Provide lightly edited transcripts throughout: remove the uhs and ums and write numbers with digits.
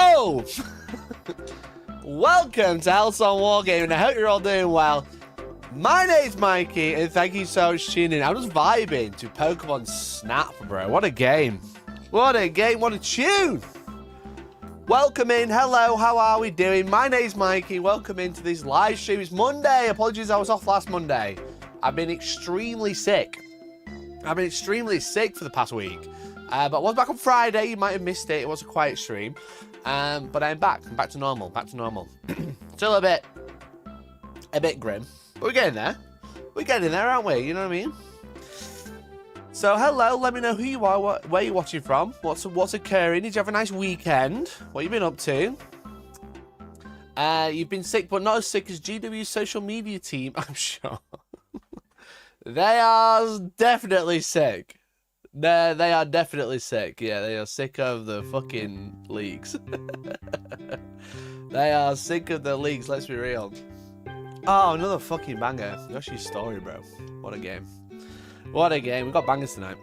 Yo! Welcome to Hellstormwargaming, and I hope you're all doing well. My name's Mikey, and thank you so much for tuning in. I'm just vibing to Pokemon Snap, bro. What a game. What a game, what a tune. Welcome in. Hello, how are we doing? My name's Mikey. Welcome into this live stream. It's Monday. Apologies, I was off last Monday. I've been extremely sick. I've been extremely sick for the past week. But I was back on Friday. You might have missed it. It was a quiet stream. But I'm back. I'm back to normal. Back to normal. Still a bit grim. But we're getting there. We're getting there, aren't we? You know what I mean? So, hello. Let me know who you are, where you're watching from, what's occurring. Did you have a nice weekend? What have you been up to? You've been sick, but not as sick as GW's social media team, I'm sure. They are definitely sick. They are definitely sick. Yeah, they are sick of the fucking leaks. They are sick of the leaks, let's be real. Oh, another fucking banger. Yoshi's Story, bro. What a game. What a game. We've got bangers tonight.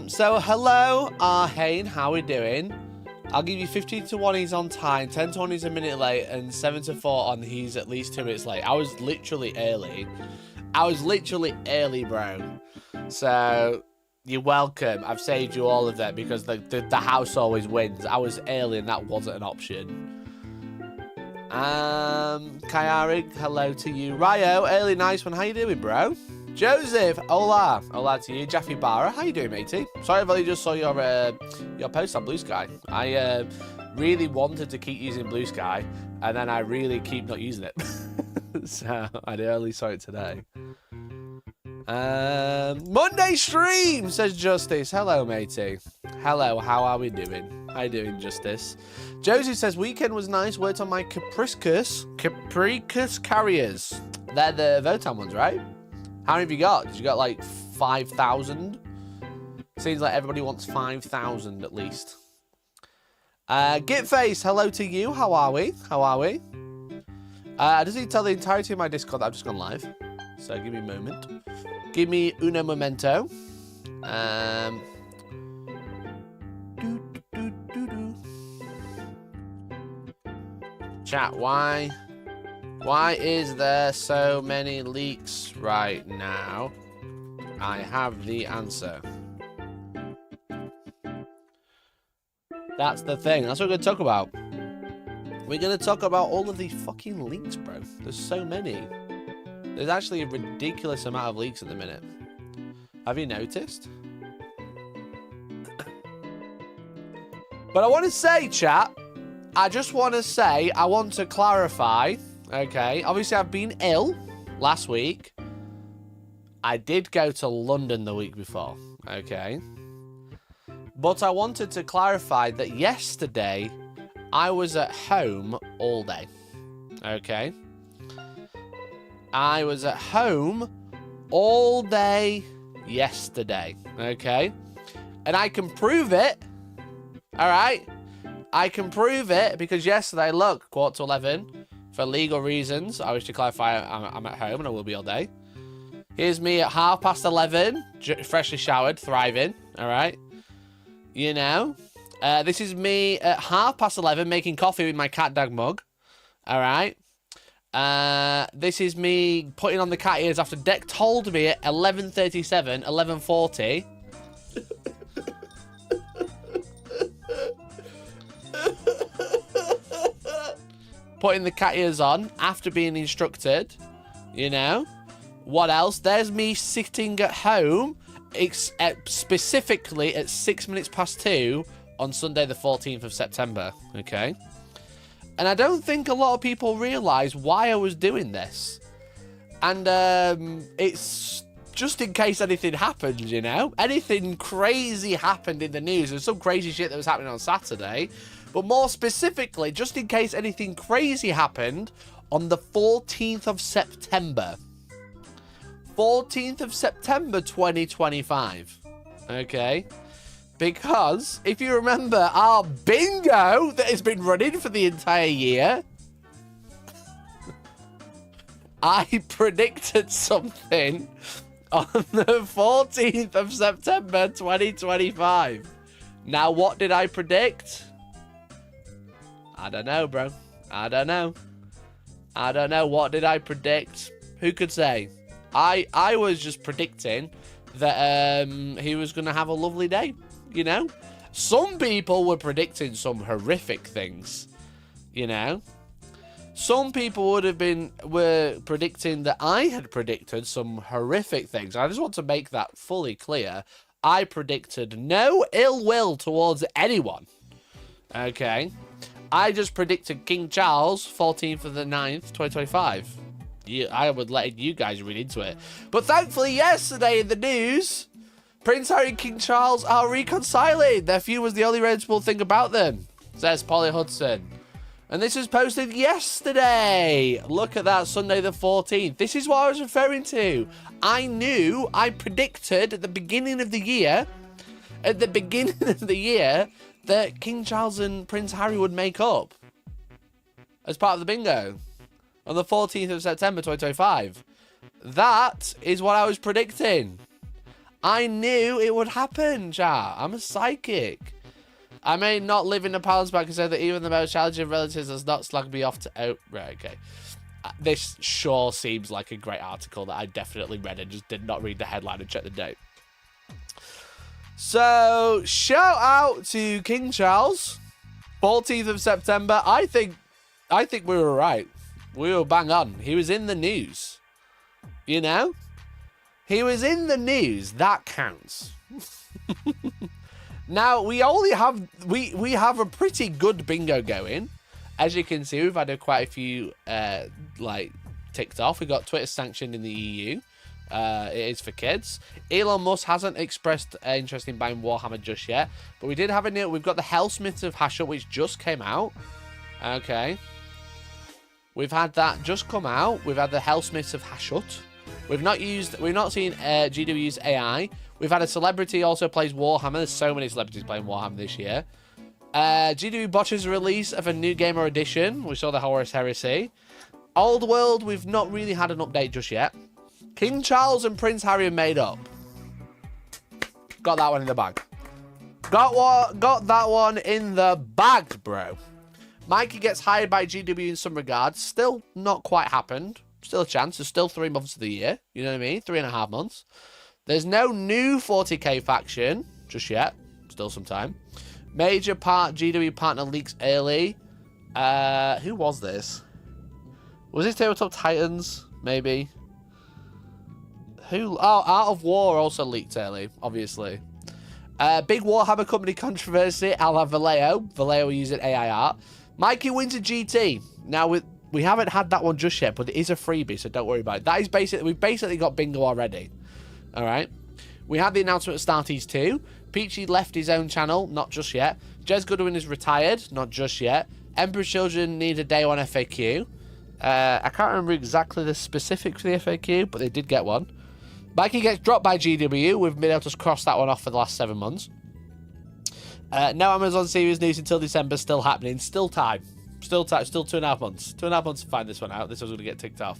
So, hello, Arhane. How we doing? I'll give you 15 to 1 he's on time, 10 to 1 he's a minute late, and 7 to 4 on he's at least 2 minutes late. I was literally early. Bro. So, you're welcome. I've saved you all of that because the house always wins. I was early and that wasn't an option. Kyarik, hello to you. Ryo, early nice one. How you doing, bro? Joseph, hola. Hola to you. Jaffe Barra, how you doing, matey? Sorry if I just saw your post on Blue Sky. I really wanted to keep using Blue Sky, and then I really keep not using it. So, I only saw it today. Monday stream, says Justice. Hello, matey. Hello, how are we doing? How you doing, Justice? Josie says, weekend was nice. Worked on my Capricus carriers. They're the Votan ones, right? How many have you got? Did you got like 5,000? Seems like everybody wants 5,000 at least. Gitface, hello to you. How are we? How are we? I just need to tell the entirety of my Discord that I've just gone live. So give me a moment. Give me uno momento. Chat, why is there so many leaks right now? I have the answer. That's the thing. That's what we're going to talk about. We're going to talk about all of the fucking leaks, bro. There's so many. There's actually a ridiculous amount of leaks at the minute. Have you noticed? But I want to say, chat, I just want to say, I want to clarify, okay? Obviously, I've been ill last week. I did go to London the week before, okay? But I wanted to clarify that yesterday, I was at home all day, okay? I was at home all day yesterday, okay? And I can prove it, all right? I can prove it because yesterday, look, 11:15, for legal reasons, I wish to clarify I'm at home and I will be all day. Here's me at 11:30, freshly showered, thriving, all right? You know? This is me at 11:30 making coffee with my cat dog mug, all right? This is me putting on the cat ears after Deck told me at 11:37, 11:40. Putting the cat ears on after being instructed, you know. What else? There's me sitting at home, specifically at 2:06 on Sunday the 14th of September, okay? And I don't think a lot of people realise why I was doing this. And it's just in case anything happens, you know? Anything crazy happened in the news. There's some crazy shit that was happening on Saturday. But more specifically, just in case anything crazy happened on the 14th of September. 14th of September 2025. Okay? Because, if you remember our bingo that has been running for the entire year, I predicted something on the 14th of September 2025. Now, what did I predict? I don't know, bro. I don't know. I don't know. What did I predict? Who could say? I was just predicting that he was going to have a lovely day, you know? Some people were predicting some horrific things, you know? Some people were predicting that I had predicted some horrific things. I just want to make that fully clear. I predicted no ill will towards anyone. Okay? I just predicted King Charles, 14th of the 9th, 2025. I would let you guys read into it. But thankfully, yesterday in the news, Prince Harry and King Charles are reconciling. Their feud was the only relatable thing about them, says Polly Hudson. And this was posted yesterday. Look at that, Sunday the 14th. This is what I was referring to. I predicted at the beginning of the year, that King Charles and Prince Harry would make up as part of the bingo on the 14th of September 2025. That is what I was predicting. I knew it would happen, chat. I'm a psychic. I may not live in the palace, but I can say that even the most challenging relatives does not slag me off to... Oh, right, okay. This sure seems like a great article that I definitely read and just did not read the headline and check the date. So, shout out to King Charles, 14th of September. I think we were right. We were bang on. He was in the news. You know? He was in the news. That counts. Now, we have a pretty good bingo going. As you can see, we've had quite a few, ticked off. We got Twitter sanctioned in the EU. It is for kids. Elon Musk hasn't expressed interest in buying Warhammer just yet. But we did have a new... We've got the Hellsmiths of Hashut, which just came out. Okay. We've had that just come out. We've had the Hellsmiths of Hashut. We've not seen GW use AI. We've had a celebrity also plays Warhammer. There's so many celebrities playing Warhammer this year. GW botches release of a new gamer edition. We saw the Horus Heresy. Old World, we've not really had an update just yet. King Charles and Prince Harry are made up. Got that one in the bag. Got that one in the bag, bro. Mikey gets hired by GW in some regards. Still not quite happened. Still a chance. There's still 3 months of the year. You know what I mean? 3.5 months. There's no new 40k faction just yet. Still some time. Major part GW partner leaks early. Who was this? Was this Tabletop Titans? Maybe. Who? Oh, Art of War also leaked early, obviously. Big Warhammer company controversy, a la Vallejo. Vallejo using AI art. Mikey wins a GT. Now, we haven't had that one just yet, but it is a freebie, so don't worry about it. That is basically... We've basically got bingo already. All right. We had the announcement of Astartes 2. Peachy left his own channel, not just yet. Jez Goodwin is retired, not just yet. Emperor's Children need a day one FAQ. I can't remember exactly the specifics for the FAQ, but they did get one. Mikey gets dropped by GW. We've been able to cross that one off for the last 7 months. No Amazon series news until December. Still happening. Still time. Still 2.5 months. 2.5 months to find this one out. This one's going to get ticked off.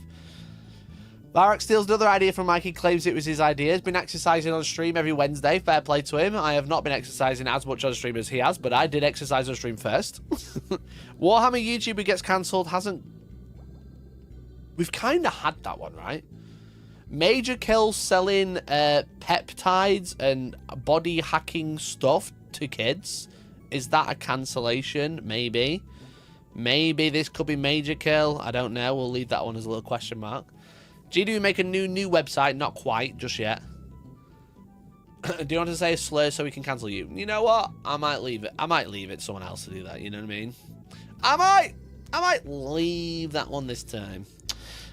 Barak steals another idea from Mikey, claims it was his idea. He's been exercising on stream every Wednesday. Fair play to him. I have not been exercising as much on stream as he has, but I did exercise on stream first. Warhammer YouTuber gets cancelled. We've kind of had that one, right? Major kills selling peptides and body hacking stuff to kids. Is that a cancellation? Maybe. Maybe this could be Major Kill. I don't know. We'll leave that one as a little question mark. GD make a new website. Not quite, just yet. Do you want to say a slur so we can cancel you? You know what? I might leave it. I might leave it someone else to do that. You know what I mean? I might leave that one this time.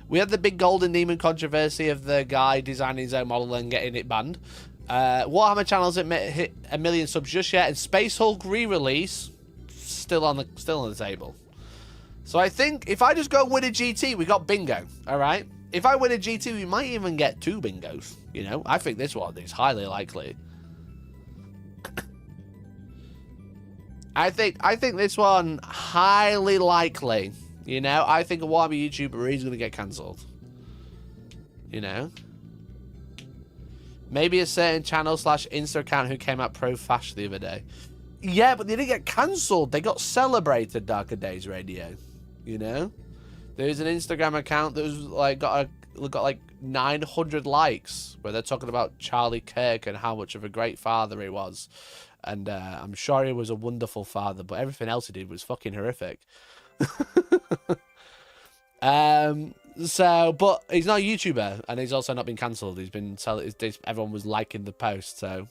We had the big Golden Demon controversy of the guy designing his own model and getting it banned. Warhammer channels hit 1 million subs just yet, and Space Hulk re-release still on the table. So I think if I just go and win a GT, we got bingo. All right. If I win a GT, we might even get 2 bingos. You know, I think this one is highly likely. I think this one highly likely. You know, I think a Warhammer YouTuber is going to get cancelled. You know? Maybe a certain channel / Insta account who came out pro-fash the other day. Yeah, but they didn't get cancelled. They got celebrated, Darker Days Radio. You know? There's an Instagram account that was like got like 900 likes where they're talking about Charlie Kirk and how much of a great father he was. And I'm sure he was a wonderful father, but everything else he did was fucking horrific. So, but he's not a YouTuber, and he's also not been cancelled. He's been everyone was liking the post, so.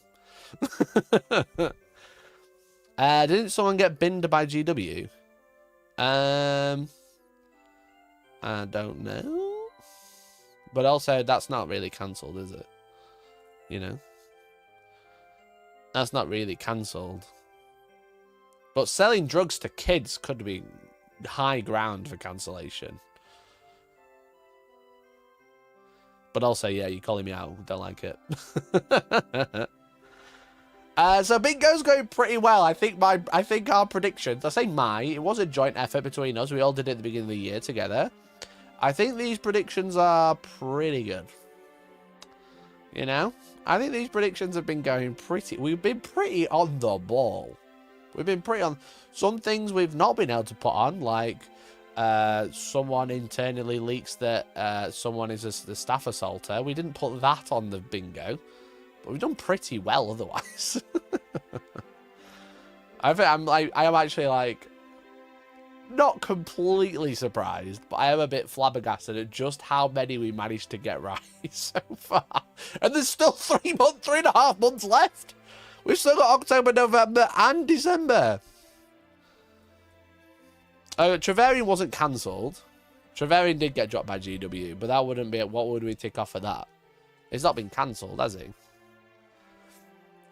Didn't someone get binned by GW? I don't know. But also, that's not really cancelled, is it? You know? That's not really cancelled. But selling drugs to kids could be high ground for cancellation. But also, yeah, you're calling me out. Don't like it. So bingo's going pretty well. I think our predictions. I say it was a joint effort between us. We all did it at the beginning of the year together. I think these predictions are pretty good. You know, I think these predictions have been going pretty. We've been pretty on the ball. We've been pretty on. Some things we've not been able to put on, like someone internally leaks that someone is the staff assaulter. We didn't put that on the bingo, but we've done pretty well otherwise. I am actually like not completely surprised, but I am a bit flabbergasted at just how many we managed to get right so far. And there's still 3.5 months left. We've still got October, November, and December. Trevelyan wasn't cancelled. Trevelyan did get dropped by GW, but that wouldn't be. What would we tick off of that? It's not been cancelled, has it?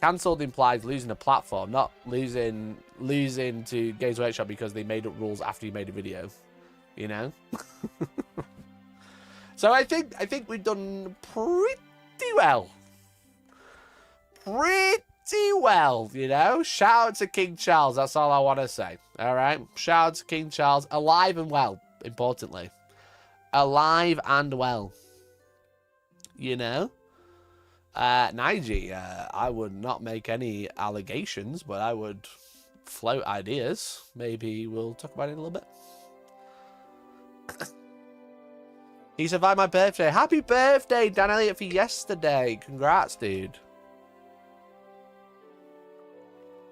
Cancelled implies losing a platform, not losing to Games Workshop because they made up rules after you made a video. You know. So I think we've done pretty well. Pretty well, you know. Shout out to King Charles. That's all I want to say. All right. Shout out to King Charles, alive and well. Importantly, alive and well. You know. Nige, I would not make any allegations, but I would float ideas. Maybe we'll talk about it in a little bit. He survived my birthday. Happy birthday, Dan Elliott, for yesterday. Congrats, dude.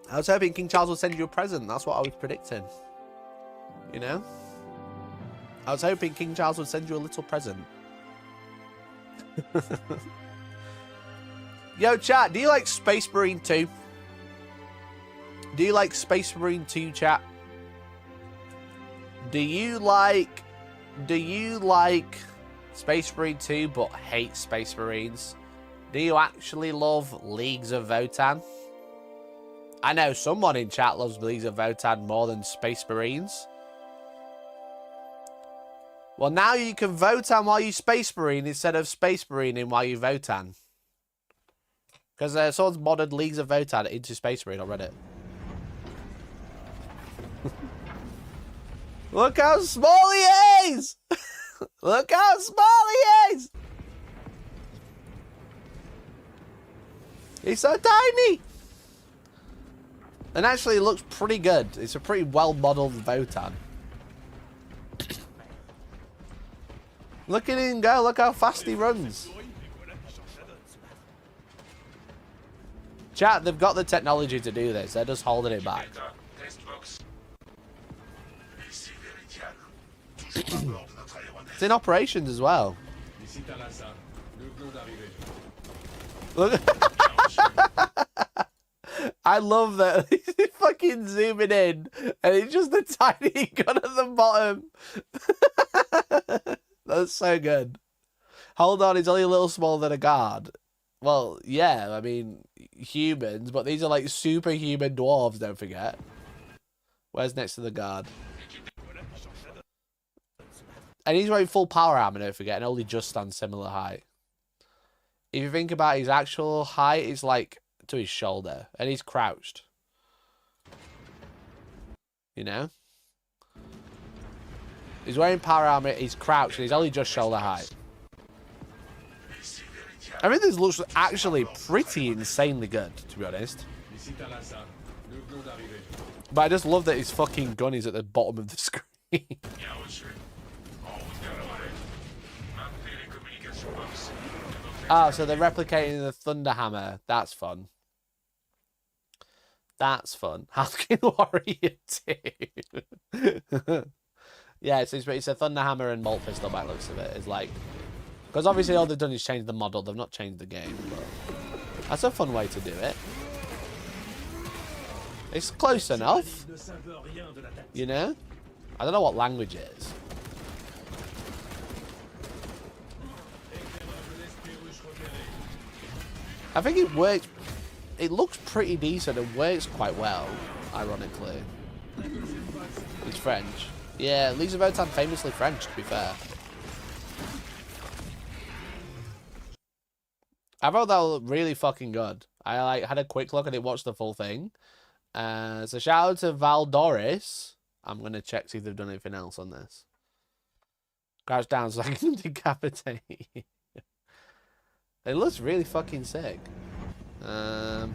I was hoping King Charles would send you a present. That's what I was predicting. You know? I was hoping King Charles would send you a little present. Yo, chat, do you like Space Marine 2? Do you like Space Marine 2, chat? Do you like Space Marine 2 but hate Space Marines? Do you actually love Leagues of Votan? I know someone in chat loves Leagues of Votan more than Space Marines. Well, now you can Votan while you Space Marine instead of Space Marining while you Votan. Because someone's modded Leagues of Votan into Space Marine on Reddit. Look how small he is! Look how small he is! He's so tiny! And actually, it looks pretty good. It's a pretty well-modeled Votan. Look at him go. Look how fast he runs. Chat, they've got the technology to do this. They're just holding it back. It's in operations as well. Look. I love that he's fucking zooming in and it's just a tiny gun at the bottom. That's so good. Hold on, he's only a little smaller than a guard. Well, yeah, I mean, humans, but these are like superhuman dwarves, don't forget. Where's next to the guard? And he's wearing full power armor, don't forget, and only just stands similar height. If you think about his actual height, it's like to his shoulder, and he's crouched. You know? He's wearing power armor, he's crouched, and he's only just shoulder height. I mean, this looks actually pretty insanely good, to be honest. But I just love that his fucking gun is at the bottom of the screen. Ah, so they're replicating the Thunder Hammer. That's fun. That's fun. Halfkin Warrior 2. Yeah, it's a Thunder Hammer and Bolt Pistol by the looks of it. It's like... Because obviously all they've done is change the model. They've not changed the game. But that's a fun way to do it. It's close enough. You know? I don't know what language it is. I think it works. It looks pretty decent and works quite well, ironically. It's French. Yeah, Lisa Botan famously French, to be fair. I thought that looked really fucking good. I like had a quick look and it watched the full thing. So shout out to Valdoris. I'm gonna check see if they've done anything else on this. Crouch down so I can decapitate. It looks really fucking sick. Oh,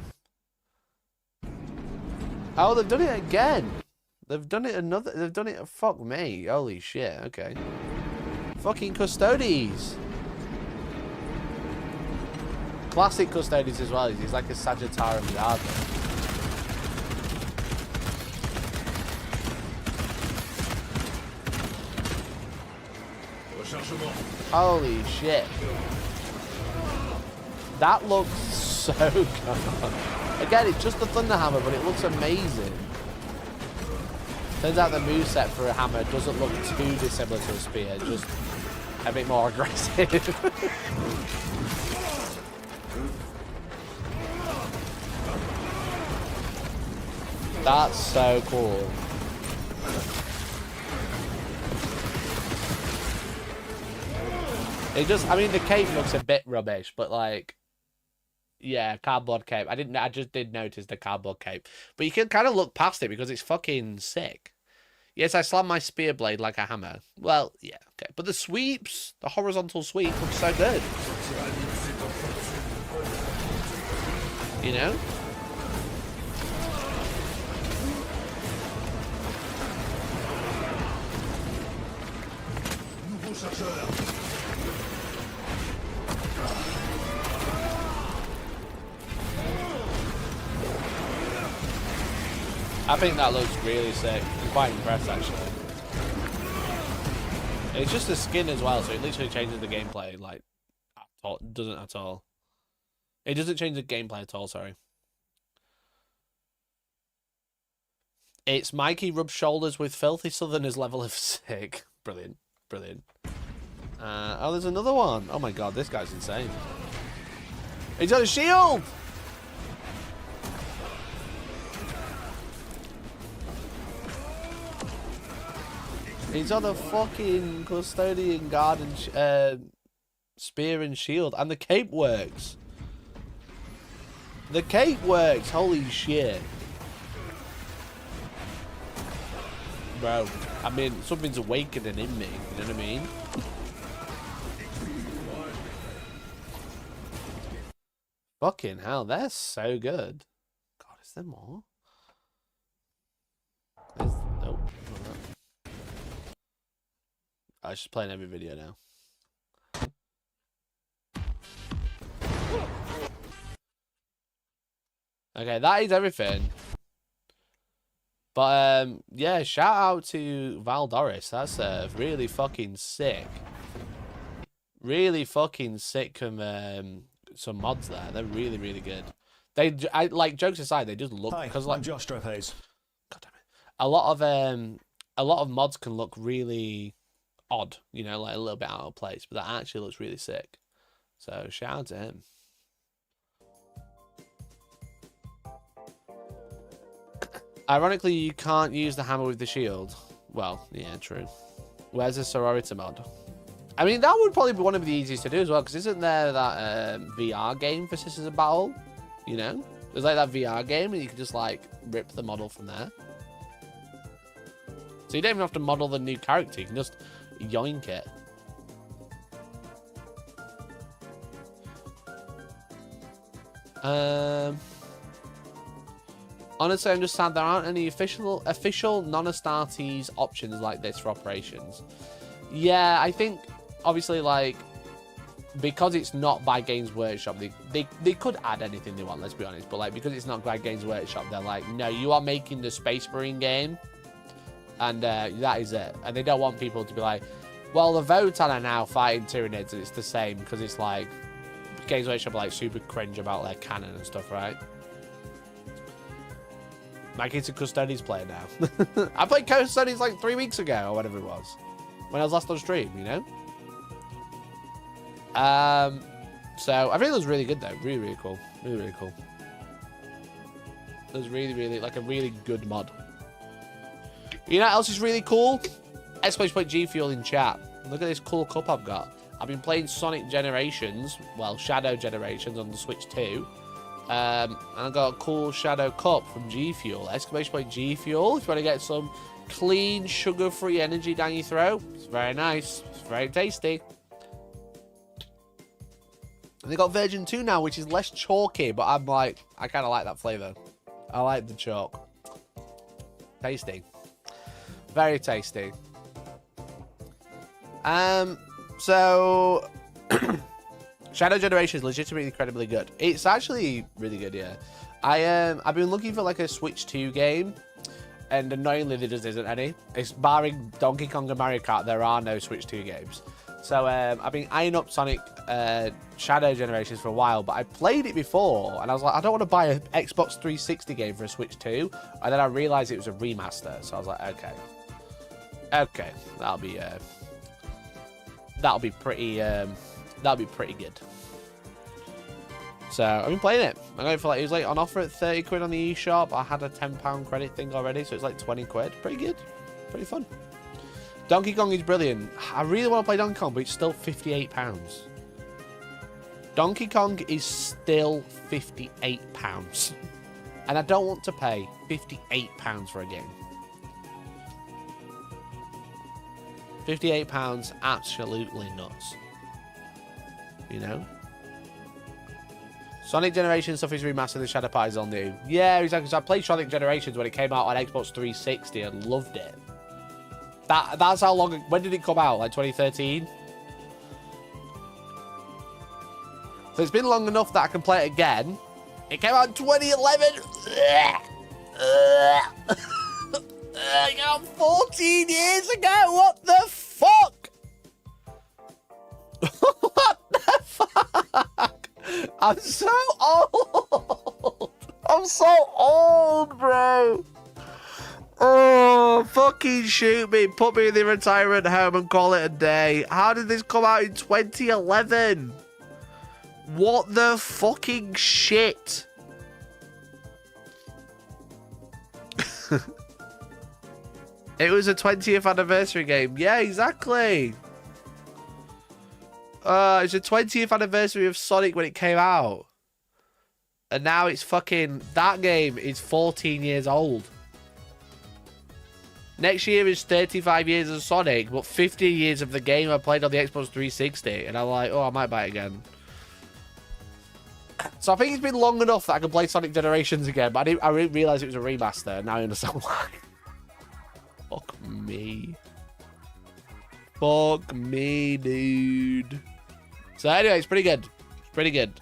they've done it again. They've done it another. They've done it. Fuck me. Holy shit. Okay. Fucking Custodes. Classic Custodes as well. He's like a Sagittarian Garden. Holy shit. That looks so good. Again, it's just the Thunder Hammer, but it looks amazing. Turns out the moveset for a hammer doesn't look too dissimilar to a spear, just a bit more aggressive. That's so cool. It just, I mean, the cape looks a bit rubbish, but like, yeah, cardboard cape. I just did notice the cardboard cape, but you can kind of look past it because it's fucking sick. Yes, I slam my spear blade like a hammer. Well, yeah, okay, but the sweeps, the horizontal sweep looks so good. You know? I think that looks really sick. I'm quite impressed, actually. It's just the skin as well, so it literally changes the gameplay, like, doesn't at all. It doesn't change the gameplay at all, sorry. It's Mikey rubs shoulders with Filthy Southerners level of sick. Brilliant. Brilliant. Oh, there's another one. Oh my god, this guy's insane. He's got a shield! He's on a fucking custodian guard and spear and shield, and the cape works. The cape works. Holy shit, bro! I mean, something's awakening in me. You know what I mean? Fucking hell, they're so good. God, is there more? There's, nope. I was just playing every video now. Okay, that is everything. But, yeah, shout out to Valdoris. That's really fucking sick. Really fucking sick some mods there. They're really, really good. I like, jokes aside, they just look... Hi, because like, I'm Josh Drephays. God damn it. A lot of mods can look really... odd, you know, like a little bit out of place, but that actually looks really sick. So shout out to him. Ironically, you can't use the hammer with the shield. Well, yeah, true. Where's the sorority mod? I mean, that would probably be one of the easiest to do as well, because isn't there that VR game for Sisters of Battle? You know, there's like that VR game, and you can just like rip the model from there. So you don't even have to model the new character; you can just yoink it. Honestly, I understand there aren't any official non-Astartes options like this for operations. Yeah, I think, obviously, like, because it's not by Games Workshop, they could add anything they want, let's be honest. But, like, because it's not by Games Workshop, they're like, no, you are making the Space Marine game. And that is it. And they don't want people to be like, well, the Votan are now fighting Tyranids, and it's the same. Because it's like, Games Workshop are, like, super cringe about their canon and stuff, right? My kid's a Custodes player now. I played Custodes like 3 weeks ago, or whatever it was. When I was last on stream, you know? So, I think it was really good, though. Really, really cool. Really, really cool. It was really, really, like, a really good mod. You know what else is really cool? !G Fuel in chat. Look at this cool cup I've got. I've been playing Sonic Generations, well, Shadow Generations on the Switch 2. And I got a cool shadow cup from G Fuel. !G Fuel. If you want to get some clean, sugar-free energy down your throat, it's very nice. It's very tasty. And they got Virgin 2 now, which is less chalky, but I'm like, I kind of like that flavor. I like the chalk. Tasty. Very tasty. So Shadow Generation is legitimately incredibly good. It's actually really good, yeah. I've been looking for like a Switch 2 game, and annoyingly there just isn't any. It's barring Donkey Kong and Mario Kart, there are no Switch 2 games. So I've been eyeing up Sonic Shadow Generations for a while, but I played it before, and I was like, I don't want to buy an Xbox 360 game for a Switch 2, and then I realised it was a remaster, so I was like, okay, that'll be pretty good. So I've been playing it. I'm going for like, it was like on offer at 30 quid on the eShop. I had a £10 credit thing already, so it's like 20 quid. Pretty good, pretty fun. Donkey Kong is brilliant. I really want to play Donkey Kong, but it's still £58. Donkey Kong is still £58. And I don't want to pay £58 for a game. £58, absolutely nuts. You know? Sonic Generations stuff is remastered, the Shadow Party's all new. Yeah, exactly. So I played Sonic Generations when it came out on Xbox 360 and loved it. That's how long... When did it come out? Like 2013? So it's been long enough that I can play it again. It came out in 2011. It came out 14 years ago. What the fuck? What the fuck? I'm so old. I'm so old, bro. Oh, fucking shoot me. Put me in the retirement home and call it a day. How did this come out in 2011? What the fucking shit? It was a 20th anniversary game. Yeah, exactly. It's the 20th anniversary of Sonic when it came out. And now it's fucking... That game is 14 years old. Next year is 35 years of Sonic, but 50 years of the game I played on the Xbox 360. And I'm like, oh, I might buy it again. So I think it's been long enough that I can play Sonic Generations again, but I didn't realise it was a remaster, and now I understand why. Fuck me. Fuck me, dude. So anyway, it's pretty good. It's pretty good.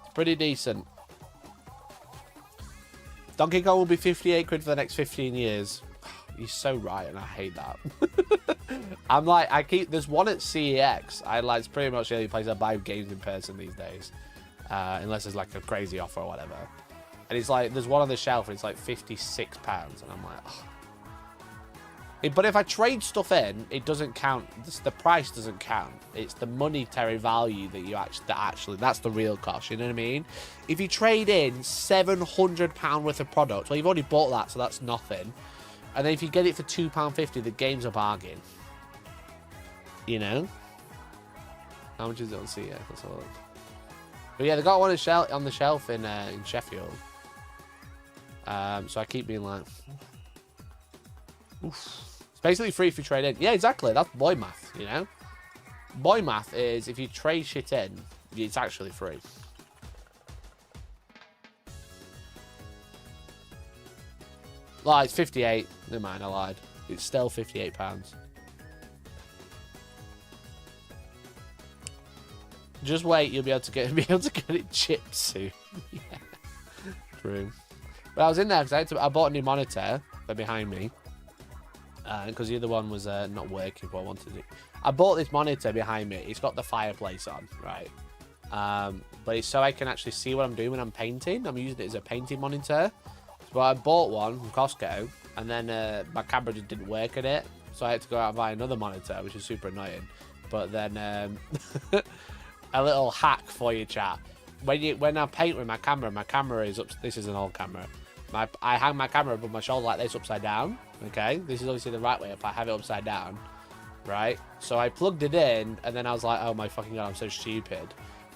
It's pretty decent. Donkey Kong will be 58 quid for the next 15 years. He's so right, and I hate that. I'm like, there's one at CEX. It's pretty much the only place I buy games in person these days. Unless there's like a crazy offer or whatever. And it's like, there's one on the shelf and it's like £56. And I'm like, oh. But if I trade stuff in, it doesn't count. The price doesn't count. It's the monetary value that you actually, that's the real cost. You know what I mean? If you trade in £700 worth of product, well, you've already bought that, so that's nothing. And then if you get it for £2.50, the game's a bargain. You know? How much is it on CEX? Let's have a look. But yeah, they got one on the shelf in Sheffield. So I keep being like, oof. It's basically free if you trade in. Yeah, exactly. That's boy math, you know? Boy math is if you trade shit in, it's actually free. Well, it's 58. Never mind, I lied. It's still £58. Just wait, you'll be able to get it chipped soon. Yeah. True. But I was in there because I bought a new monitor for behind me. Because the other one was not working, but I wanted it. I bought this monitor behind me. It's got the fireplace on, right? But it's so I can actually see what I'm doing when I'm painting. I'm using it as a painting monitor. So I bought one from Costco, and then my camera just didn't work in it. So I had to go out and buy another monitor, which is super annoying. But then... a little hack for you, chat. When I paint with my camera is up. This is an old camera. I hang my camera above my shoulder like this, upside down. Okay, this is obviously the right way if I have it upside down, right? So I plugged it in, and then I was like, oh my fucking god, I'm so stupid.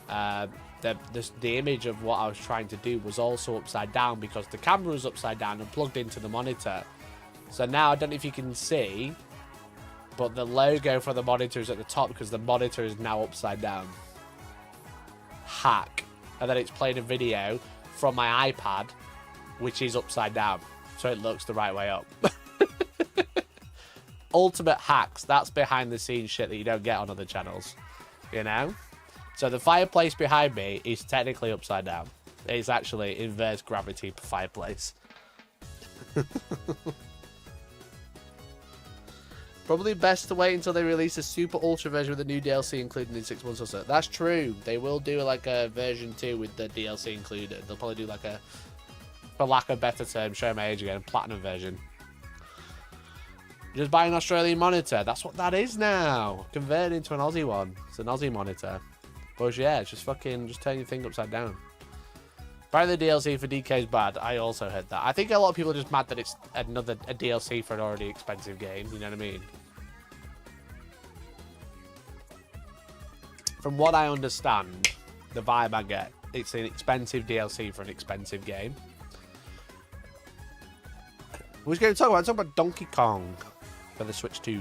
The image of what I was trying to do was also upside down because the camera was upside down and plugged into the monitor. So now I don't know if you can see, but the logo for the monitor is at the top because the monitor is now upside down. Hack. And then it's playing a video from my iPad, which is upside down, so it looks the right way up. Ultimate hacks. That's behind the scenes shit that you don't get on other channels, you know. So the fireplace behind me is technically upside down. It's actually inverse gravity fireplace. Probably best to wait until they release a super ultra version with the new DLC included in 6 months or so. That's true. They will do like a version 2 with the DLC included. They'll probably do like a, for lack of a better term, show my age again, platinum version. Just buy an Australian monitor. That's what that is now. Convert it into an Aussie one. It's an Aussie monitor. But yeah, it's just fucking, just turn your thing upside down. Apparently the DLC for DK is bad. I also heard that. I think a lot of people are just mad that it's a DLC for an already expensive game. You know what I mean? From what I understand, the vibe I get, it's an expensive DLC for an expensive game. We're going to talk about Donkey Kong for the Switch 2.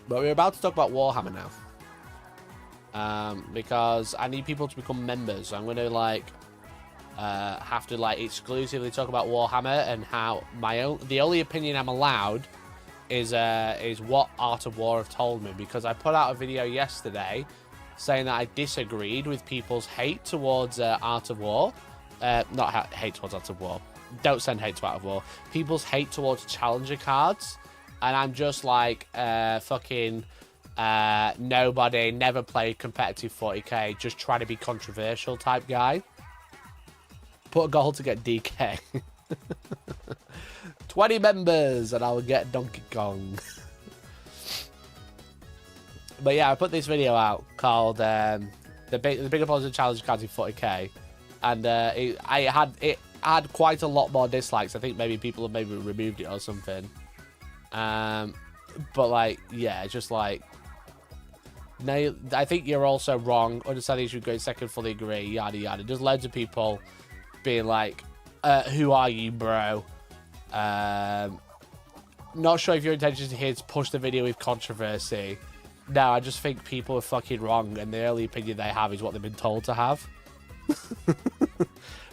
But we're about to talk about Warhammer now. Because I need people to become members. So I'm going to have to exclusively talk about Warhammer and how the only opinion I'm allowed is what Art of War have told me, because I put out a video yesterday saying that I disagreed with people's hate towards Art of War. Not hate towards Art of War. Don't send hate to Art of War. People's hate towards challenger cards, and I'm just like fucking nobody, never played competitive 40k, just try to be controversial type guy. Put a goal to get DK. 20 members and I will get Donkey Kong. But yeah, I put this video out called the big opposite challenge cards in 40k, and it had quite a lot more dislikes. I think maybe people have maybe removed it or something. But yeah, just no, I think you're also wrong. Understanding you should go second, fully agree, yada yada. There's loads of people being like, who are you, bro? Not sure if your intention here is to push the video with controversy. No, I just think people are fucking wrong, and the only opinion they have is what they've been told to have.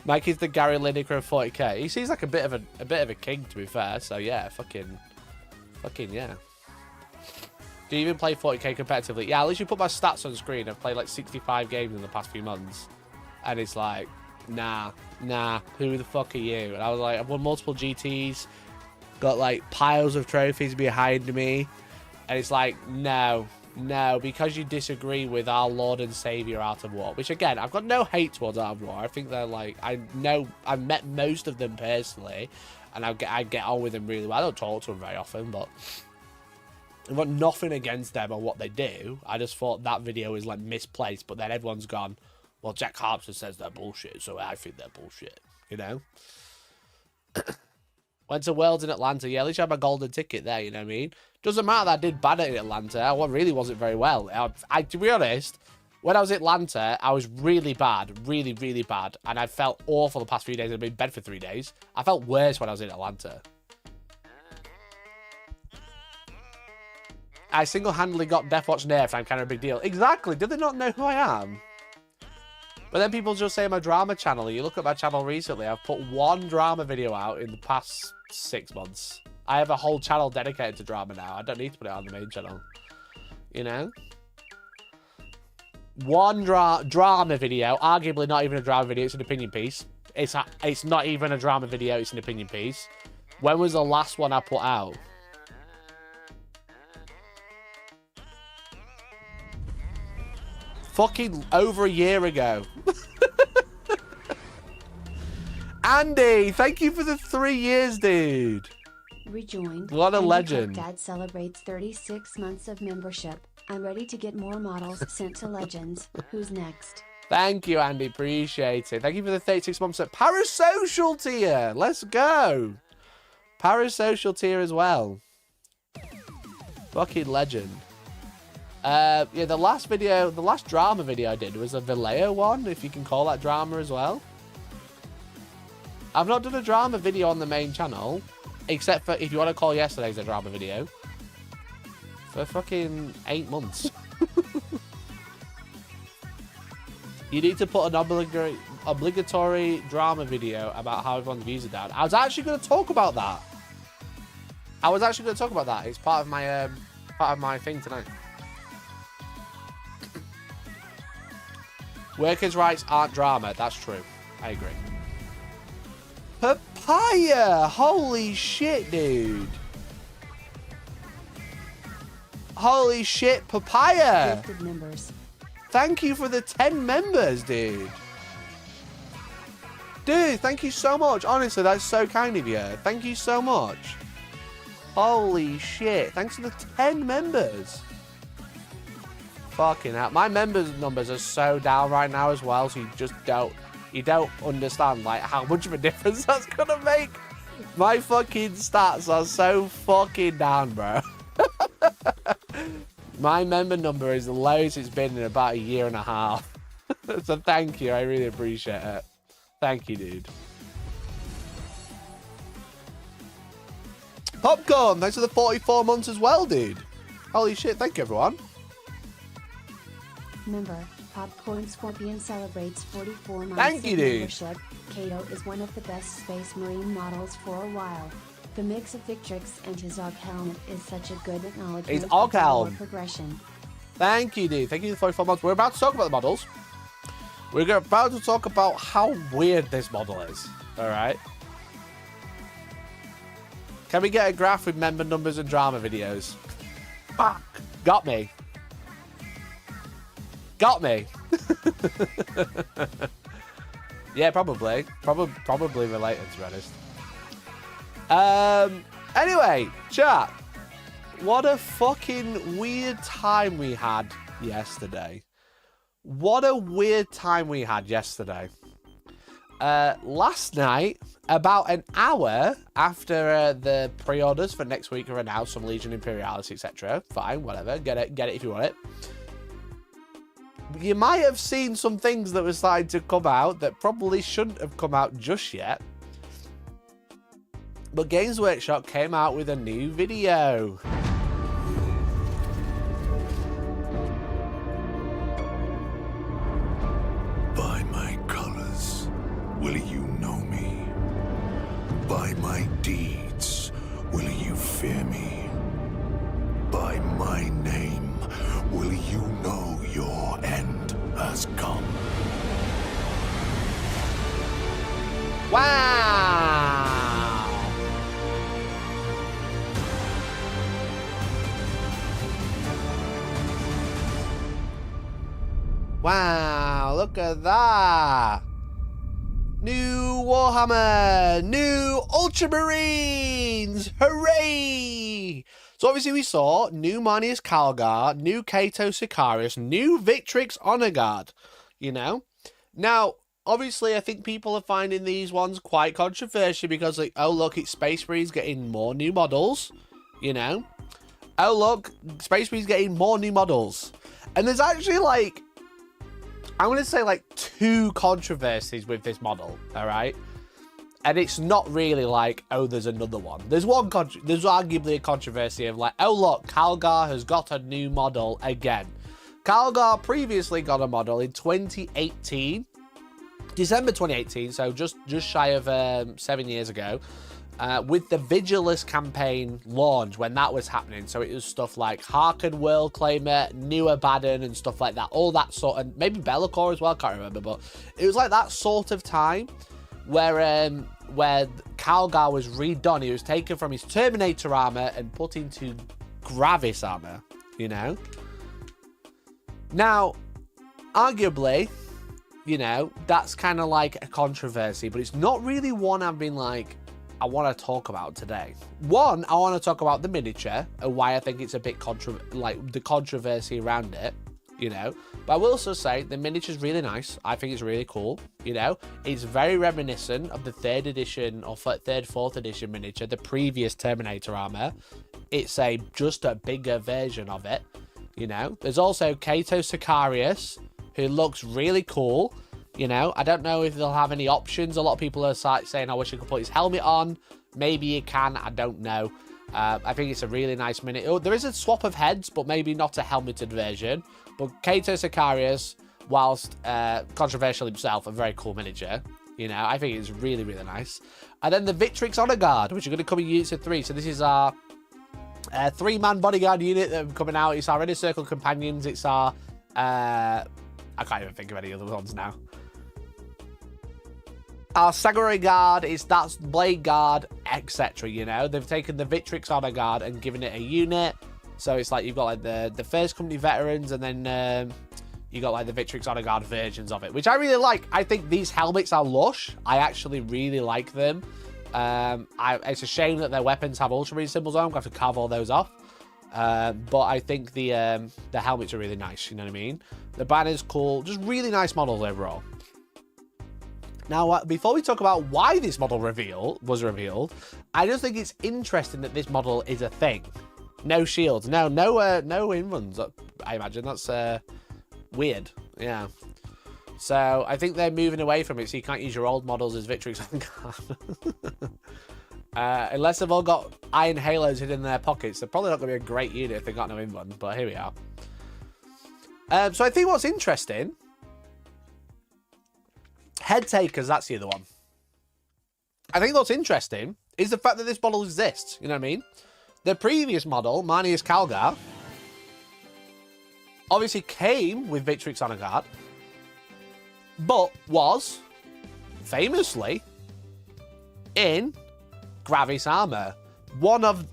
Mike is the Gary Lineker of 40k. He seems like a bit of a king, to be fair. So yeah, fucking yeah. Do you even play 40k competitively? Yeah, at least you put my stats on screen. I've played like 65 games in the past few months, and it's like, nah, who the fuck are you? And I was like, I've won multiple GTs, got like piles of trophies behind me, and it's like, no, because you disagree with our Lord and Savior Art of War, which again, I've got no hate towards Art of War. I think they're like, I know I've met most of them personally, and I get on with them really well. I don't talk to them very often, but I've got nothing against them or what they do. I just thought that video is like misplaced, but then everyone's gone, well, Jack Harpster says they're bullshit, so I think they're bullshit, you know? Went to Worlds in Atlanta. Yeah, at least I had my golden ticket there, you know what I mean? Doesn't matter that I did bad at Atlanta. I really wasn't very well. To be honest, when I was at Atlanta, I was really bad, really, really bad. And I felt awful the past few days. I've been in bed for 3 days. I felt worse when I was in Atlanta. I single-handedly got Deathwatch nerfed. I'm kind of a big deal. Exactly. Do they not know who I am? But then people just say my drama channel. You look at my channel recently, I've put one drama video out in the past 6 months. I have a whole channel dedicated to drama now. I don't need to put it on the main channel. You know? One drama video, arguably not even a drama video, it's an opinion piece. It's not even a drama video, it's an opinion piece. When was the last one I put out? Fucking over a year ago. Andy, thank you for the 3 years, dude. Rejoined. What a legend. Dad celebrates 36 months of membership. I'm ready to get more models sent to Legends. Who's next? Thank you, Andy. Appreciate it. Thank you for the 36 months at Parasocial tier. Let's go. Parasocial tier as well. Fucking legend. Yeah, the last drama video I did was a Vallejo one, if you can call that drama as well. I've not done a drama video on the main channel, except for if you want to call yesterday's a drama video, for fucking 8 months. You need to put an obligatory drama video about how everyone's views are down. I was actually going to talk about that. It's part of my thing tonight. Workers' rights aren't drama. That's true. I agree. Papaya! Holy shit, dude. Holy shit, Papaya! Gifted members. Thank you for the 10 members, dude. Dude, thank you so much. Honestly, that's so kind of you. Thank you so much. Holy shit. Thanks for the 10 members. Fucking hell. My members numbers are so down right now as well, so you don't understand like how much of a difference that's gonna make. My fucking stats are so fucking down, bro. My member number is the lowest it's been in about 1.5 years. So thank you. I really appreciate it. Thank you, dude. Popcorn, thanks for the 44 months as well, dude. Holy shit, thank you, everyone. Member, Popcorn Scorpion celebrates 44 months Thank you, of dude. membership. Kato is one of the best Space Marine models for a while. The mix of Victrix and his Og helmet is such a good acknowledgement His of Og the helm. lore progression. Thank you, dude. Thank you for 44 months. We're about to talk about the models. We're about to talk about how weird this model is. All right. Can we get a graph with member numbers and drama videos? Fuck. Got me. Got me. Yeah, probably. Probably related, to be honest. Anyway, chat. What a fucking weird time we had yesterday. What a weird time we had yesterday. Last night, about an hour after the pre-orders for next week are announced from Legion Imperialis, etc. Fine, whatever. Get it if you want it. You might have seen some things that were starting to come out that probably shouldn't have come out just yet. But Games Workshop came out with a new video. By my colors, will you know me? By my deeds, will you fear me? By my name, will you know your end has come? Wow! Wow, look at that! New Warhammer! New Ultramarines! Hooray! So obviously we saw new Marnius Calgar, new Cato Sicarius, new Victrix Honor Guard, you know? Now, obviously I think people are finding these ones quite controversial because like, oh look, it's Space Marines getting more new models, you know? Oh look, Space Marines getting more new models. And there's actually like, I'm going to say like 2 controversies with this model, all right? And it's not really like, oh, there's another one. There's there's arguably a controversy of like, oh look, Calgar has got a new model again. Calgar previously got a model in 2018, December 2018, so just shy of 7 years ago, with the Vigilus campaign launch when that was happening. So it was stuff like Harkon World Claimer, New Abaddon and stuff like that. All that sort of, maybe Be'lakor as well, can't remember, but it was like that sort of time where Calgar was redone. He was taken from his Terminator armor and put into Gravis armor, you know? Now, arguably, you know, that's kind of like a controversy, but it's not really one I've been like, I want to talk about today. One, I want to talk about the miniature and why I think it's a bit the controversy around it, you know. But I will also say the miniature's really nice. I think it's really cool, you know. It's very reminiscent of the 3rd edition or 3rd, 4th edition miniature, the previous Terminator armor. It's just a bigger version of it, you know. There's also Cato Sicarius, who looks really cool. You know, I don't know if they'll have any options. A lot of people are saying, I wish I could put his helmet on. Maybe you can. I don't know. I think it's a really nice mini. Oh, there is a swap of heads, but maybe not a helmeted version. But Cato Sicarius, whilst controversial himself, a very cool miniature. You know, I think it's really, really nice. And then the Victrix Honor Guard, which are going to come in units of 3. So this is our 3-man bodyguard unit that are coming out. It's our Inner Circle Companions. It's our... I can't even think of any other ones now. Our Samurai Guard, that's Blade Guard, etc. You know, they've taken the Victrix Honor Guard and given it a unit. So it's like you've got like the First Company veterans, and then you got like the Victrix Honor Guard versions of it, which I really like. I think these helmets are lush. I actually really like them. It's a shame that their weapons have Ultramarine symbols on. I'm going to have to carve all those off. But I think the helmets are really nice. You know what I mean? The banner's cool. Just really nice models overall. Now, before we talk about why this model was revealed, I just think it's interesting that this model is a thing. No shields, no in-runs, I imagine. That's weird, yeah. So, I think they're moving away from it, so you can't use your old models as Victrix on guard. Unless they've all got iron halos hidden in their pockets, they're probably not going to be a great unit if they've got no in-runs, but here we are. So, I think what's interesting... Head takers, that's the other one. I think what's interesting is the fact that this model exists. You know what I mean? The previous model, Marnius Calgar, obviously came with Victrix Honor Guard, but was famously in Gravis armor. One of,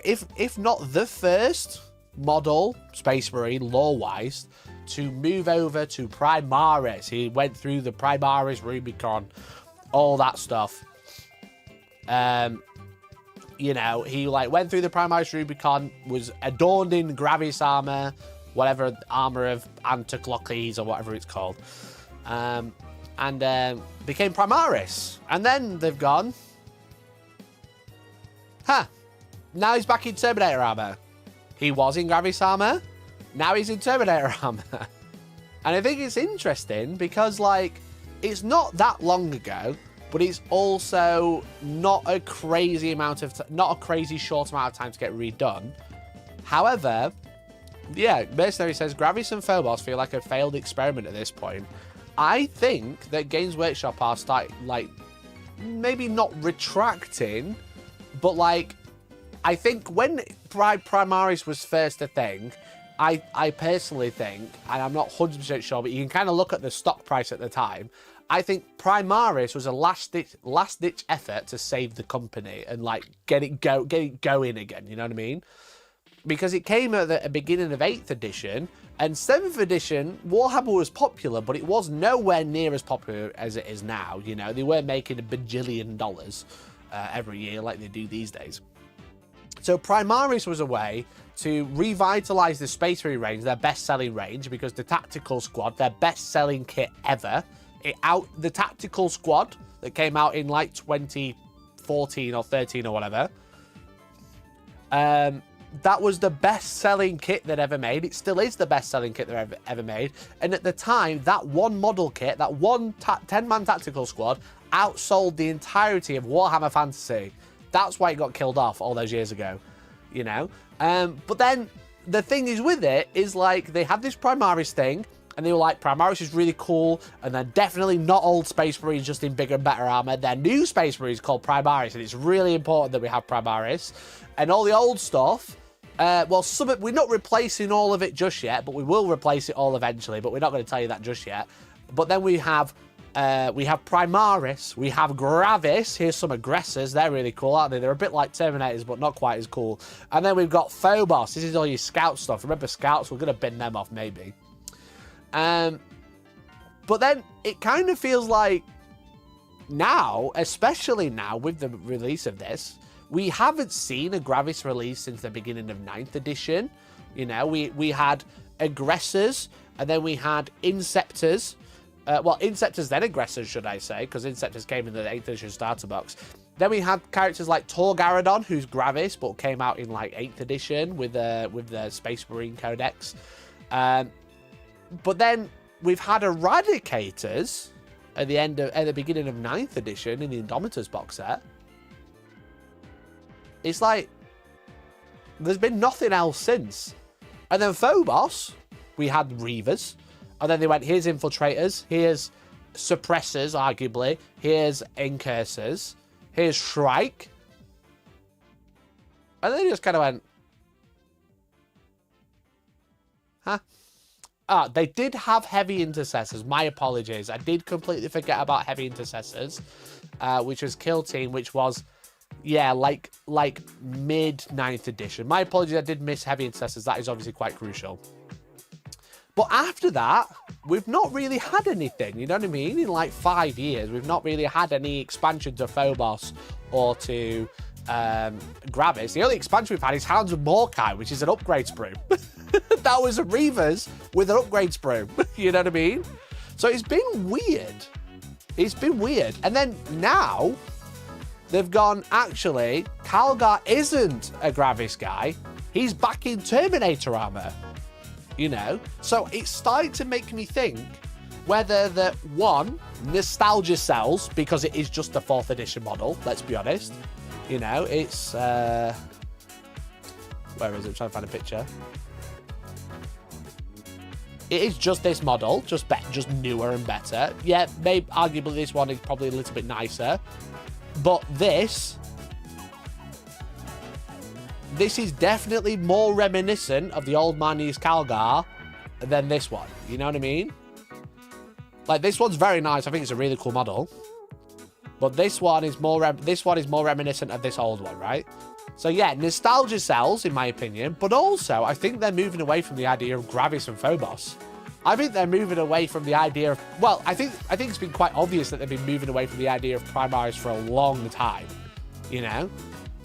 if not the first model, Space Marine, lore-wise, to move over to Primaris. He went through the Primaris Rubicon, all that stuff. You know, he like went through the Primaris Rubicon, was adorned in Gravis armor, whatever armor of Anticlocles or whatever it's called, and became Primaris. And then they've gone, now he's back in Terminator armor. He was in Gravis armor. Now he's in Terminator armor. And I think it's interesting because, like, it's not that long ago, but it's also not a crazy short amount of time to get redone. However, yeah, Mercenary says Gravis and Phobos feel like a failed experiment at this point. I think that Games Workshop are starting, like, maybe not retracting, but, like, I think when Primaris was first a thing, I personally think, and I'm not 100% sure, but you can kind of look at the stock price at the time. I think Primaris was a last-ditch effort to save the company and like get it going again. You know what I mean? Because it came at the beginning of 8th edition, and 7th edition Warhammer was popular, but it was nowhere near as popular as it is now. You know, they weren't making $1 bajillion every year like they do these days. So Primaris was a way to revitalize the Space Marine range, their best-selling range, because the Tactical Squad, their best-selling kit ever, the Tactical Squad that came out in like 2014 or 13 or whatever, that was the best-selling kit they'd ever made. It still is the best-selling kit they've ever made. And at the time, that one model kit, that one 10-man Tactical Squad, outsold the entirety of Warhammer Fantasy. That's why it got killed off all those years ago, you know? But then the thing is with it is like they had this Primaris thing, And they were like, Primaris is really cool, and they're definitely not old Space Marines just in bigger and better armor. They're new Space Marines called Primaris, and it's really important that we have Primaris. And all the old stuff, well, we're not replacing all of it just yet, but we will replace it all eventually, but we're not going to tell you that just yet. But then we have Primaris, we have Gravis. Here's some aggressors. They're really cool, aren't they? They're a bit like Terminators, but not quite as cool. And then we've got Phobos. This is all your scout stuff. Remember scouts? We're going to bin them off, maybe. But then it kind of feels like now, especially now with the release of this, we haven't seen a Gravis release since the beginning of 9th edition. You know, we had aggressors, and then we had inceptors. Well, inceptors, then aggressors, should I say, because inceptors came in the 8th edition starter box. Then we had characters like Torgaradon, who's Gravis, but came out in like 8th edition with the Space Marine Codex. But then we've had Eradicators at the beginning of 9th edition in the Indomitors box set. It's like there's been nothing else since. And then Phobos, we had Reavers. And then they went, here's Infiltrators, here's Suppressors, arguably, here's Incursors, here's Shrike. And then they just kind of went, huh? Ah, they did have Heavy Intercessors. My apologies. I did completely forget about Heavy Intercessors, which was Kill Team, which was, yeah, like mid 9th edition. My apologies, I did miss Heavy Intercessors. That is obviously quite crucial. But after that, we've not really had anything, you know what I mean? In like 5 years, we've not really had any expansion to Phobos or to Gravis. The only expansion we've had is Hounds of Morkai, which is an upgrade sprue. That was a Reavers with an upgrade sprue. You know what I mean? So it's been weird. It's been weird. And then now, they've gone, actually, Calgar isn't a Gravis guy. He's back in Terminator armor. You know? So it's starting to make me think whether the, one, nostalgia sells, because it is just the 4th edition model, let's be honest. You know, it's, where is it? I'm trying to find a picture. It is just this model, just newer and better. Yeah, maybe arguably this one is probably a little bit nicer. But this is definitely more reminiscent of the old Marnies Calgar than this one. You know what I mean? Like, this one's very nice. I think it's a really cool model. But this one is more reminiscent of this old one, right? So yeah, nostalgia sells, in my opinion. But also, I think they're moving away from the idea of Gravis and Phobos. I think they're moving away from the idea of... Well, I think it's been quite obvious that they've been moving away from the idea of Primaris for a long time. You know?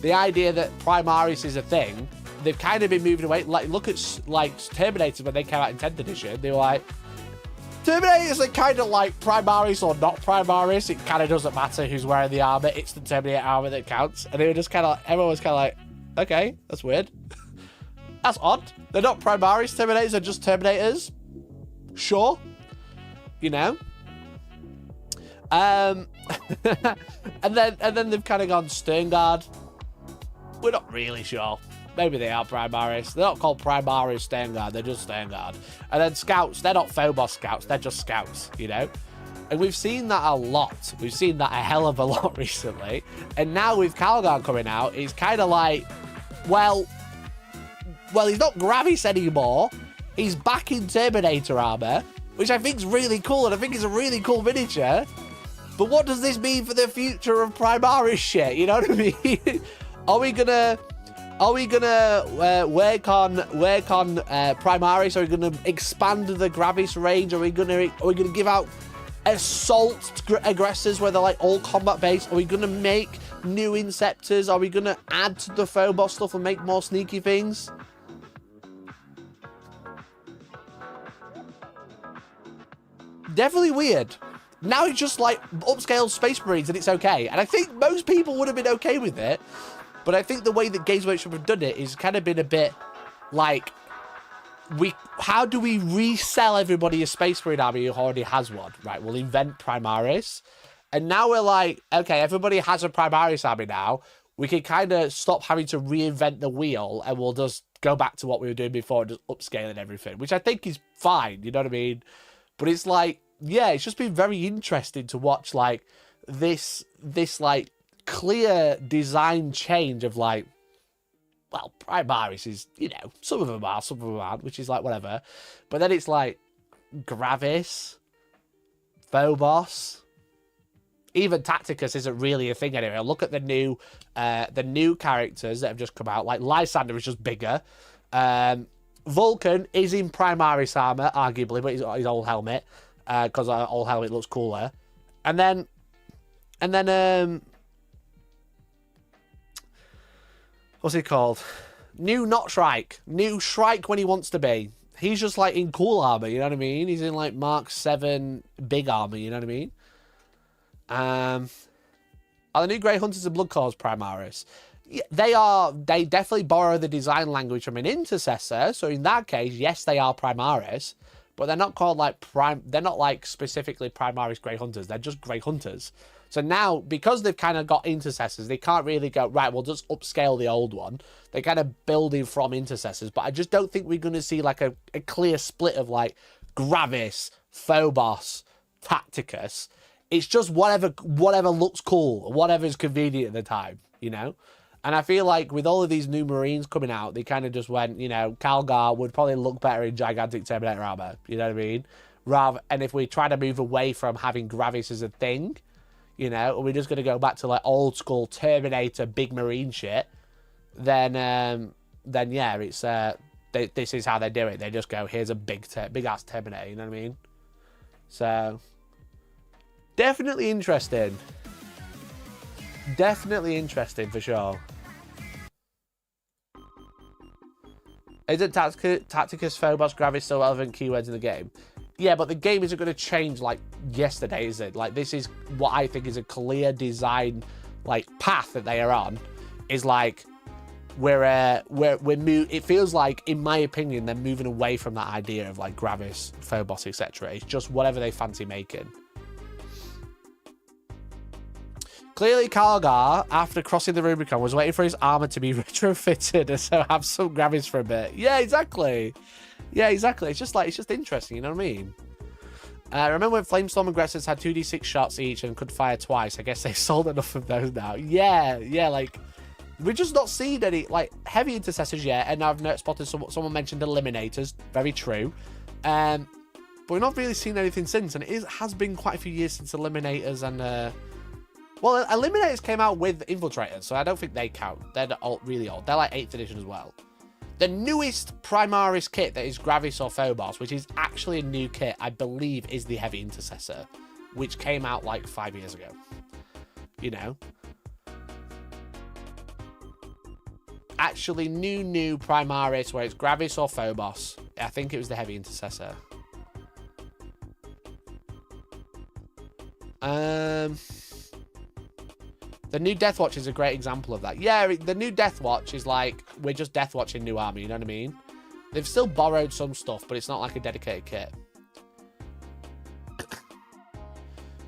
The idea that Primaris is a thing, they've kind of been moving away. Like, look at, like, Terminators when they came out in 10th edition. They were like... Terminators are kind of like Primaris or not Primaris. It kind of doesn't matter who's wearing the armor. It's the Terminator armor that counts. And they were just kind of, everyone was kind of like, okay, that's weird. That's odd. They're not Primaris Terminators, they're just Terminators. Sure. You know? And then they've kind of gone Sternguard. We're not really sure. Maybe they are Primaris. They're not called Primaris Sternguard. They're just Sternguard. And then Scouts. They're not Phobos Scouts. They're just Scouts, you know? And we've seen that a lot. We've seen that a hell of a lot recently. And now with Calgar coming out, it's kind of like, well, he's not Gravis anymore. He's back in Terminator armor, which I think is really cool. And I think it's a really cool miniature. But what does this mean for the future of Primaris shit? You know what I mean? Are we gonna work on Primaris? Are we gonna expand the Gravis range? Are we gonna give out assault aggressors where they're like all combat based? Are we gonna make new inceptors? Are we gonna add to the Phobos stuff and make more sneaky things? Definitely weird. Now it's just like upscale Space Marines and it's okay. And I think most people would have been okay with it. But I think the way that Games Workshop have done it is kind of been a bit like, how do we resell everybody a Space Marine army who already has one? Right, we'll invent Primaris. And now we're like, okay, everybody has a Primaris army now. We can kind of stop having to reinvent the wheel and we'll just go back to what we were doing before and just upscaling everything, which I think is fine, you know what I mean? But it's like, yeah, it's just been very interesting to watch, like, this like, clear design change of, like, well, Primaris is, you know, some of them are, some of them aren't, which is, like, whatever. But then it's, like, Gravis, Phobos, even Tacticus isn't really a thing anyway. Look at the new characters that have just come out. Like, Lysander is just bigger. Vulcan is in Primaris armor, arguably, but he's got his old helmet, because our old helmet looks cooler. And then, what's he called? New Not Shrike. New Shrike when he wants to be. He's just, like, in cool armor, you know what I mean? He's in, like, Mark 7 big armor, you know what I mean? Are the new Grey Hunters and Bloodcaws Primaris? Yeah, they definitely borrow the design language from an Intercessor, so in that case, yes, they are Primaris, but they're not called, like, they're not, like, specifically Primaris Grey Hunters, they're just Grey Hunters. So now, because they've kind of got Intercessors, they can't really go, right, we'll just upscale the old one. They're kind of building from Intercessors, but I just don't think we're going to see, like, a clear split of, like, Gravis, Phobos, Tacticus. It's just whatever looks cool, whatever's convenient at the time, you know? And I feel like with all of these new Marines coming out, they kind of just went, you know, Calgar would probably look better in gigantic Terminator armor, you know what I mean? And if we try to move away from having Gravis as a thing, you know, we're just going to go back to, like, old school Terminator big Marine shit, then yeah, it's, this is how they do it. They just go, here's a big-ass Terminator, you know what I mean? So, definitely interesting. Definitely interesting, for sure. Isn't Tacticus, Phobos, Gravis still relevant keywords in the game? Yeah, but the game isn't going to change, like, yesterday, is it? Like, this is what I think is a clear design, like, path that they are on. Is, like, it feels like, in my opinion, they're moving away from that idea of, like, Gravis, Phobos, etc. It's just whatever they fancy making. Clearly, Calgar, after crossing the Rubicon, was waiting for his armor to be retrofitted and so have some Gravis for a bit. Yeah, exactly. Yeah, exactly. It's just interesting, you know what I mean? Remember when Flamestorm aggressors had 2d6 shots each and could fire twice? I guess they sold enough of those now. Yeah, like, we're just not seeing any, like, heavy intercessors yet, and I've spotted someone mentioned eliminators. Very true. But we're not really seeing anything since, and it has been quite a few years since eliminators and, well, eliminators came out with infiltrators, so I don't think they count. They're really old. They're like 8th edition as well. The newest Primaris kit that is Gravis or Phobos, which is actually a new kit, I believe, is the Heavy Intercessor, which came out like 5 years ago. You know? Actually, new Primaris, where it's Gravis or Phobos. I think it was the Heavy Intercessor. The new Deathwatch is a great example of that. Yeah, the new Deathwatch is like, we're just Deathwatching new armor, you know what I mean? They've still borrowed some stuff, but it's not like a dedicated kit.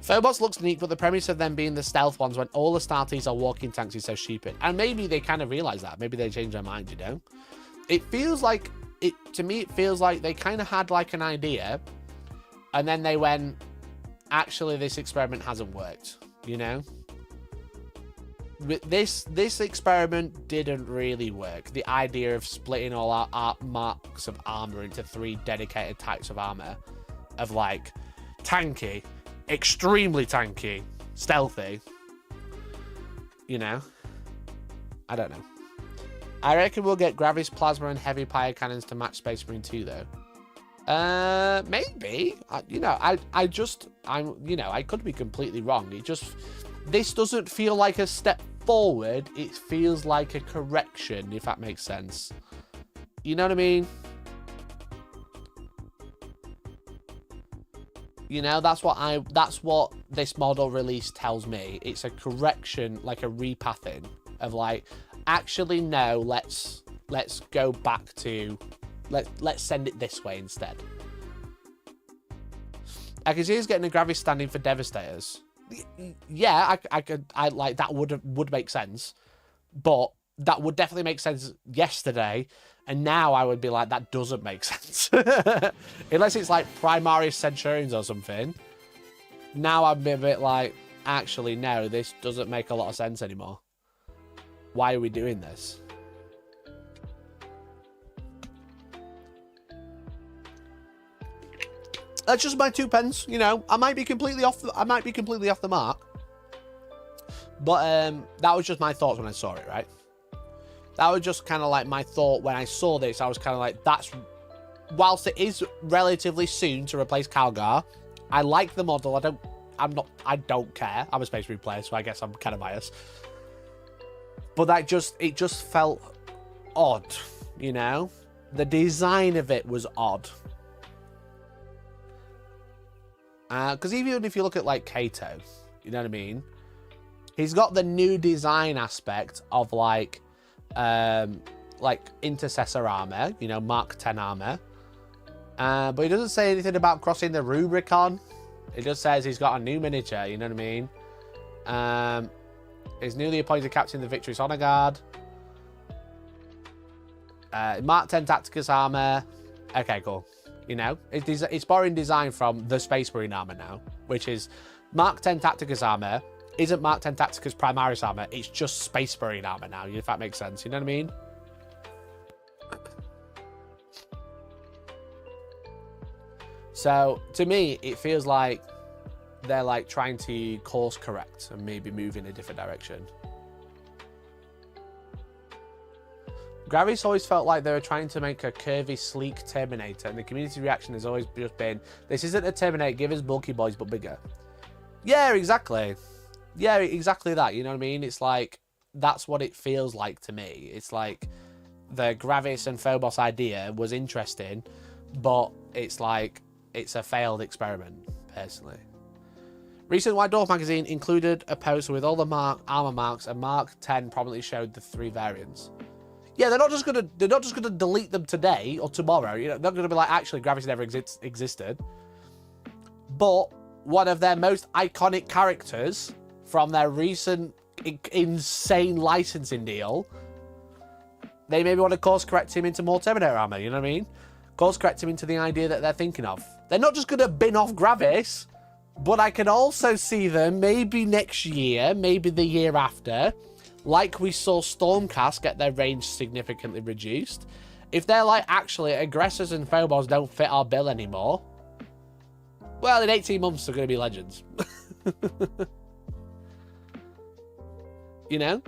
Phobos looks neat, but the premise of them being the stealth ones when all Astartes are walking tanks is so stupid. And maybe they kind of realize that. Maybe they change their mind, you know? It feels like, to me, it feels like they kind of had like an idea, and then they went, actually, this experiment hasn't worked, you know? This experiment didn't really work. The idea of splitting all our marks of armor into 3 dedicated types of armor, of like tanky, extremely tanky, stealthy, you know? I don't know. I reckon we'll get Gravis, Plasma, and Heavy Pyre Cannons to match Space Marine 2 though. Maybe. You know, I could be completely wrong. This doesn't feel like a step forward. It feels like a correction, if that makes sense. You know what I mean? You know, that's what this model release tells me. It's a correction, like a repathing of like, actually no, let's go back to let's send it this way instead. I can see us getting a Gravis standing for Devastators. Yeah, I like that would make sense, but that would definitely make sense yesterday, and now I would be like, that doesn't make sense. Unless it's like Primaris Centurions or something. Now I'm a bit like, actually, no, this doesn't make a lot of sense anymore. Why are we doing this? That's just my 2 pence, you know. I might be completely off the mark. But that was just my thoughts when I saw it, right? That was just kind of like my thought when I saw this. I was kind of like, that's, whilst it is relatively soon to replace Calgar, I like the model. I don't care. I'm a Space Marine player, so I guess I'm kind of biased. But it just felt odd, you know? The design of it was odd. Because even if you look at, like, Kato, you know what I mean? He's got the new design aspect of, like Intercessor armor, you know, Mark 10 armor. But he doesn't say anything about crossing the Rubicon. It just says he's got a new miniature, you know what I mean? He's newly appointed captain of the Victory's Honor Guard. Mark 10 Tacticus armor. Okay, cool. You know, it's borrowing design from the Space Marine armor now, which is Mark 10 Tacticus armor isn't Mark 10 Tacticus Primaris armor. It's just Space Marine armor now, if that makes sense. You know what I mean? So, to me, it feels like they're, like, trying to course correct and maybe move in a different direction. Gravis always felt like they were trying to make a curvy, sleek Terminator, and the community reaction has always just been, this isn't a Terminator, give us bulky boys, but bigger. Yeah, exactly. Yeah, exactly that, you know what I mean? It's like, that's what it feels like to me. It's like, the Gravis and Phobos idea was interesting, but it's like, it's a failed experiment, personally. Recent White Dwarf magazine included a poster with all the armor marks, and Mark 10 prominently showed the 3 variants. Yeah, they're not just gonna delete them today or tomorrow. You know, they're gonna be like, actually, Gravis never existed. But one of their most iconic characters from their recent insane licensing deal, they maybe want to course correct him into more Terminator armor. You know what I mean? Course correct him into the idea that they're thinking of. They're not just gonna bin off Gravis, but I can also see them maybe next year, maybe the year after. Like we saw Stormcast get their range significantly reduced. If they're like, actually, aggressors and Phobos don't fit our bill anymore, well, in 18 months, they're going to be legends. You know?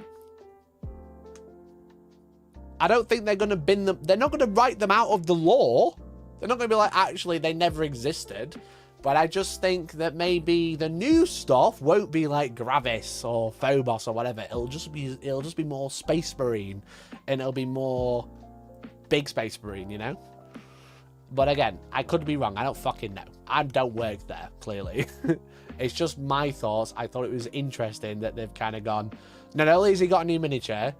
I don't think they're going to bin them. They're not going to write them out of the lore. They're not going to be like, actually, they never existed. But I just think that maybe the new stuff won't be like Gravis or Phobos or whatever. It'll just be more Space Marine, and it'll be more big Space Marine, you know? But again, I could be wrong. I don't fucking know. I don't work there, clearly. It's just my thoughts. I thought it was interesting that they've kind of gone, not only has he got a new miniature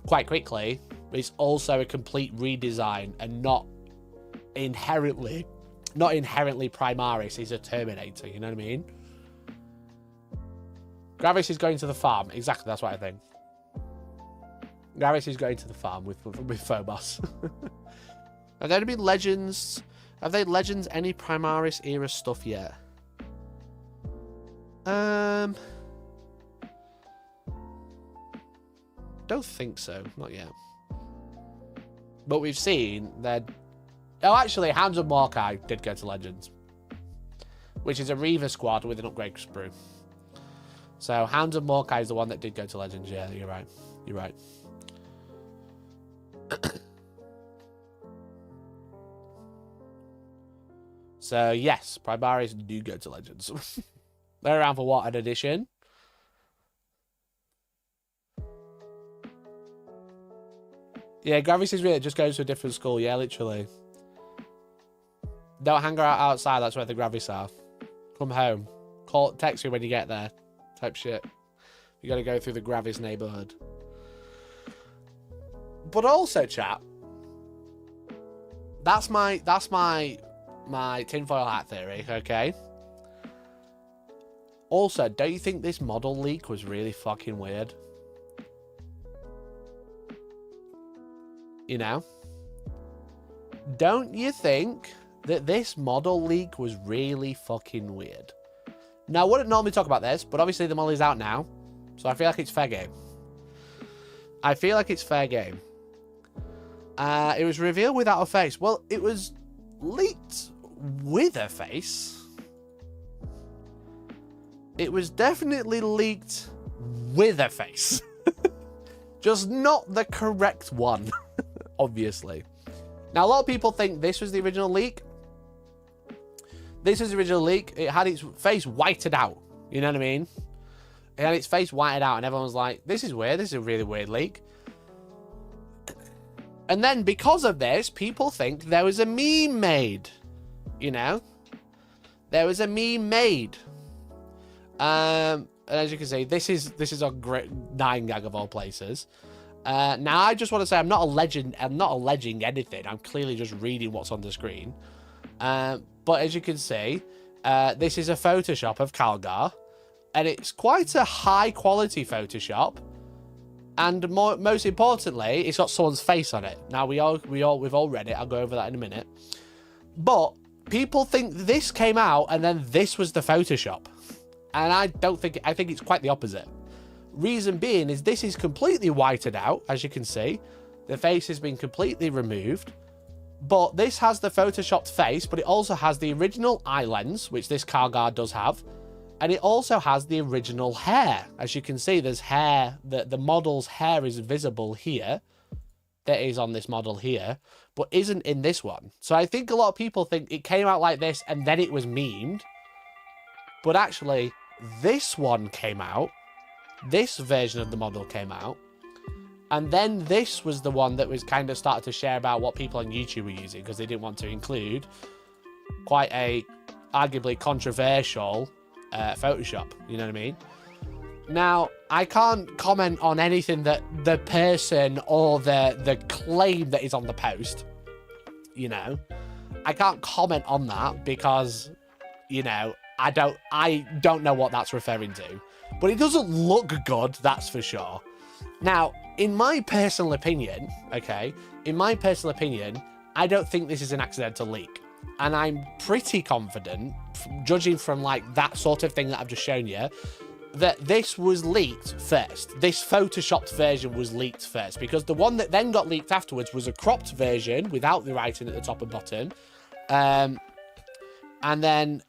quite quickly, but it's also a complete redesign and not inherently Primaris. He's a Terminator, you know what I mean? Gravis is going to the farm. Exactly, that's what I think. Gravis is going to the farm with Phobos. Are there been Legends? Have they Legends any Primaris era stuff yet? Don't think so. Not yet. But we've seen that. Oh, actually, Hounds of Mordecai did go to Legends, which is a Reaver squad with an upgrade sprue. So Hounds of Mordecai is the one that did go to Legends. Yeah, you're right. You're right. So yes, Primaris do go to Legends. They're around for what, an edition? Yeah, Gravis is real. It just goes to a different school. Yeah, literally. Don't hang out outside. That's where the Gravis are. Come home. Text me when you get there. Type shit. You got to go through the Gravis neighborhood. But also, chat. That's my tinfoil hat theory. Okay. Also, don't you think this model leak was really fucking weird? You know? Don't you think that this model leak was really fucking weird? Now, I wouldn't normally talk about this, but obviously the model is out now, so I feel like it's fair game. I feel like it's fair game. It was revealed without a face. Well, it was leaked with a face. It was definitely leaked with a face. Just not the correct one, obviously. Now, a lot of people think this was the original leak. This is the original leak. It had its face whited out. You know what I mean? It had its face whited out, and everyone was like, this is weird. This is a really weird leak. And then, because of this, people think there was a meme made. You know? There was a meme made. And as you can see, this is a great 9gag of all places. Now, I just want to say I'm not alleging anything. I'm clearly just reading what's on the screen. But as you can see, this is a Photoshop of Calgar, and it's quite a high quality Photoshop. And most importantly, it's got someone's face on it. Now we've all read it. I'll go over that in a minute. But people think this came out and then this was the Photoshop, and I think it's quite the opposite. Reason being is this is completely whited out, as you can see. The face has been completely removed. But this has the photoshopped face, but it also has the original eye lens, which this Calgar does have. And it also has the original hair. As you can see, there's hair. The model's hair is visible here. That is on this model here, but isn't in this one. So I think a lot of people think it came out like this and then it was memed. But actually, this one came out. This version of the model came out. And then this was the one that was kind of started to share about what people on YouTube were using, because they didn't want to include quite a arguably controversial Photoshop. You know what I mean? Now, I can't comment on anything that the person or the claim that is on the post, you know. I can't comment on that because, you know, I don't know what that's referring to. But it doesn't look good, that's for sure. Now, in my personal opinion, okay, I don't think this is an accidental leak. And I'm pretty confident, judging from like that sort of thing that I've just shown you, that this was leaked first. This photoshopped version was leaked first, because the one that then got leaked afterwards was a cropped version without the writing at the top and bottom. And then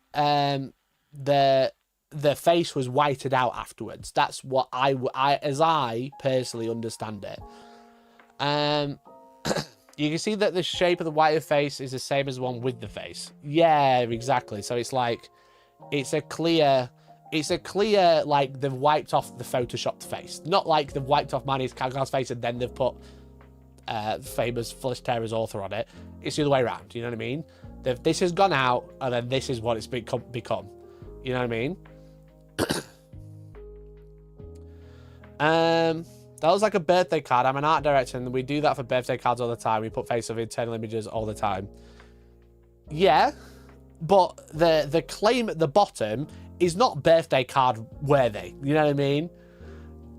the face was whited out afterwards. That's what as I personally understand it. You can see that the shape of the whited face is the same as the one with the face. Yeah, exactly. So it's like, it's a clear, like they've wiped off the photoshopped face. Not like they've wiped off Manny's Calgar's face and then they've put famous Flister's author on it. It's the other way around, you know what I mean? This has gone out and then this is what it's become. You know what I mean? That was like a birthday card. I'm an art director and we do that for birthday cards all the time. We put face of internal images all the time. Yeah, but the claim at the bottom is not birthday card worthy. You know what I mean?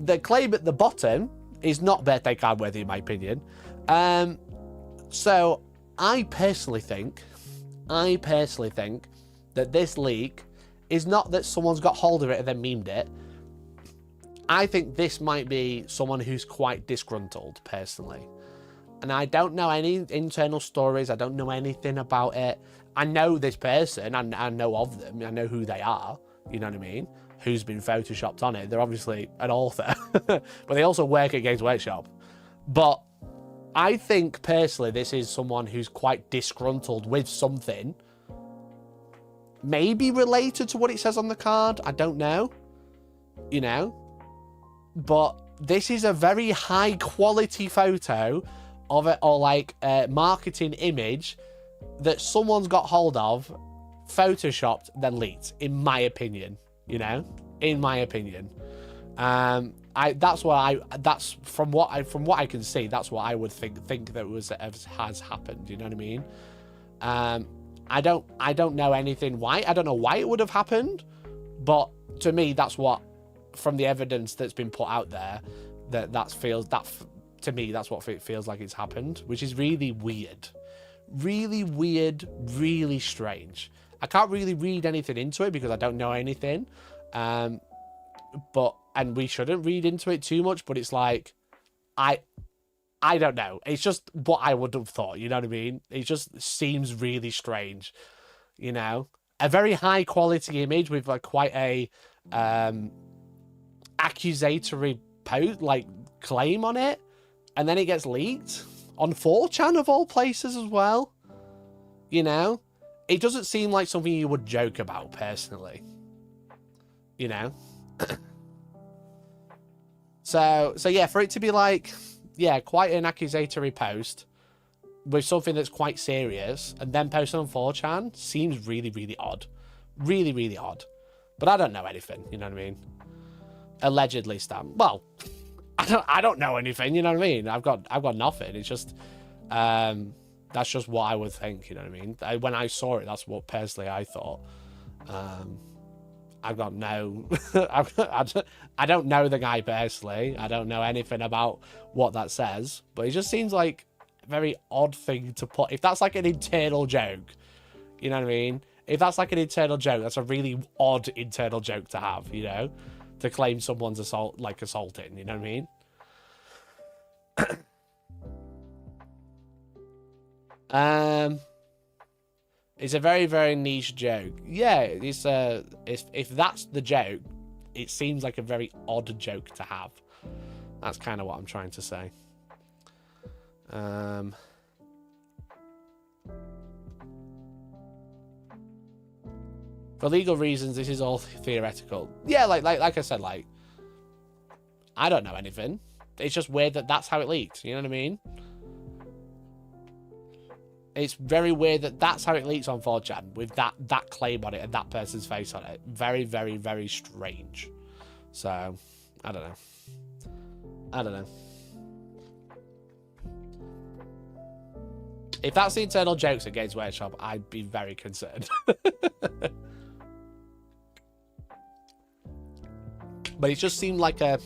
The claim at the bottom is not birthday card worthy, in my opinion. So I personally think that this leak is not that someone's got hold of it and then memed it. I think this might be someone who's quite disgruntled, personally. And I don't know any internal stories. I don't know anything about it. I know this person. I know of them. I know who they are. You know what I mean? Who's been photoshopped on it. They're obviously an author. But they also work at Games Workshop. But I think, personally, this is someone who's quite disgruntled with something. Maybe related to what it says on the card. I don't know. You know? But this is a very high quality photo of it, or like a marketing image that someone's got hold of, photoshopped, then leaked, in my opinion. You know? In my opinion. That's from what I can see, that's what I would think that has happened. You know what I mean? I don't know anything why. I don't know why it would have happened, but to me, that's what, from the evidence that's been put out there, that to me, that's what it feels like it's happened, which is really weird. Really weird, really strange. I can't really read anything into it because I don't know anything. And we shouldn't read into it too much, but it's like, I don't know. It's just what I would have thought, you know what I mean? It just seems really strange, you know? A very high quality image with like quite a accusatory post, like claim on it, and then it gets leaked on 4chan of all places as well. You know? It doesn't seem like something you would joke about personally. You know? So yeah, for it to be like, yeah, quite an accusatory post with something that's quite serious and then posted on 4chan seems really, really odd. Really, really odd. But I don't know anything, you know what I mean? Allegedly, Stam. Well, I don't know anything, you know what I mean? I've got nothing. It's just that's just what I would think, you know what I mean? When I saw it, that's what personally I thought. I've got no... I don't know the guy personally. I don't know anything about what that says. But it just seems like a very odd thing to put. If that's like an internal joke, you know what I mean? If that's like an internal joke, that's a really odd internal joke to have, you know? To claim someone's assaulting, you know what I mean? It's a very, very niche joke. Yeah, it's if that's the joke, it seems like a very odd joke to have. That's kind of what I'm trying to say. For legal reasons, this is all theoretical. Yeah, like I said, like, I don't know anything. It's just weird that that's how it leaked. You know what I mean? It's very weird that that's how it leaks on 4chan with that claim on it and that person's face on it. Very, very, very strange. So, I don't know. I don't know. If that's the internal jokes at Games Workshop, I'd be very concerned. But it just seemed like a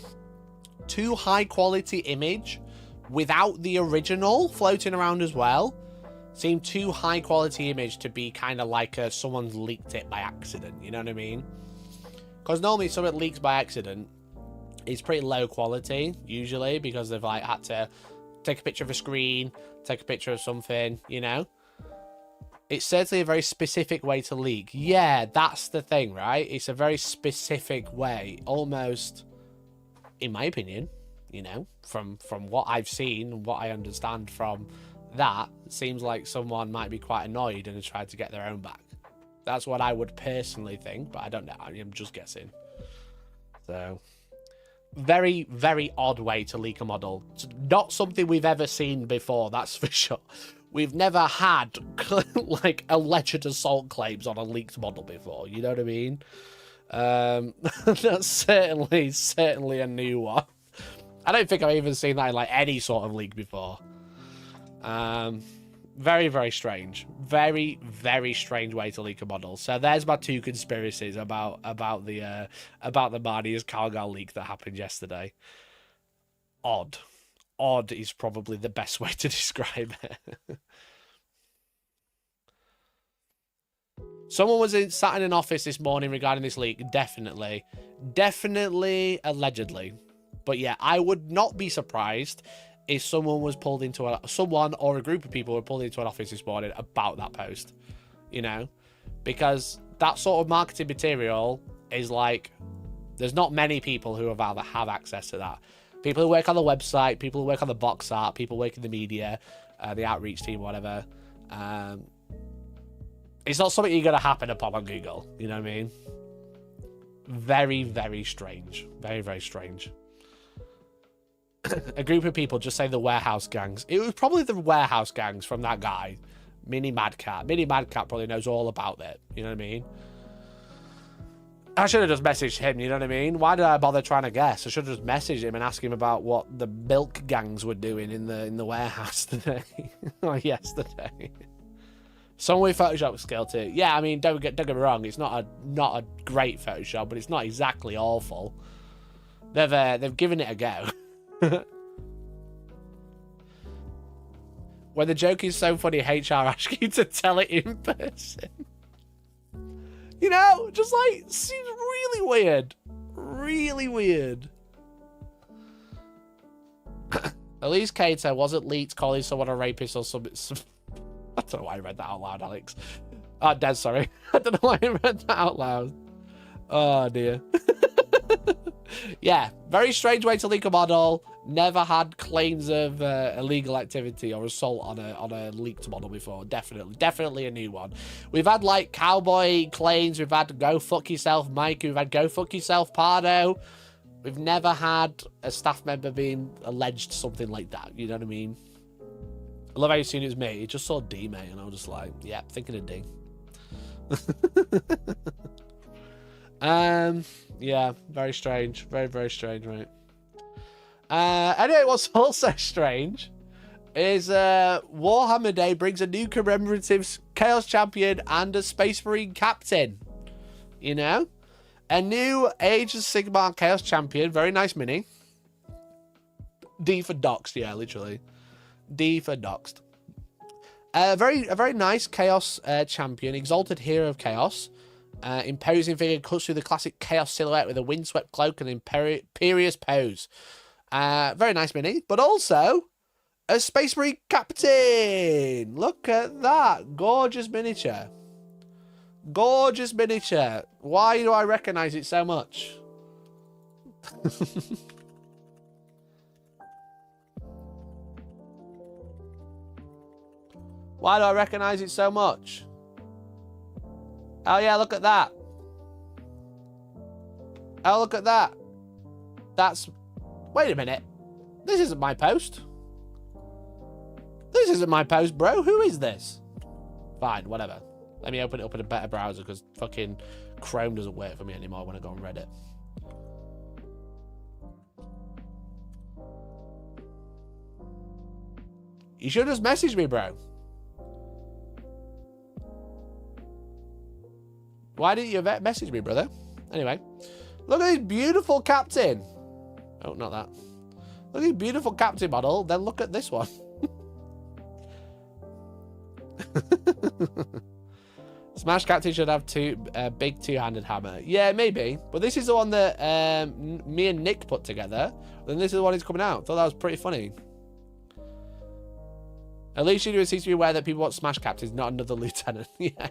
too high quality image without the original floating around as well. Seemed too high quality image to be kind of like someone's leaked it by accident, you know what I mean? Because normally something leaks by accident is pretty low quality, usually, because they've like had to take a picture of a screen, take a picture of something, you know? It's certainly a very specific way to leak. Yeah, that's the thing, right? It's a very specific way, almost, in my opinion, you know, from what I've seen and what I understand from that, it seems like someone might be quite annoyed and has tried to get their own back. That's what I would personally think, but I don't know. I'm just guessing. So, very, very odd way to leak a model. It's not something we've ever seen before, that's for sure. We've never had, like, alleged assault claims on a leaked model before, you know what I mean? That's certainly a new one. I don't think I've even seen that in, like, any sort of leak before. Very, very strange. Very, very strange way to leak a model. So there's my two conspiracies about the Marnia's Cargal leak that happened yesterday. Odd. Odd is probably the best way to describe it. Someone was sat in an office this morning regarding this leak. Definitely, allegedly. But yeah, I would not be surprised if someone was pulled into someone or a group of people were pulled into an office this morning about that post, you know, because that sort of marketing material is like, there's not many people who have access to that. People who work on the website, people who work on the box art, people who work in the media, the outreach team, whatever. It's not something you're going to happen upon on Google, you know what I mean? Very, very strange. Very, very strange. A group of people just say the warehouse gangs. It was probably the warehouse gangs from that guy, Mini Madcat. Mini Madcat probably knows all about it, you know what I mean? I should have just messaged him, you know what I mean? Why did I bother trying to guess? I should have just messaged him and asked him about what the milk gangs were doing in the warehouse today. Or yesterday. Someone with Photoshop skill too. Yeah, I mean, don't get me wrong, it's not a great Photoshop, but it's not exactly awful. They've given it a go. When the joke is so funny, HR asks you to tell it in person. You know, just like, seems really weird. Really weird. At least Kato wasn't leaked calling someone a rapist or something. I don't know why I read that out loud, Alex. Oh, Des, sorry. I don't know why I read that out loud. Oh, dear. Yeah, very strange way to leak a model. Never had claims of illegal activity or assault on a leaked model before. Definitely a new one. We've had like cowboy claims. We've had go fuck yourself, Mike. We've had go fuck yourself, Pardo. We've never had a staff member being alleged something like that. You know what I mean? I love how you seen it was me. It just saw D, mate, and I was just like, yeah, thinking of D. Yeah, very strange. Very, very strange, right? Anyway, what's also strange is Warhammer Day brings a new commemorative Chaos Champion and a Space Marine Captain. You know? A new Age of Sigmar Chaos Champion. Very nice mini. D for doxed, yeah, literally. D for doxed. A very nice Chaos Champion. Exalted Hero of Chaos. Imposing figure cuts through the classic Chaos silhouette with a windswept cloak and imperious pose. Very nice mini. But also, a Space Marine Captain. Look at that. Gorgeous miniature. Gorgeous miniature. Why do I recognize it so much? Why do I recognize it so much? Oh yeah, look at that. Oh, look at that. That's... Wait a minute. This isn't my post. This isn't my post, bro. Who is this? Fine, whatever. Let me open it up in a better browser because fucking Chrome doesn't work for me anymore when I go on Reddit. You should have just messaged me, bro. Why didn't you message me, brother? Anyway, look at this beautiful captain. Oh, not that. Look at this beautiful captain model. Then look at this one. Smash Captain should have big two-handed hammer. Yeah, maybe. But this is the one that me and Nick put together. Then this is the one that's coming out. Thought that was pretty funny. At least you seem to be aware that people want Smash Captains, not another lieutenant. Yeah.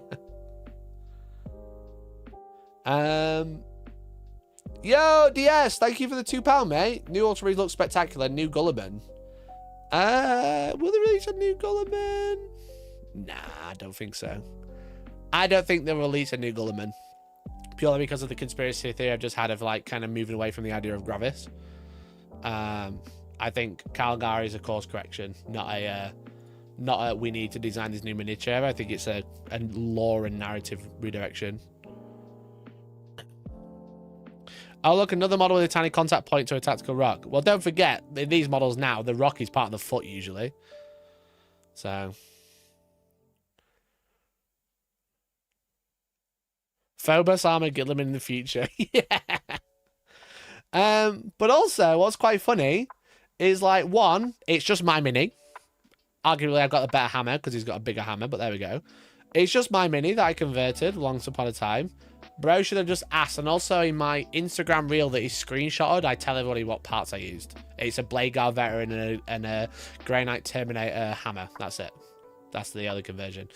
Yo, DS, thank you for the £2, mate. New Ultramarines look spectacular. New Gulliman. Will they release a new Gulliman? Nah, I don't think so. I don't think they'll release a new Gulliman. Purely because of the conspiracy theory I've just had of like kind of moving away from the idea of Gravis. I think Calgary is a course correction, not a we need to design this new miniature. I think it's a lore and narrative redirection. Oh, look, another model with a tiny contact point to a tactical rock. Well, don't forget, in these models now, the rock is part of the foot, usually. So. Phobos armor Gilliman in the future. Yeah. But also, what's quite funny is, like, one, it's just my mini. Arguably, I've got a better hammer, because he's got a bigger hammer, but there we go. It's just my mini that I converted once upon a time. Bro should have just asked. And also in my Instagram reel that he screenshotted, I tell everybody what parts I used. It's a Blade Guard Veteran and a Grey Knight Terminator hammer. That's it. That's the other conversion.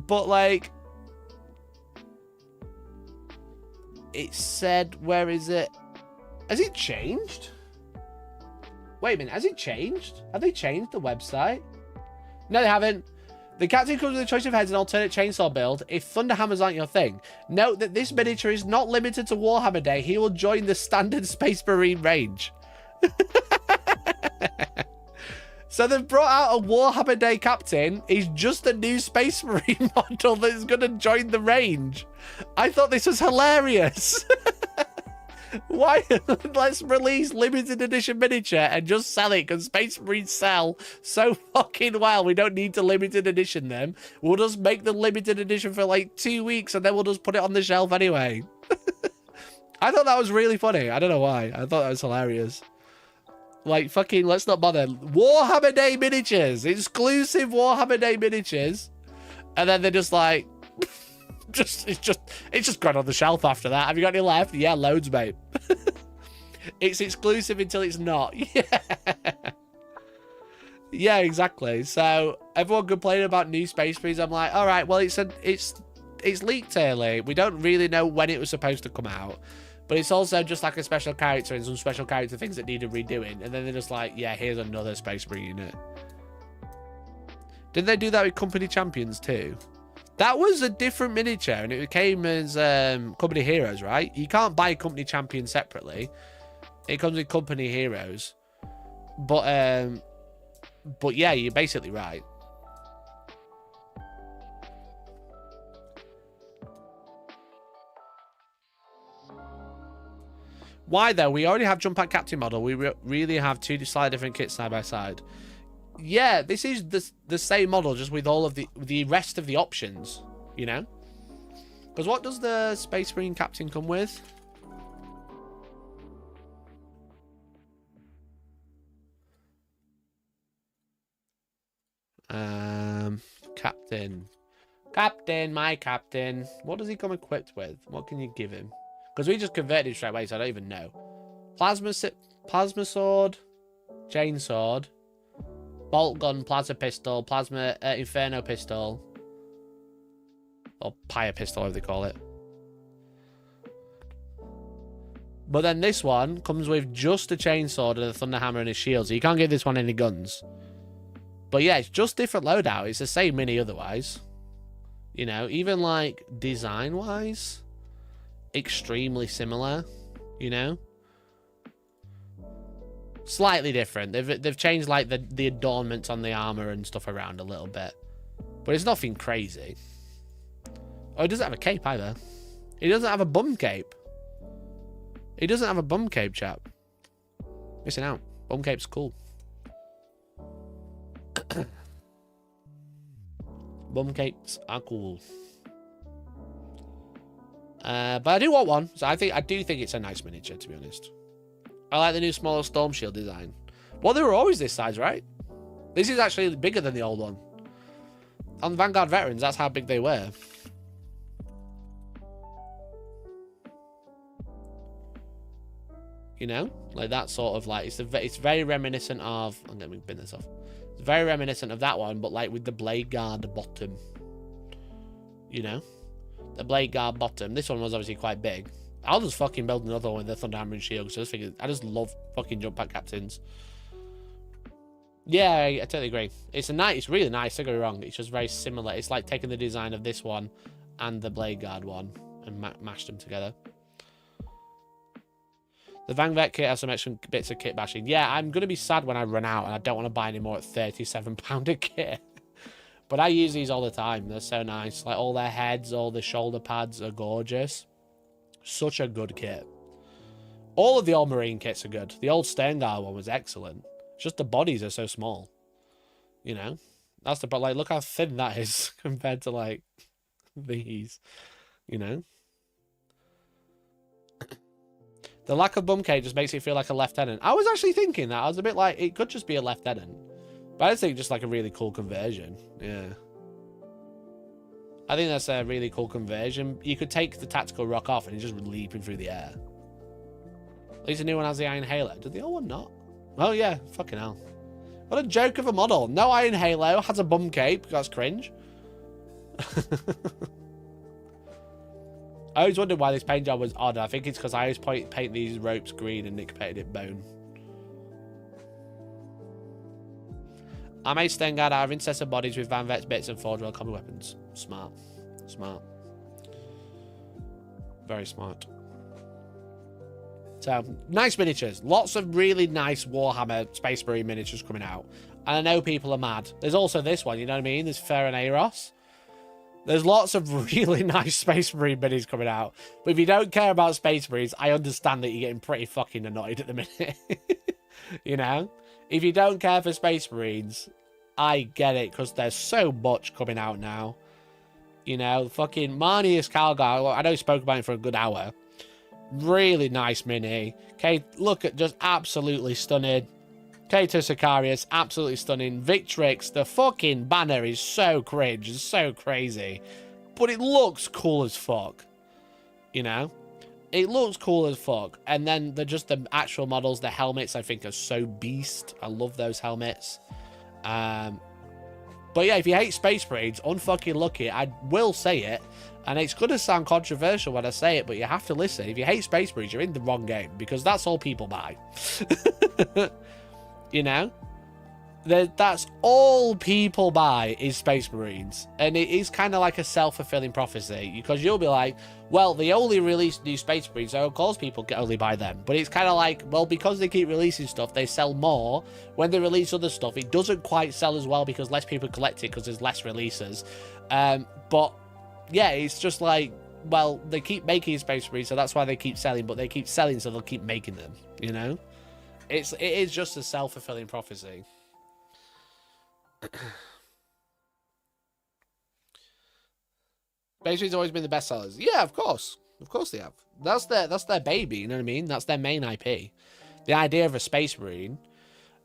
But like, it said, where is it? Has it changed? Wait a minute, has it changed? Have they changed the website? No, they haven't. The captain comes with a choice of heads and alternate chainsaw build if thunder hammers aren't your thing. Note that this miniature is not limited to Warhammer Day. He will join the standard Space Marine range. So they've brought out a Warhammer Day captain. He's just a new Space Marine model that's going to join the range. I thought this was hilarious. Why? Let's release limited edition miniature and just sell it, because Space Marines sell so fucking well. We don't need to limited edition them. We'll just make the limited edition for like 2 weeks and then we'll just put it on the shelf anyway. I thought that was really funny. I don't know why. I thought that was hilarious. Like, fucking, let's not bother. Warhammer Day miniatures. Exclusive Warhammer Day miniatures. And then they're just like... it's just gone on the shelf after that. Have you got any left? Yeah, loads, mate. It's exclusive until it's not. Yeah. Yeah, exactly. So everyone complaining about new Space Marines. I'm like, all right, well, it's leaked early. We don't really know when it was supposed to come out, but it's also just like a special character and some special character things that needed redoing. And then they're just like, yeah, here's another Space Marine unit. Didn't they do that with Company Champions too? That was a different miniature, and it came as Company Heroes, right? You can't buy Company Champions separately. It comes with Company Heroes. But yeah, you're basically right. Why, though? We already have Jump Pack Captain model. We really have two slightly different kits side by side. Yeah, this is the same model, just with all of the rest of the options, you know? Because what does the Space Marine Captain come with? Captain, my captain. What does he come equipped with? What can you give him? Because we just converted him straight away, so I don't even know. Plasma sword, chainsword, bolt gun, plasma pistol, plasma inferno pistol, or pyre pistol, whatever they call it. But then this one comes with just a chainsword and a thunder hammer and a shield, so you can't give this one any guns. But yeah, it's just different loadout. It's the same mini otherwise. You know, even like design-wise, extremely similar, you know? Slightly different. They've changed like the adornments on the armor and stuff around a little bit. But it's nothing crazy. Oh, it doesn't have a cape either. It doesn't have a bum cape. It doesn't have a bum cape, chap. Missing out. Bum cape's cool. Bum capes are cool. But I do want one. So I do think it's a nice miniature, to be honest. I like the new smaller storm shield design. Well, they were always this size, right? This is actually bigger than the old one. On Vanguard Veterans, that's how big they were. You know? Like that sort of like... It's very reminiscent of... I'm going to bin this off. It's very reminiscent of that one, but like with the blade guard bottom. You know? The blade guard bottom. This one was obviously quite big. I'll just fucking build another one with the thunder hammer and shield. So I just love fucking jump pack captains. Yeah, I totally agree. It's really nice. Don't get me wrong. It's just very similar. It's like taking the design of this one and the blade guard one and mashed them together. The Vangvet kit has some extra bits of kit bashing. Yeah, I'm going to be sad when I run out and I don't want to buy any more at £37 a kit. But I use these all the time. They're so nice. Like all their heads, all the shoulder pads are gorgeous. Such a good kit. All of the old Marine kits are good. The old Sterngard one was excellent. It's just the bodies are so small. You know? That's the... Like, look how thin that is compared to, like, these. You know? The lack of bum cape just makes it feel like a lieutenant. I was actually thinking that. I was a bit like, it could just be a lieutenant. But I just think just like a really cool conversion. Yeah. I think that's a really cool conversion. You could take the tactical rock off and it's just leaping through the air. At least the new one has the Iron Halo. Did the old one not? Oh yeah, fucking hell. What a joke of a model. No Iron Halo, has a bum cape. That's cringe. I always wondered why this paint job was odd. I think it's because I always paint these ropes green and Nick painted it bone. I made Sterngard out of incessant bodies with Van Vet's bits and Forge World combat weapons. Smart. Smart. Very smart. So, nice miniatures. Lots of really nice Warhammer Space Marine miniatures coming out. And I know people are mad. There's also this one, you know what I mean? There's Fer and Aeros. There's lots of really nice Space Marine minis coming out. But if you don't care about Space Marines, I understand that you're getting pretty fucking annoyed at the minute. You know? If you don't care for Space Marines, I get it, because there's so much coming out now. You know, fucking Marnius Calgar, I know he spoke about it for a good hour. Really nice mini. Okay, look at just absolutely stunning. Cato Sicarius, absolutely stunning. Victrix, the fucking banner is so cringe. It's so crazy. But it looks cool as fuck. You know? It looks cool as fuck. And then the actual models, the helmets, I think are so beast. I love those helmets. But yeah, if you hate Space Marines, unfucking lucky. I will say it. And it's going to sound controversial when I say it, but you have to listen. If you hate Space Marines, you're in the wrong game. Because that's all people buy. You know? That's all people buy is Space Marines. And it is kind of like a self-fulfilling prophecy. Because you'll be like, well, they only release new Space Marines, so of course people can only buy them. But it's kind of like, well, because they keep releasing stuff, they sell more. When they release other stuff, it doesn't quite sell as well because less people collect it because there's less releases. But, yeah, it's just like, well, they keep making Space Marines, so that's why they keep selling. But they keep selling, so they'll keep making them, you know? It is just a self-fulfilling prophecy. Space Marine's always been the best sellers. Yeah, of course. Of course they have. That's their baby, you know what I mean? That's their main IP. The idea of a Space Marine.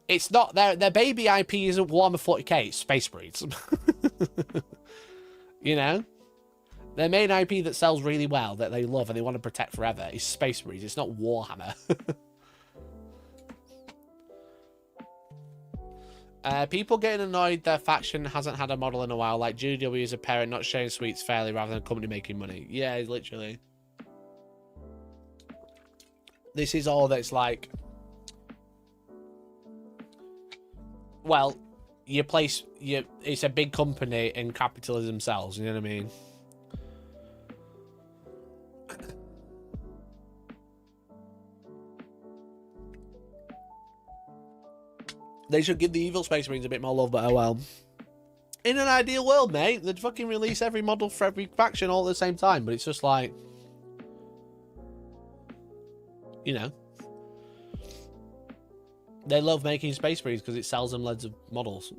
It's not their baby IP isn't Warhammer 40k, it's Space Marines. You know? Their main IP that sells really well, that they love and they want to protect forever, is Space Marines. It's not Warhammer. People getting annoyed their faction hasn't had a model in a while, like GW is a parent not sharing sweets fairly rather than a company making money. Yeah, literally. This is all that's like... Well, it's a big company and capitalism sells, you know what I mean? They should give the evil Space Marines a bit more love, but oh well. In an ideal world, mate, they'd fucking release every model for every faction all at the same time, but it's just like... You know. They love making Space Marines because it sells them loads of models.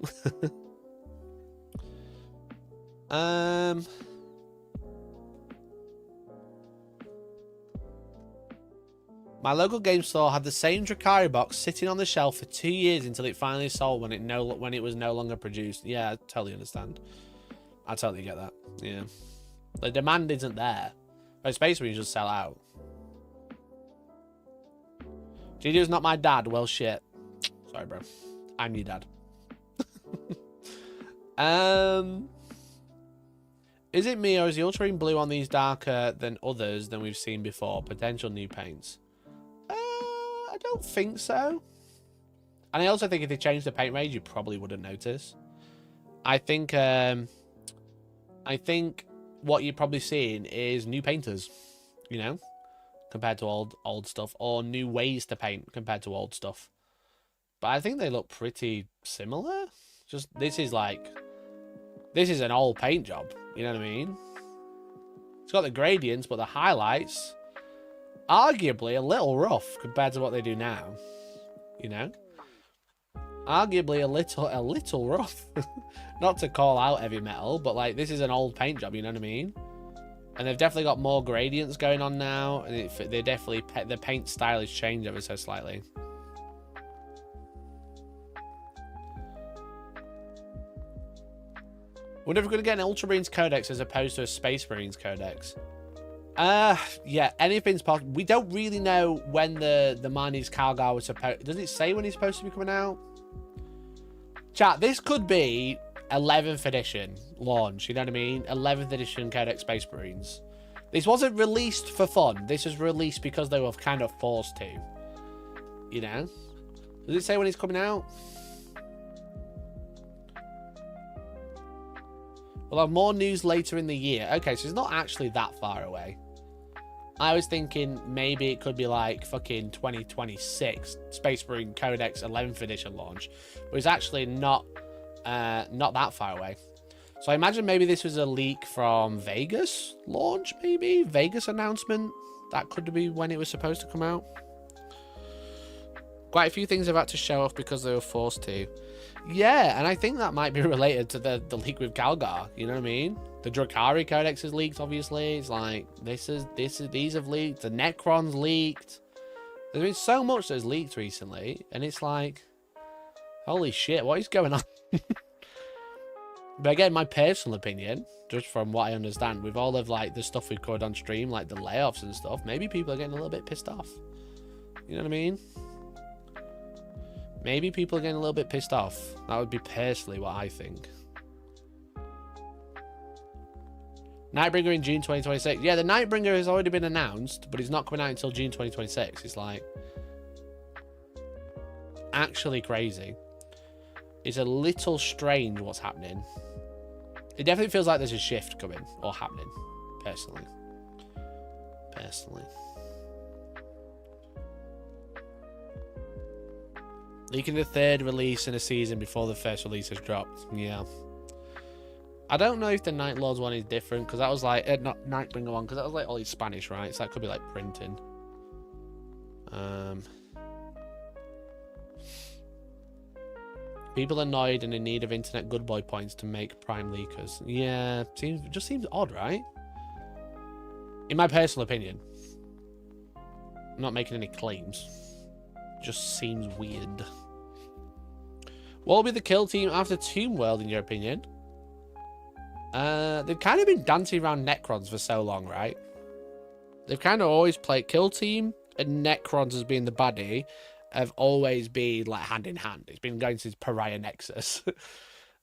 My local game store had the same drukhari box sitting on the shelf for 2 years until it finally sold when it was no longer produced. Yeah, I totally understand. I totally get that. Yeah. The demand isn't there. But Space Marines just sell out. GD's not my dad. Well, shit. Sorry, bro. I'm your dad. Is it me or is the Ultramarine blue on these darker than others than we've seen before? Potential new paints. I don't think so. And I also think if they changed the paint range, you probably wouldn't notice. I think what you're probably seeing is new painters, you know, compared to old stuff, or new ways to paint compared to old stuff. But I think they look pretty similar. Just this is an old paint job, you know what I mean? It's got the gradients, but the highlights arguably a little rough compared to what they do now, you know? Arguably a little rough. Not to call out heavy metal, but like this is an old paint job, you know what I mean? And they've definitely got more gradients going on now, and the paint style has changed ever so slightly. Wonder if we're going to get an Ultramarines Codex as opposed to a Space Marines Codex. Yeah, anything's possible. We don't really know when the Marnies Calgar was supposed... Does it say when he's supposed to be coming out? Chat, this could be 11th edition launch, you know what I mean? 11th edition Codex Space Marines. This wasn't released for fun. This was released because they were kind of forced to. You know? Does it say when he's coming out? We'll have more news later in the year. Okay, so it's not actually that far away. I was thinking maybe it could be like fucking 2026 Space Marine Codex 11th edition launch. But it's actually not that far away. So I imagine maybe this was a leak from Vegas launch, maybe? Vegas announcement? That could be when it was supposed to come out. Quite a few things have had to show off because they were forced to. Yeah, and I think that might be related to the leak with Calgar, you know what I mean? The Drukhari Codex is leaked, obviously. It's like, these have leaked. The Necron's leaked. There's been so much that's leaked recently, and it's like, Holy shit, what is going on? But again, my personal opinion, just from what I understand, with all of like the stuff we've covered on stream, like the layoffs and stuff, maybe people are getting a little bit pissed off. You know what I mean? Maybe people are getting a little bit pissed off. That would be personally what I think. Nightbringer in June 2026. Yeah, the Nightbringer has already been announced, but it's not coming out until June 2026. It's like actually crazy. It's a little strange what's happening. It definitely feels like there's a shift coming or happening, personally. Leaking the third release in a season before the first release has dropped. Yeah. I don't know if the Night Lords one is different, because that was like, not Nightbringer one, because that was like all in Spanish, right? So that could be like printing. People annoyed and in need of internet good boy points to make prime leakers. Yeah, just seems odd, right? In my personal opinion. I'm not making any claims. Just seems weird. What will be the kill team after Tomb World, in your opinion? They've kind of been dancing around Necrons for so long, right? They've kind of always played kill team and Necrons as being the baddie. Have always been like hand in hand. It's been going since Pariah Nexus.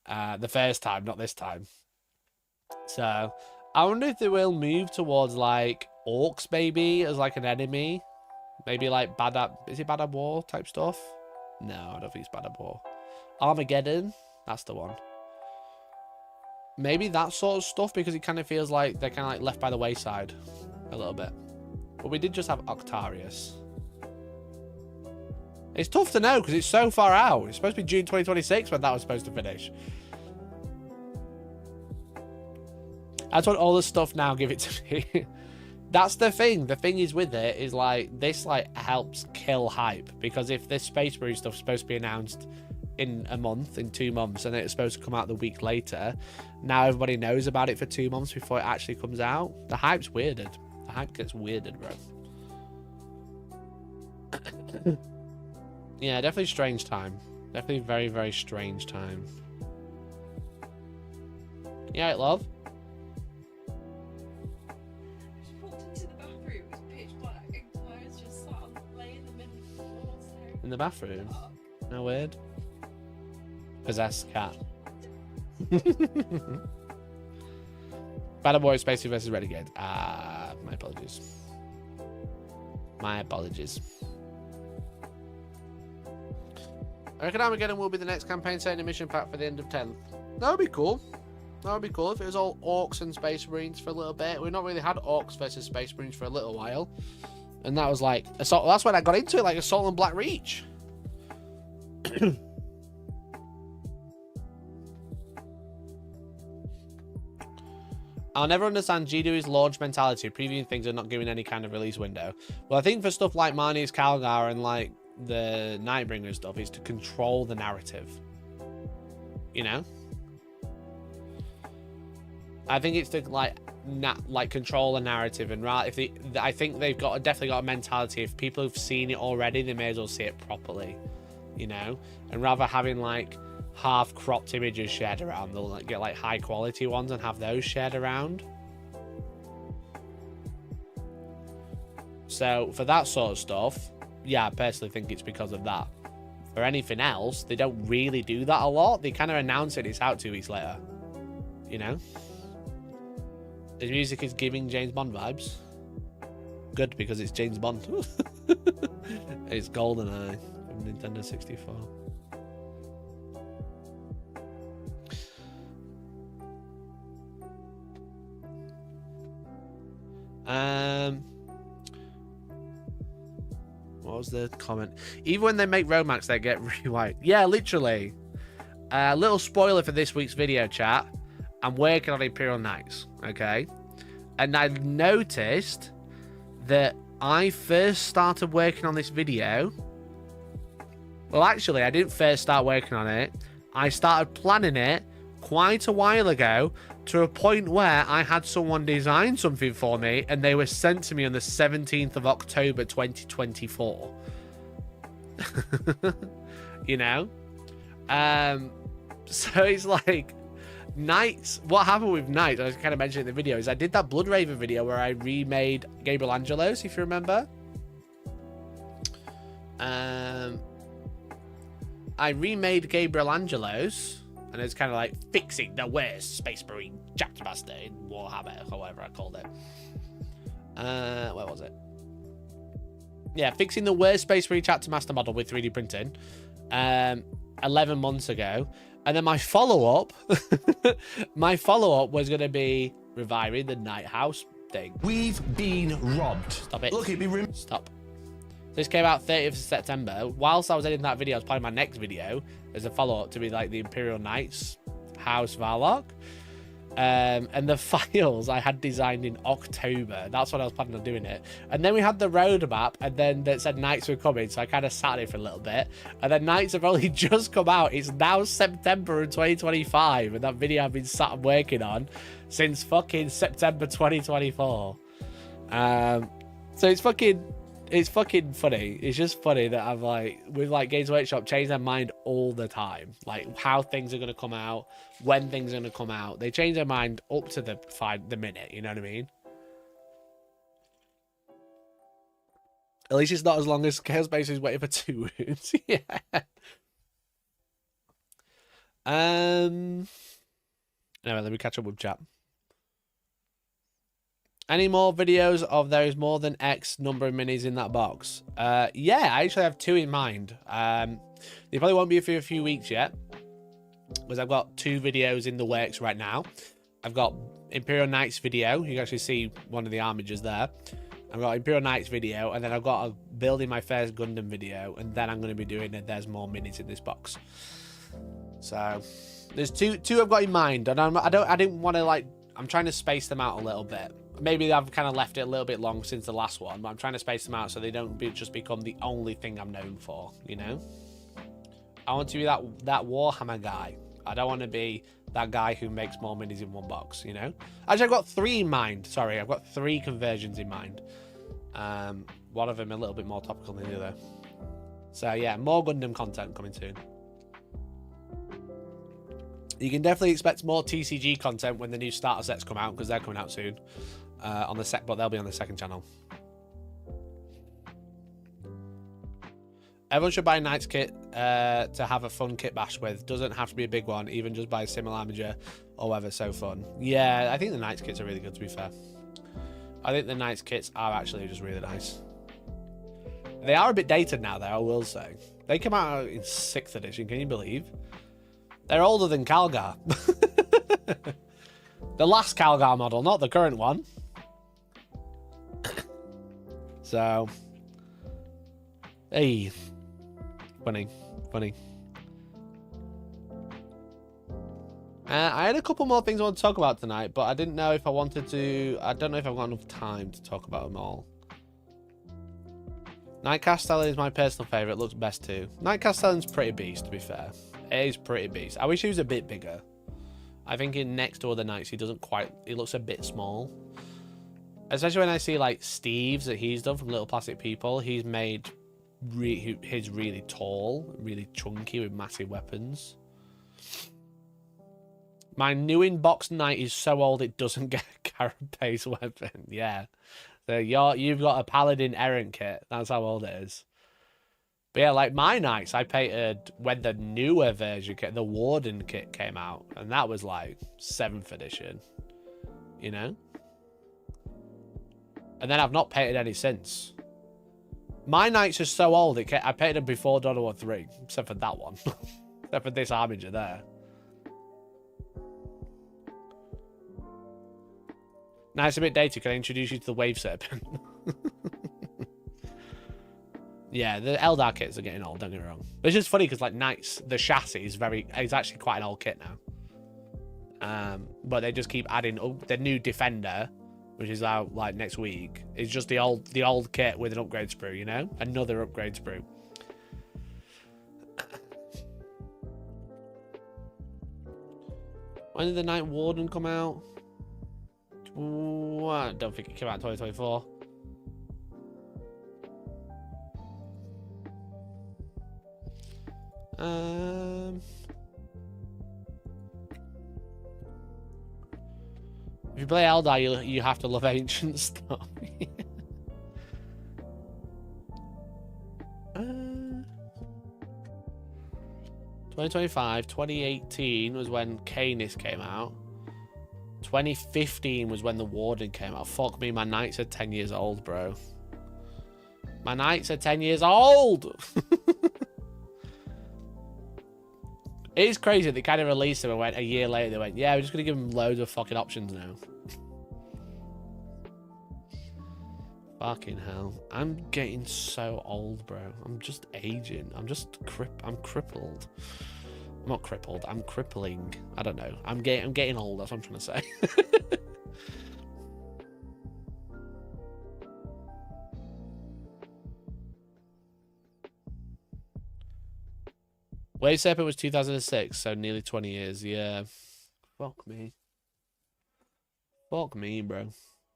The first time, not this time. So I wonder if they will move towards like orks maybe as like an enemy. Maybe like is it Bad at War type stuff? No, I don't think it's Bad at War. Armageddon, that's the one. Maybe that sort of stuff, because it kind of feels like they're kind of like left by the wayside a little bit. But we did just have Octarius. It's tough to know because it's so far out. It's supposed to be June 2026 when that was supposed to finish. I just want all this stuff now, give it to me. That's the thing. The thing is with it is like, this like helps kill hype. Because if this Space Marine stuff is supposed to be announced in a month, in 2 months, and it's supposed to come out the week later, now everybody knows about it for 2 months before it actually comes out. The hype's weirded. The hype gets weirded, bro. Yeah, definitely strange time. Definitely very, very strange time. Yeah, right, love? She walked into the bathroom, it was pitch black, and I was just sat on the lay in the middle of the floor, so... In the bathroom? No weird. Possessed cat. Battle Boy Space versus Renegade. My apologies. My apologies. I reckon Armageddon will be the next campaign setting a mission pack for the end of 10th. That would be cool. That would be cool if it was all orks and space marines for a little bit. We've not really had orks versus space marines for a little while. And that was like assault. That's when I got into it, like Assault on Black Reach. I'll never understand GW's launch mentality, previewing things and not giving any kind of release window. Well, I think for stuff like Marnie's Calgar and like the Nightbringer stuff is to control the narrative. You know? I think it's to like control the narrative, and I think they've definitely got a mentality. If people have seen it already, they may as well see it properly, you know. And rather having like half cropped images shared around, they'll like, get like high quality ones and have those shared around. So for that sort of stuff, yeah, I personally think it's because of that. For anything else, they don't really do that a lot. They kind of announce it, it's out 2 weeks later, you know. His music is giving James Bond vibes. Good, because it's James Bond. It's GoldenEye from Nintendo 64. What was the comment? Even when they make romance, they get rewiped. Yeah, literally. Little spoiler for this week's video, chat. I'm working on Imperial Knights, okay? And I noticed that I first started working on this video. Well, actually, I didn't first start working on it. I started planning it quite a while ago, to a point where I had someone design something for me and they were sent to me on the 17th of October 2024. You know? So it's like Knights. What happened with Knights, I was kind of mentioning in the video, is I did that Blood Raven video where I remade Gabriel Angelos, if you remember. I remade Gabriel Angelos, and it's kind of like fixing the worst Space Marine chapter master in Warhammer, or whatever I called it. Where was it? Yeah, fixing the worst Space Marine chapter master model with 3D printing 11 months ago. And then my follow-up was going to be reviving the Night House thing. We've been robbed. Stop it. Look, it'd be Stop. This came out 30th of September. Whilst I was editing that video, I was planning my next video as a follow-up to be like the Imperial Knights House Varlock. And the files I had designed in October. That's when I was planning on doing it. And then we had the roadmap, and then that said Knights were coming, so I kind of sat it for a little bit. And then Knights have only just come out. It's now September of 2025, and that video I've been sat working on since fucking September 2024. So it's fucking funny. It's just funny that I've with Games Workshop change their mind all the time. Like how things are going to come out, when things are going to come out. They change their mind up to the minute, you know what I mean? At least it's not as long as Chaos Base is waiting for 2 wounds. Yeah. Anyway, let me catch up with chat. Any more videos of those more than X number of minis in that box? Yeah, I actually have 2 in mind. They probably won't be for a few weeks yet, because I've got 2 videos in the works right now. I've got Imperial Knights video. You can actually see one of the armigers there. I've got Imperial Knights video, and then I've got a building my first Gundam video, and then I'm going to be doing it. There's more minis in this box. So there's two I've got in mind, and I didn't want to I'm trying to space them out a little bit. Maybe I've kind of left it a little bit long since the last one, but I'm trying to space them out so they don't just become the only thing I'm known for, you know? I want to be that Warhammer guy. I don't want to be that guy who makes more minis in one box, you know? Actually, I've got 3 in mind. Sorry, I've got 3 conversions in mind. One of them a little bit more topical than the other. So, yeah, more Gundam content coming soon. You can definitely expect more TCG content when the new starter sets come out, because they're coming out soon. But they'll be on the second channel. Everyone should buy a Knights kit to have a fun kit bash with. Doesn't have to be a big one, even just buy a similar armature or whatever. So fun. Yeah, I think the Knights kits are really good, to be fair. I think the Knights kits are actually just really nice. They are a bit dated now, though, I will say. They came out in 6th edition, can you believe? They're older than Calgar. The last Calgar model, not the current one. So, hey, funny. I had a couple more things I want to talk about tonight, but I didn't know if I wanted to. I don't know if I've got enough time to talk about them all. Night Castellan is my personal favourite. Looks best too. Night Castellan's pretty beast, to be fair. It is pretty beast. I wish he was a bit bigger. I think in next to other knights, he looks a bit small. Especially when I see Steve's that he's done from Little Plastic People. He's made his really tall, really chunky with massive weapons. My new in-box knight is so old it doesn't get a carapace weapon. Yeah. So you've got a paladin errant kit. That's how old it is. But yeah, my knights, I painted when the newer version, the Warden kit came out. And that was 7th edition. You know? And then I've not painted any since. My knights are so old, I painted them before Dawn of War 3. Except for that one. Except for this armature there. Now it's a bit dated. Can I introduce you to the Wave Serpent? Yeah, the Eldar kits are getting old, don't get me wrong. But it's just funny because Knights, the chassis is actually quite an old kit now. But they just keep adding the new Defender, which is out next week. It's just the old kit with an upgrade sprue, you know? Another upgrade sprue. When did the Night Warden come out? Ooh, I don't think it came out in 2024. If you play Eldar, you have to love ancient stuff. 2025, 2018 was when Canis came out. 2015 was when the Warden came out. Fuck me, my knights are 10 years old, bro. My knights are 10 years old! It is crazy they kind of released them and went a year later. They went, yeah, we're just going to give them loads of fucking options now. Fucking hell. I'm getting so old, bro. I'm just aging. I'm crippled. I'm not crippled. I'm crippling. I don't know. I'm getting old. That's what I'm trying to say. Wave Serpent was 2006, so nearly 20 years. Yeah. Fuck me. Fuck me, bro.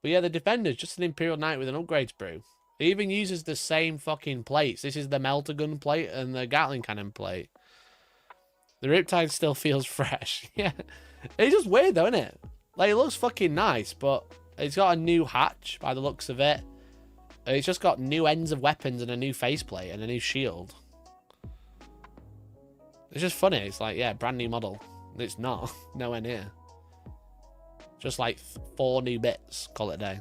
But yeah, the Defender's just an Imperial Knight with an upgrade sprue. It even uses the same fucking plates. This is the melter gun plate and the Gatling cannon plate. The Riptide still feels fresh. Yeah. It's just weird though, isn't it? Like, it looks fucking nice, but it's got a new hatch by the looks of it. It's just got new ends of weapons and a new faceplate and a new shield. It's just funny. It's like, yeah, brand new model. It's not. Nowhere near. Just like 4 new bits. Call it a day.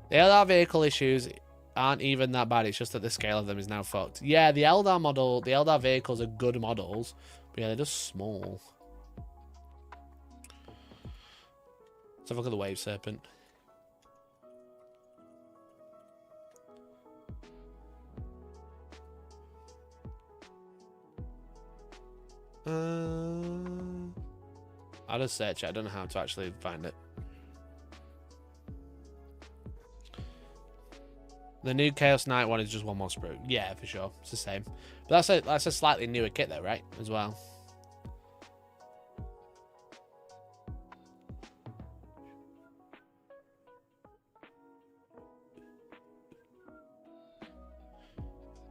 The Eldar vehicle issues aren't even that bad. It's just that the scale of them is now fucked. Yeah, the Eldar model, the Eldar vehicles are good models. But yeah, they're just small. Let's have a look at the Wave Serpent. I'll just search it. I don't know how to actually find it. The new Chaos Knight one is just one more sprue. Yeah, for sure. It's the same. But that's a slightly newer kit though, right? As well.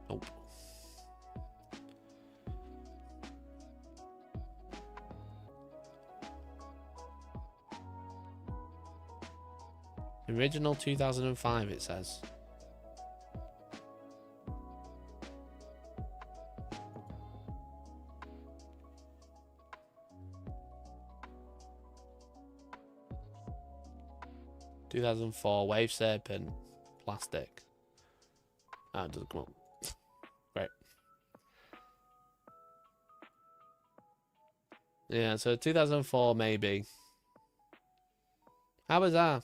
Nope. Original 2005, it says. ...2004, Wave Serpent, plastic. Oh, it doesn't come up. Right. Yeah, so 2004 maybe. How bizarre.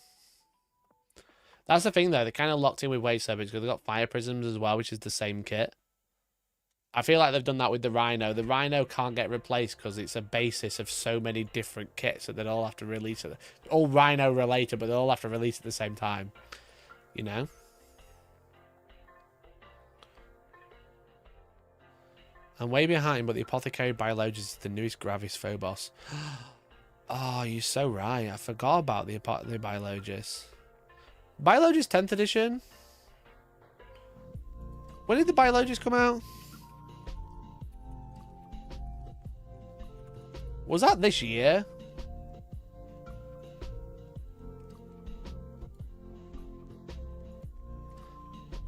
That's the thing though, they're kind of locked in with Wave Serpents because they've got Fire Prisms as well, which is the same kit. I feel like they've done that with the Rhino. The Rhino can't get replaced because it's a basis of so many different kits that they'll all have to release it. All Rhino related, but they'll all have to release at the same time. You know? I'm way behind, but the Apothecary Biologist is the newest Gravis Phobos. Oh, you're so right. I forgot about the Biologist. Biologist 10th edition? When did the Biologist come out? Was that this year?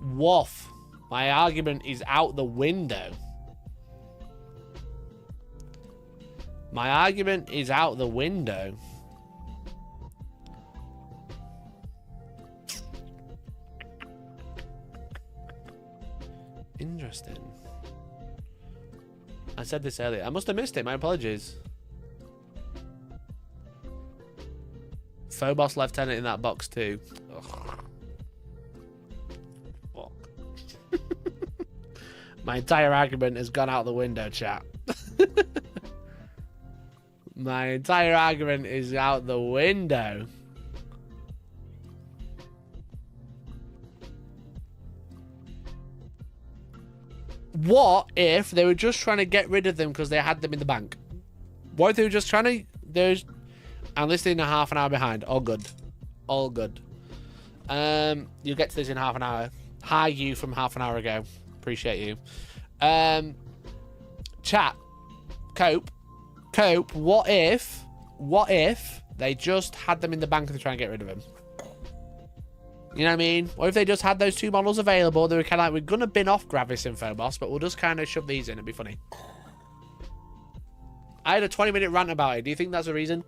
Woof. My argument is out the window. My argument is out the window. Interesting. I said this earlier. I must have missed it. My apologies. Phobos Lieutenant in that box too. Ugh. Fuck. My entire argument has gone out the window, chat. My entire argument is out the window. What if they were just trying to get rid of them because they had them in the bank? What if they were just trying to... I'm listening a half an hour behind. All good. All good. You'll get to this in half an hour. Hi, you from half an hour ago. Appreciate you. Chat. Cope. What if they just had them in the bank and they're trying to get rid of them? You know what I mean? What if they just had those two models available? They were kind of like, we're going to bin off Gravis and Phobos, but we'll just kind of shove these in. It'd be funny. I had a 20-minute rant about it. Do you think that's a reason?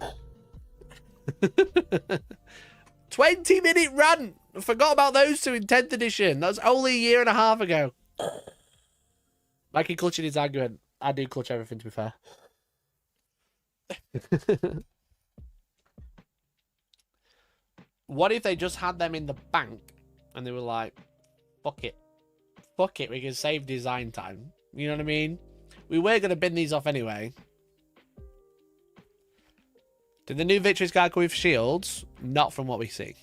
20-minute rant! I forgot about those two in 10th edition. That was only a year and a half ago. Mikey clutching his argument. I do clutch everything, to be fair. What if they just had them in the bank and they were like, fuck it, we can save design time. You know what I mean? We were going to bin these off anyway. Did the new Victories guide come with shields? Not from what we see.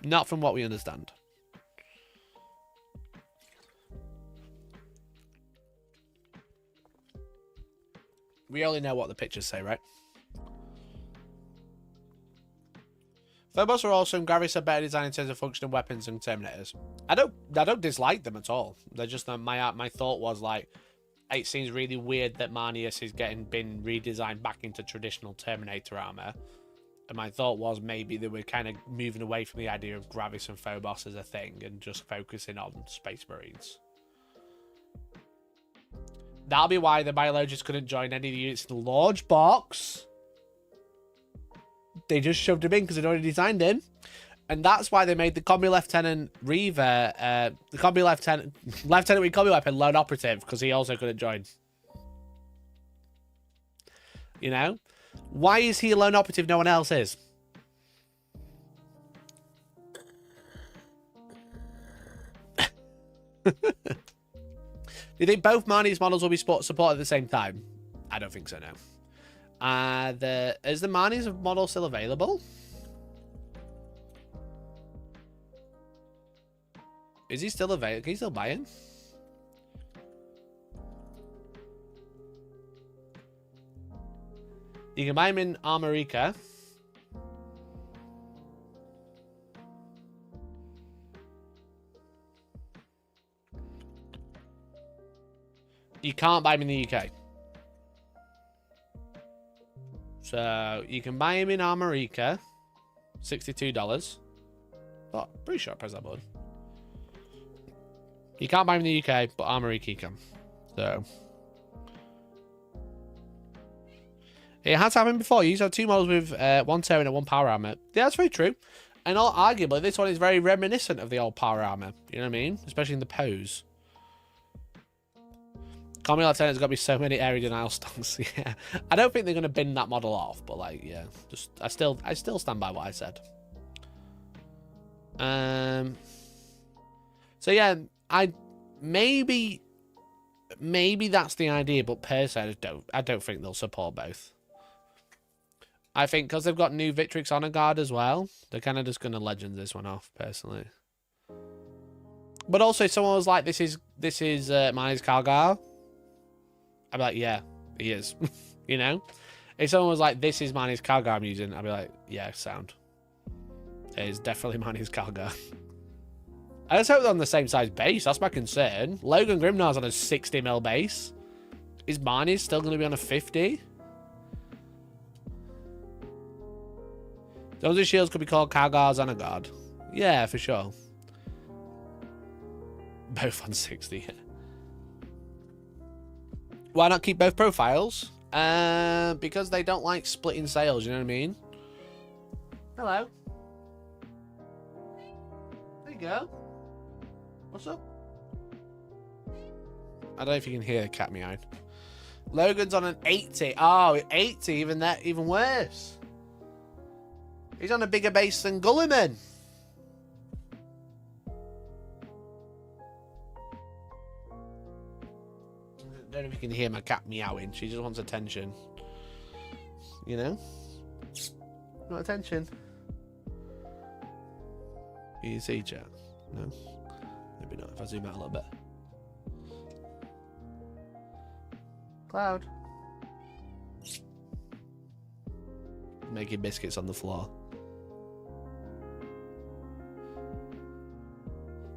Not from what we understand. We only know what the pictures say, right? Phobos are awesome. Gravis are better designed in terms of function and weapons and Terminators. I don't dislike them at all. They're just my thought was like, it seems really weird that Marneus is been redesigned back into traditional Terminator armor. And my thought was maybe they were kind of moving away from the idea of Gravis and Phobos as a thing and just focusing on Space Marines. That'll be why the biologists couldn't join any of the units in the large box. They just shoved him in because they'd already designed him. And that's why they made the Combi Lieutenant Reaver, the Combi Lieutenant with Combi Weapon lone operative, because he also couldn't join. You know? Why is he a lone operative, no one else is? Do you think both Marnie's models will be supported at the same time? I don't think so, no. Is the Marnie's model still available? Is he still available? Can you still buy him? You can buy him in Armorica. You can't buy him in the UK. So, you can buy him in Armorica. $62. Oh, pretty sure I pressed that button. You can't buy him in the UK, but Armorica you can. So. It has happened before. You used to have two models with one Terran and one power armor. Yeah, that's very true. And arguably, this one is very reminiscent of the old power armor. You know what I mean? Especially in the pose. Combi Lieutenant's got to be so many area denial stunts. Yeah, I don't think they're going to bin that model off, but like, yeah, just I still stand by what I said. So yeah, maybe that's the idea, but personally, I don't think they'll support both. I think because they've got new Victrix Honor Guard as well, they're kind of just going to legend this one off, personally. But also, if someone was like, "This is Marnie's Calgar," I'd be like, "Yeah, he is." You know, if someone was like, "This is Marnie's Calgar I'm using," I'd be like, "Yeah, sound. It is definitely Marnie's Calgar." I just hope they're on the same size base. That's my concern. Logan Grimnar's on a 60mm base. Is Marnie's still going to be on a 50? Those of shields could be called Calgar's Honor Guard. Yeah, for sure. Both on 60. Why not keep both profiles? Because they don't like splitting sales, you know what I mean? Hello. There you go. What's up? I don't know if you can hear the cat meowing. Logan's on an 80. Oh, 80, even worse. He's on a bigger base than Gulliman. I don't know if you can hear my cat meowing. She just wants attention. You know? Not attention. Can you see, chat? No? Maybe not, if I zoom out a little bit. Cloud. Making biscuits on the floor.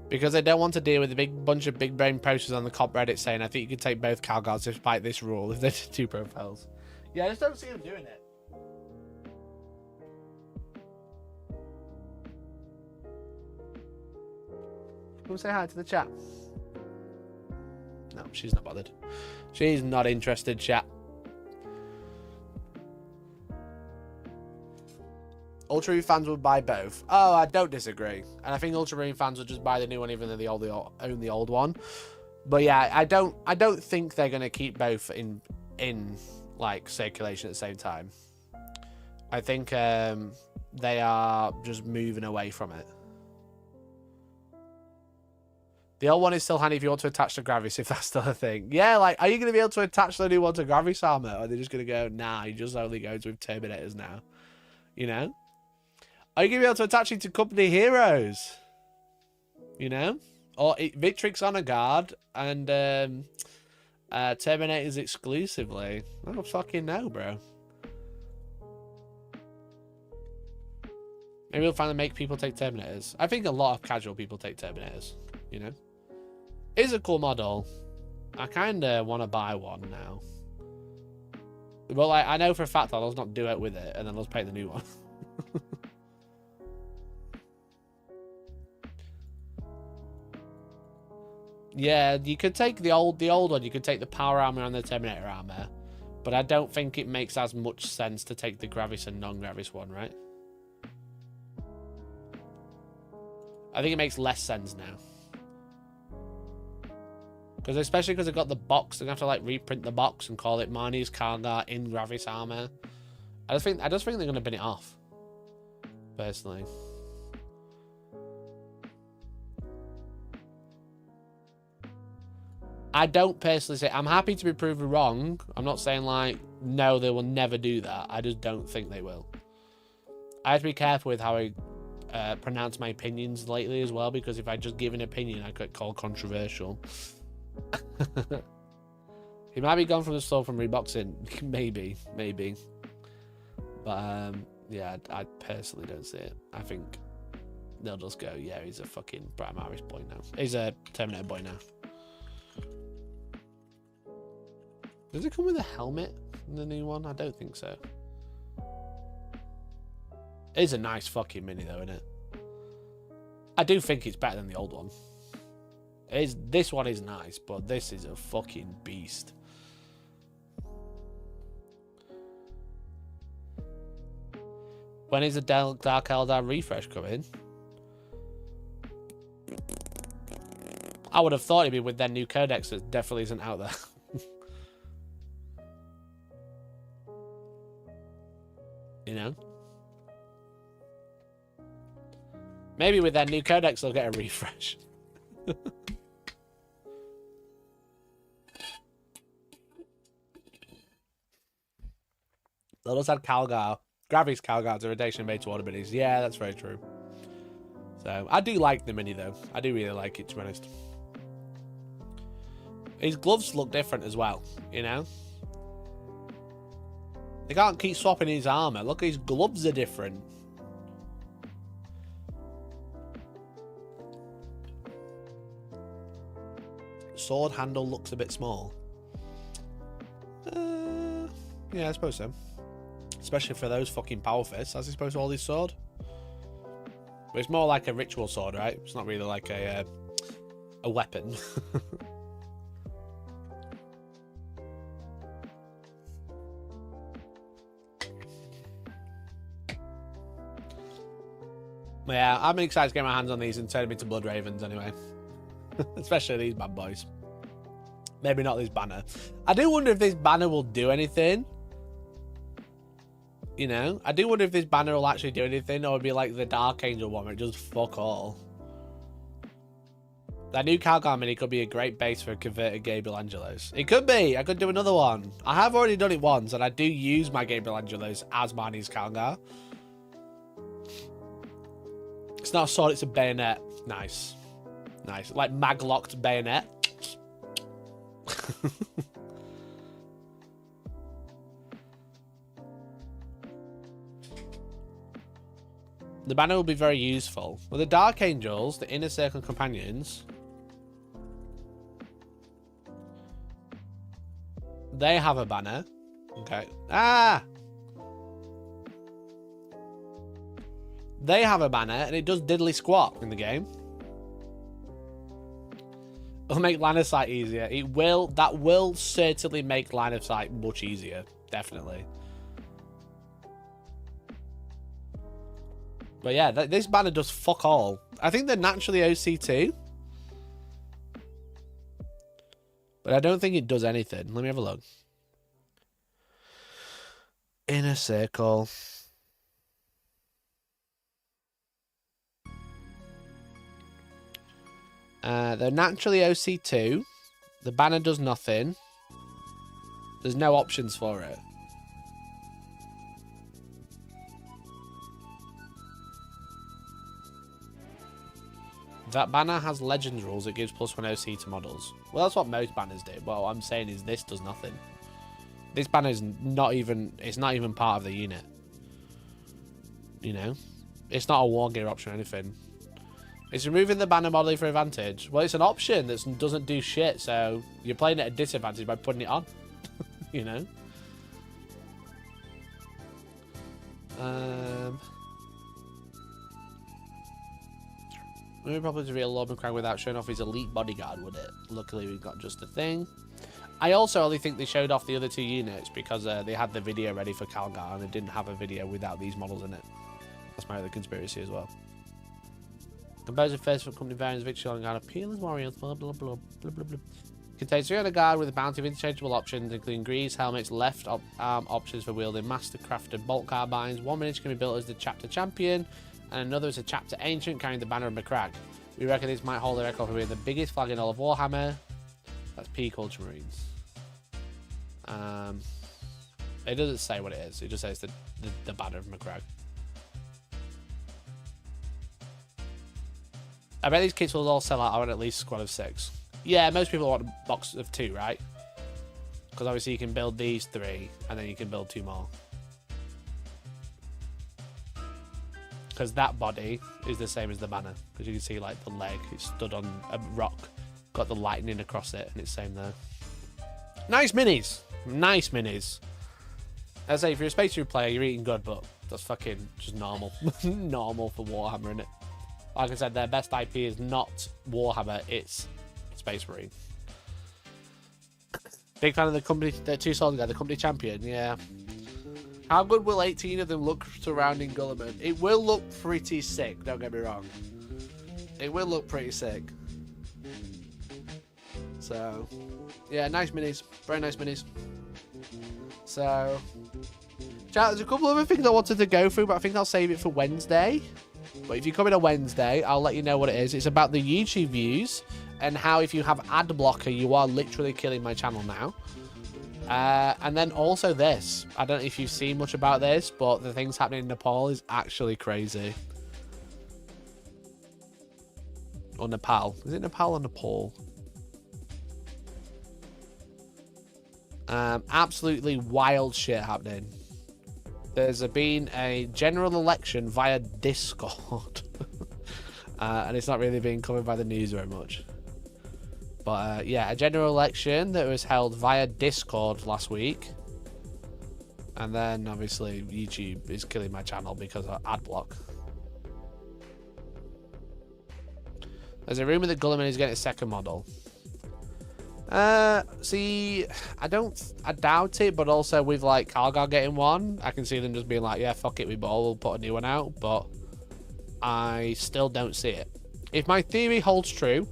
Because I don't want to deal with a big bunch of big brain posters on the COP Reddit saying, I think you could take both Calgars despite this rule if there's 2 profiles. Yeah, I just don't see them doing it. Come say hi to the chat. No, she's not bothered. She's not interested, chat. Ultramarine fans would buy both. Oh, I don't disagree. And I think Ultramarine fans would just buy the new one even though they own the old one. But yeah, I don't think they're going to keep both in like circulation at the same time. I think they are just moving away from it. The old one is still handy if you want to attach to Gravis, if that's still a thing. Yeah, like, are you going to be able to attach the new one to Gravis armor? Or are they just going to go, nah, you just only goes with Terminators now? You know? Are you going to be able to attach it to company heroes? You know? Or Victrix on a guard and Terminators exclusively? I don't fucking know, bro. Maybe we'll finally make people take Terminators. I think a lot of casual people take Terminators, you know? It's a cool model. I kind of want to buy one now. Well, like, I know for a fact I'll just not do it with it, and then I'll just paint the new one. Yeah, you could take the old one. You could take the power armor and the Terminator armor, but I don't think it makes as much sense to take the Gravis and non-Gravis one, right? I think it makes less sense now. Because especially because I've got the box, they're gonna have to like reprint the box and call it Marnie's Kargar in Gravis armor. I just think they're gonna bin it off. Personally. I don't personally say I'm happy to be proven wrong. I'm not saying like no, they will never do that. I just don't think they will. I have to be careful with how I pronounce my opinions lately as well, because if I just give an opinion, I could call controversial. He might be gone from the store from reboxing. maybe. But yeah, I personally don't see it. I think they'll just go, yeah, he's a fucking Primaris boy now. He's a Terminator boy now. Does it come with a helmet in the new one? I don't think so. It is a nice fucking mini though, isn't it? I do think it's better than the old one. This one is nice, but this is a fucking beast. When is the Dark Eldar refresh coming? I would have thought it'd be with their new codex that definitely isn't out there. You know? Maybe with their new codex they'll get a refresh. They'll just add Calgar. Gravis Calgar's a rotation made to order minis. Yeah, that's very true. So, I do like the mini though. I do really like it, to be honest. His gloves look different as well, you know? They can't keep swapping his armor. Look, his gloves are different. Sword handle looks a bit small. Yeah, I suppose so. Especially for those fucking power fists. As he supposed to hold his sword. But it's more like a ritual sword, right? It's not really like a weapon. Yeah, I'm excited to get my hands on these and turn them into Blood Ravens anyway. Especially these bad boys. Maybe not this banner. I do wonder if this banner will do anything. You know? I do wonder if this banner will actually do anything, or it'll be like the Dark Angel one where it does fuck all. That new Calgar mini could be a great base for a converted Gabriel Angelos. It could be. I could do another one. I have already done it once, and I do use my Gabriel Angelos as Marnie's Calgar. It's not a sword, it's a bayonet. Nice. Nice. Like mag-locked bayonet. The banner will be very useful. Well, the Dark Angels, the Inner Circle Companions, they have a banner. Okay. Ah! They have a banner, and it does diddly squat in the game. It'll make line of sight easier. It will. That will certainly make line of sight much easier. Definitely. But yeah, this banner does fuck all. I think they're naturally OC2. But I don't think it does anything. Let me have a look. Inner Circle. They're naturally OC2. The banner does nothing. There's no options for it. That banner has Legends rules. It gives +1 OC to models. Well, that's what most banners do. But what I'm saying is this does nothing. This banner is not even... It's not even part of the unit. You know? It's not a war gear option or anything. It's removing the banner modeling for advantage. Well, it's an option that doesn't do shit, so you're playing at a disadvantage by putting it on. You know? We would probably reveal Lord McCrag without showing off his elite bodyguard, would it? Luckily, we've got just a thing. I also only think they showed off the other 2 units because they had the video ready for Calgar and they didn't have a video without these models in it. That's my other conspiracy as well. Composed of first company variants, victory on guard, appeal as warriors, blah blah blah blah blah blah. Contains 300 guard with a bounty of interchangeable options, including greaves, helmets, left arm options for wielding master-crafted bolt carbines. 1 miniature can be built as the chapter champion, and another is a chapter ancient carrying the banner of McCrag. We reckon this might hold the record for being the biggest flag in all of Warhammer. That's peak Ultramarines. It doesn't say what it is. It just says the banner of McCrag. I bet these kits will all sell out on at least a squad of 6. Yeah, most people want a box of 2, right? Because obviously you can build these 3, and then you can build 2 more. Because that body is the same as the banner. Because you can see, like, the leg. It's stood on a rock. Got the lightning across it, and it's same there. Nice minis! Nice minis. As I say, if you're a Space Marine player, you're eating good, but that's fucking just normal. Normal for Warhammer, innit? Like I said, their best IP is not Warhammer, it's Space Marine. Big fan of the company, the 2 soldiers guy, the company champion, yeah. How good will 18 of them look surrounding Gulliman? It will look pretty sick, don't get me wrong. It will look pretty sick. So, yeah, nice minis. Very nice minis. So, chat, there's a couple of other things I wanted to go through, but I think I'll save it for Wednesday. But if you come in on Wednesday, I'll let you know what it is. It's about the YouTube views and how if you have ad blocker, you are literally killing my channel now. And then also this. I don't know if you've seen much about this, but the things happening in Nepal is actually crazy. Or Nepal. Is it Nepal or Nepal? Absolutely wild shit happening. There's been a general election via Discord. And it's not really being covered by the news very much. But yeah, a general election that was held via Discord last week. And then obviously YouTube is killing my channel because of ad block. There's a rumour that Gulliman is getting a second model. See, I doubt it, but also with like Calgar getting one, I can see them just being like, yeah, fuck it, we'll put a new one out, but I still don't see it. If my theory holds true,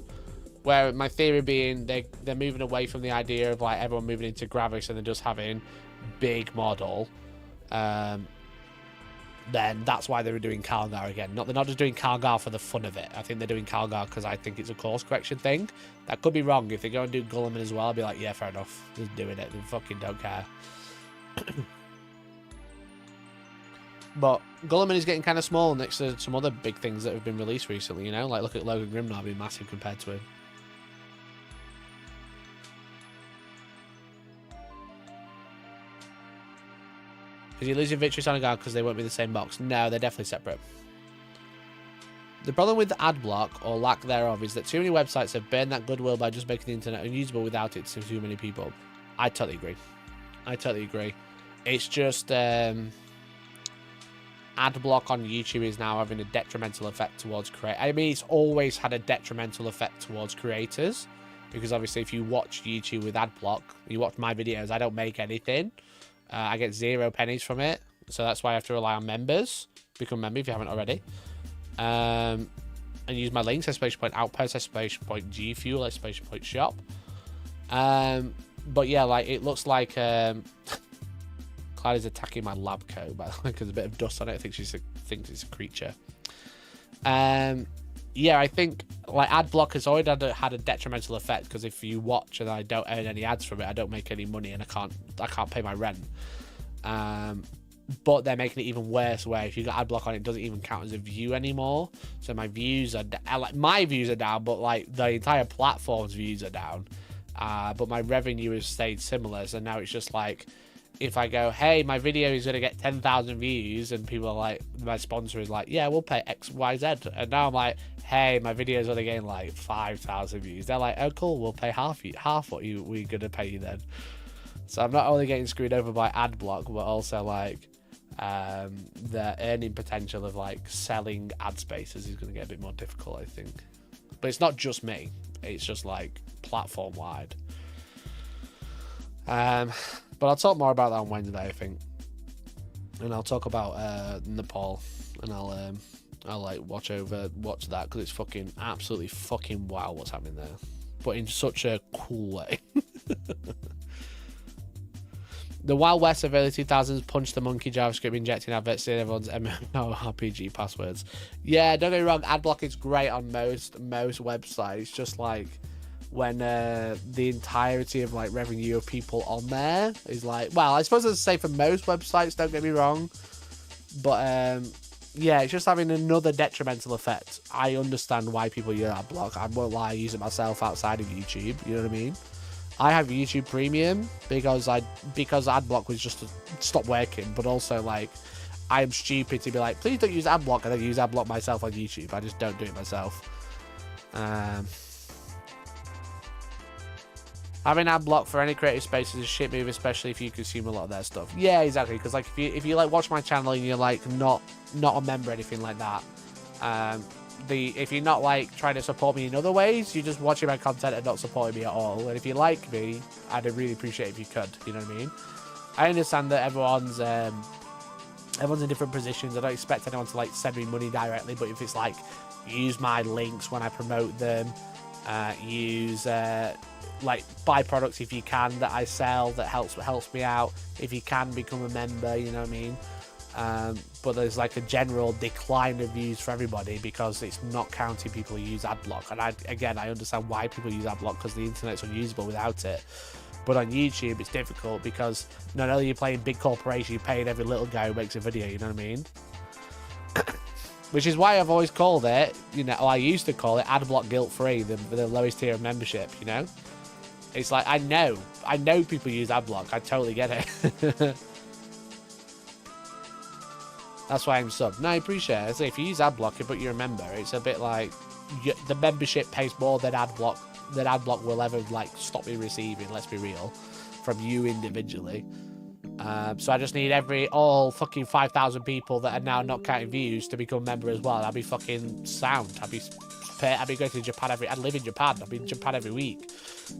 where my theory being they're moving away from the idea of like everyone moving into graphics and they're just having big model, then that's why they were doing Calgar again. They're not just doing Calgar for the fun of it. I think they're doing Calgar because I think it's a course correction thing. That could be wrong. If they go and do Gulliman as well, I'll be like, yeah, fair enough. Just doing it. They fucking don't care. But Gulliman is getting kind of small next to some other big things that have been released recently, you know? Like, look at Logan Grimnar being massive compared to him. Is he losing Victory on a guard because they won't be in the same box? No, they're definitely separate. The problem with ad block, or lack thereof, is that too many websites have burned that goodwill by just making the internet unusable without it to too many people. I totally agree. I totally agree. It's just ad block on YouTube is now having a detrimental effect towards I mean, it's always had a detrimental effect towards creators, because obviously if you watch YouTube with ad block, you watch my videos, I don't make anything. I get 0 pennies from it, so that's why I have to rely on members. Become a member if you haven't already. And use my links, exclamation point Outpost, exclamation point G Fuel, exclamation point Shop. But yeah, like, it looks like Cloud is attacking my lab coat, by the way, because there's a bit of dust on it. I think she thinks it's a creature. Yeah, I think like ad block has already had a detrimental effect, because if you watch and I don't earn any ads from it, I don't make any money, and I can't pay my rent. But they're making it even worse, where if you got ad block on, it doesn't even count as a view anymore. So my views are like, my views are down, but like the entire platform's views are down. But my revenue has stayed similar. So now it's just like, if I go, hey, my video is going to get 10,000 views, and people are like, my sponsor is like, yeah, we'll pay X, Y, Z. And now I'm like, hey, my video is only getting like 5,000 views. They're like, oh, cool, we'll pay half what we're going to pay you then. So I'm not only getting screwed over by ad block, but also like the earning potential of like selling ad spaces is going to get a bit more difficult, I think. But it's not just me. It's just like platform wide. But I'll talk more about that on Wednesday, I think. And I'll talk about Nepal, and I'll like watch that, because it's fucking absolutely fucking wild what's happening there, but in such a cool way. The Wild West of early 2000s punched the monkey JavaScript injecting adverts in everyone's MMORPG passwords. Yeah, don't get me wrong, adblock is great on most websites, just like when the entirety of like revenue of people on there is like, well, I suppose it's the same for most websites, don't get me wrong, but yeah, it's just having another detrimental effect. I understand why people use adblock. I won't lie, I use it myself outside of YouTube, you know what I mean? I have YouTube Premium because adblock was just to stop working, but also like I'm stupid to be like, please don't use adblock, and then use adblock myself on YouTube. I just don't do it myself. Having adblock for any creative space is a shit move, especially if you consume a lot of their stuff. Yeah, exactly. Because like if you like watch my channel and you're like not a member or anything like that, if you're not like trying to support me in other ways, you're just watching my content and not supporting me at all. And if you like me, I'd really appreciate it if you could. You know what I mean? I understand that everyone's in different positions. I don't expect anyone to like send me money directly, but if it's like use my links when I promote them, use like buy products if you can that I sell that helps me out. If you can become a member, you know what I mean? But there's like a general decline of views for everybody because it's not counting people who use adblock. And I understand why people use adblock, because the internet's unusable without it. But on YouTube, it's difficult because not only are you playing big corporation, you're paying every little guy who makes a video, you know what I mean? Which is why I've always called it, you know, or I used to call it adblock guilt-free, the lowest tier of membership, you know? It's like, I know people use adblock, I totally get it. That's why I'm sub. No, I appreciate it. I say if you use adblock but you're a member, it's a bit like the membership pays more than adblock will ever like stop me receiving, let's be real, from you individually. So I just need all fucking 5,000 people that are now not counting views to become a member as well. I'd be fucking sound. I'd be going to Japan I'd live in Japan. I'd be in Japan every week,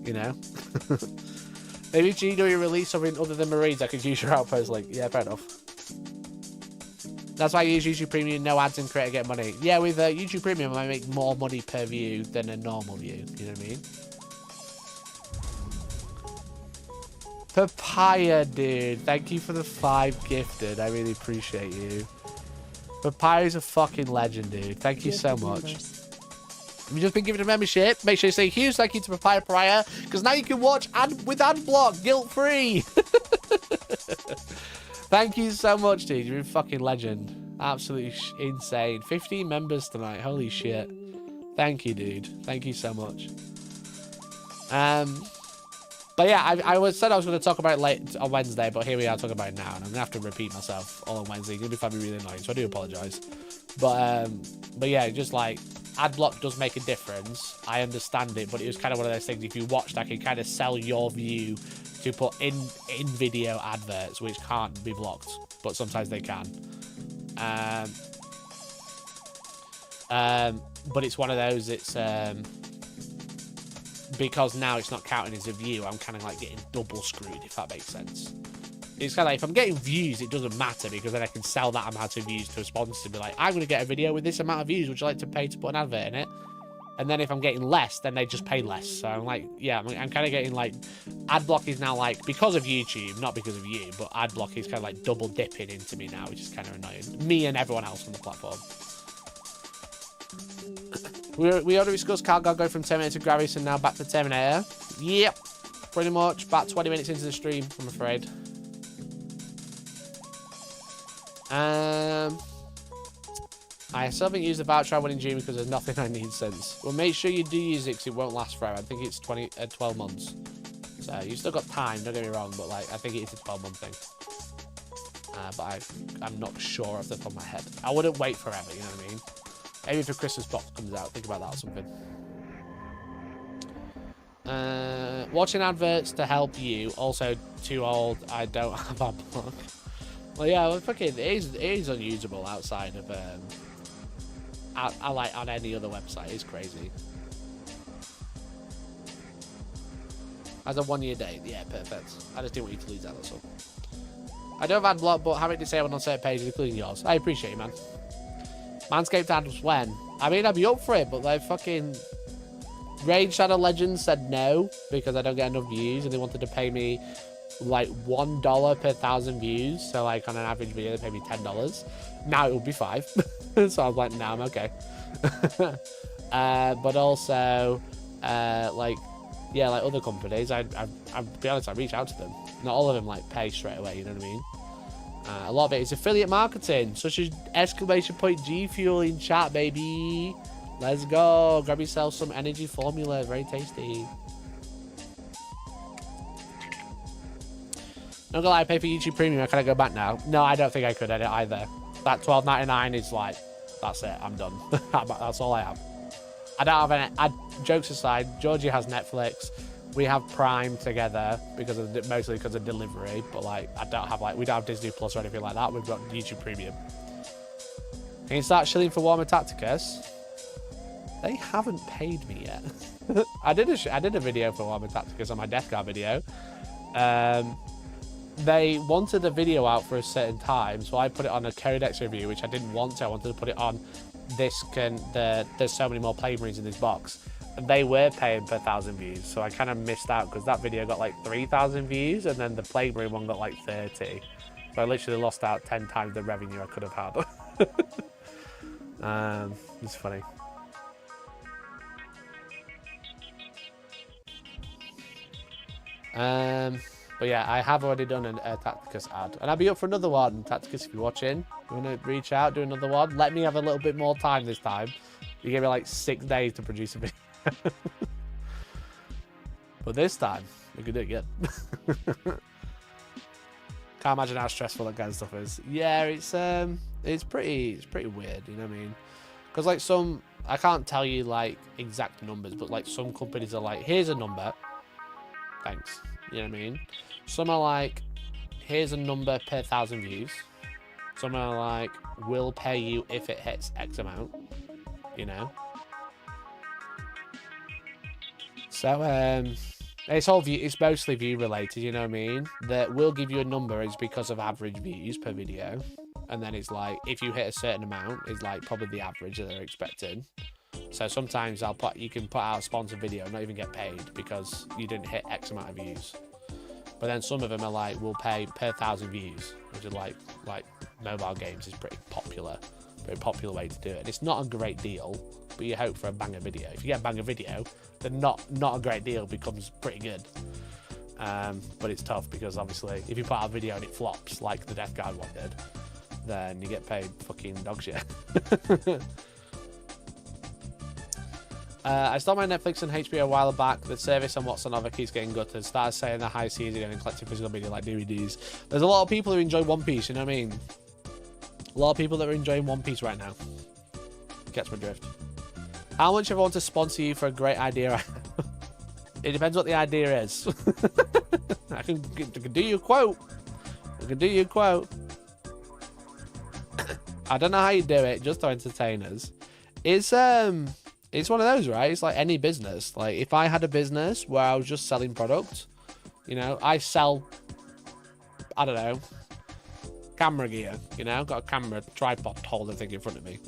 you know? Maybe if you release something other than Marines, I could use your Outpost link. Yeah, fair enough. That's why I use YouTube Premium, no ads, and create get money. Yeah, with YouTube Premium, I make more money per view than a normal view. You know what I mean? Papaya, dude. Thank you for the 5 gifted. I really appreciate you. Papaya's a fucking legend, dude. Thank you so much. If you've just been given a membership, make sure you say huge thank you to Papaya Pariah, because now you can watch with adblock, guilt-free. Thank you so much, dude. You're a fucking legend. Absolutely insane. 15 members tonight. Holy shit. Thank you, dude. Thank you so much. But yeah, I said I was going to talk about it late on Wednesday, but here we are talking about it now, and I'm going to have to repeat myself all on Wednesday. It's going to be really annoying, so I do apologise. But yeah, just like ad block does make a difference. I understand it, but it was kind of one of those things. If you watched, I could kind of sell your view to put in video adverts, which can't be blocked, but sometimes they can. But it's one of those. It's because now it's not counting as a view. I'm kind of like getting double screwed, if that makes sense. It's kind of like, if I'm getting views, it doesn't matter, because then I can sell that amount of views to a sponsor to be like, I'm going to get a video with this amount of views. Would you like to pay to put an advert in it? And then if I'm getting less, then they just pay less. So I'm like, yeah, I'm kind of getting like, ad block is now like, because of YouTube, not because of you, but ad block is kind of like double dipping into me now, which is kind of annoying. Me and everyone else on the platform. We already discussed Carl going from Terminator to Gravis and now back to Terminator. Yep, pretty much. About 20 minutes into the stream, I'm afraid. I still haven't used the voucher I won in June because there's nothing I need since. Well, make sure you do use it because it won't last forever. I think it's 12 months. So you've still got time, don't get me wrong, but like I think it's a 12-month thing. But I'm not sure off the top of my head. I wouldn't wait forever, you know what I mean? Maybe if a Christmas box comes out, think about that or something. Watching adverts to help you. Also, too old. I don't have ad block. Well, yeah, well, fucking, it is unusable outside of, I like on any other website. It's crazy. As a 1-year date, yeah, perfect. I just didn't want you to lose that, that's all. I don't have ad block, but have it disabled on certain pages, including yours. I appreciate you, man. Manscaped ad was when? I mean, I'd be up for it, but like fucking Raid Shadow Legends said no because I don't get enough views, and they wanted to pay me like $1 per 1,000 views. So like on an average video, they pay me $10. Now it would be $5. So I was like, no, I'm okay. But also, like, yeah, like other companies, I'll be honest, I reach out to them. Not all of them like pay straight away. You know what I mean? A lot of it is affiliate marketing, such as !G Fuel in chat, baby. Let's go. Grab yourself some energy formula. Very tasty. Not gonna lie, I pay for YouTube Premium. Can I go back now? No, I don't think I could edit either. That $12.99 is like, that's it. I'm done. That's all I have. I don't have any. Jokes aside, Georgie has Netflix. We have Prime together because of mostly because of delivery, but like I don't have like we don't have Disney Plus or anything like that. We've got YouTube Premium. Can you start shilling for Warhammer Tacticus? They haven't paid me yet. I did a video for Warhammer Tacticus on my Death Guard video. They wanted a video out for a certain time, so I put it on a Codex review, which I didn't want to. I wanted to put it on this. There's so many more Playmarines in this box. They were paying per 1,000 views, so I kind of missed out because that video got like 3,000 views, and then the Plague one got like 30. So I literally lost out 10 times the revenue I could have had. It's funny. But yeah, I have already done a Tacticus ad, and I'll be up for another one. Tacticus, if you're watching, you want to reach out, do another one. Let me have a little bit more time this time. You gave me like 6 days to produce a video. But this time we could do it again. Can't imagine how stressful that kind of stuff is. Yeah, it's pretty weird, you know what I mean? Because like I can't tell you like exact numbers, but like some companies are like, here's a number, thanks, you know what I mean? Some are like, here's a number per 1,000 views. Some are like, we'll pay you if it hits X amount, you know? So it's mostly view related, you know what I mean? That will give you a number is because of average views per video, and then it's like if you hit a certain amount, it's like probably the average that they're expecting. So sometimes you can put out a sponsored video and not even get paid because you didn't hit X amount of views. But then some of them are like, we'll pay per 1,000 views, which is like mobile games is pretty popular. Very popular way to do it. It's not a great deal, but you hope for a banger video. If you get a banger video, then not a great deal becomes pretty good. But it's tough because obviously if you put out a video and it flops like the Death Guard one did, then you get paid fucking dog shit. I stole my Netflix and HBO a while back. The service on What's on Other keeps getting gutted. Started saying the high seas again and collecting physical media like DVDs. There's a lot of people who enjoy One Piece, you know what I mean? A lot of people that are enjoying One Piece right now. gets my drift. How much if I want to sponsor you for a great idea? It depends what the idea is. I can do you a quote. I can do you a quote. I don't know how you do it, just to entertain us. It's one of those, right? It's like any business. Like if I had a business where I was just selling products, you know, I sell, I don't know, camera gear, you know, got a camera tripod holder thing in front of me.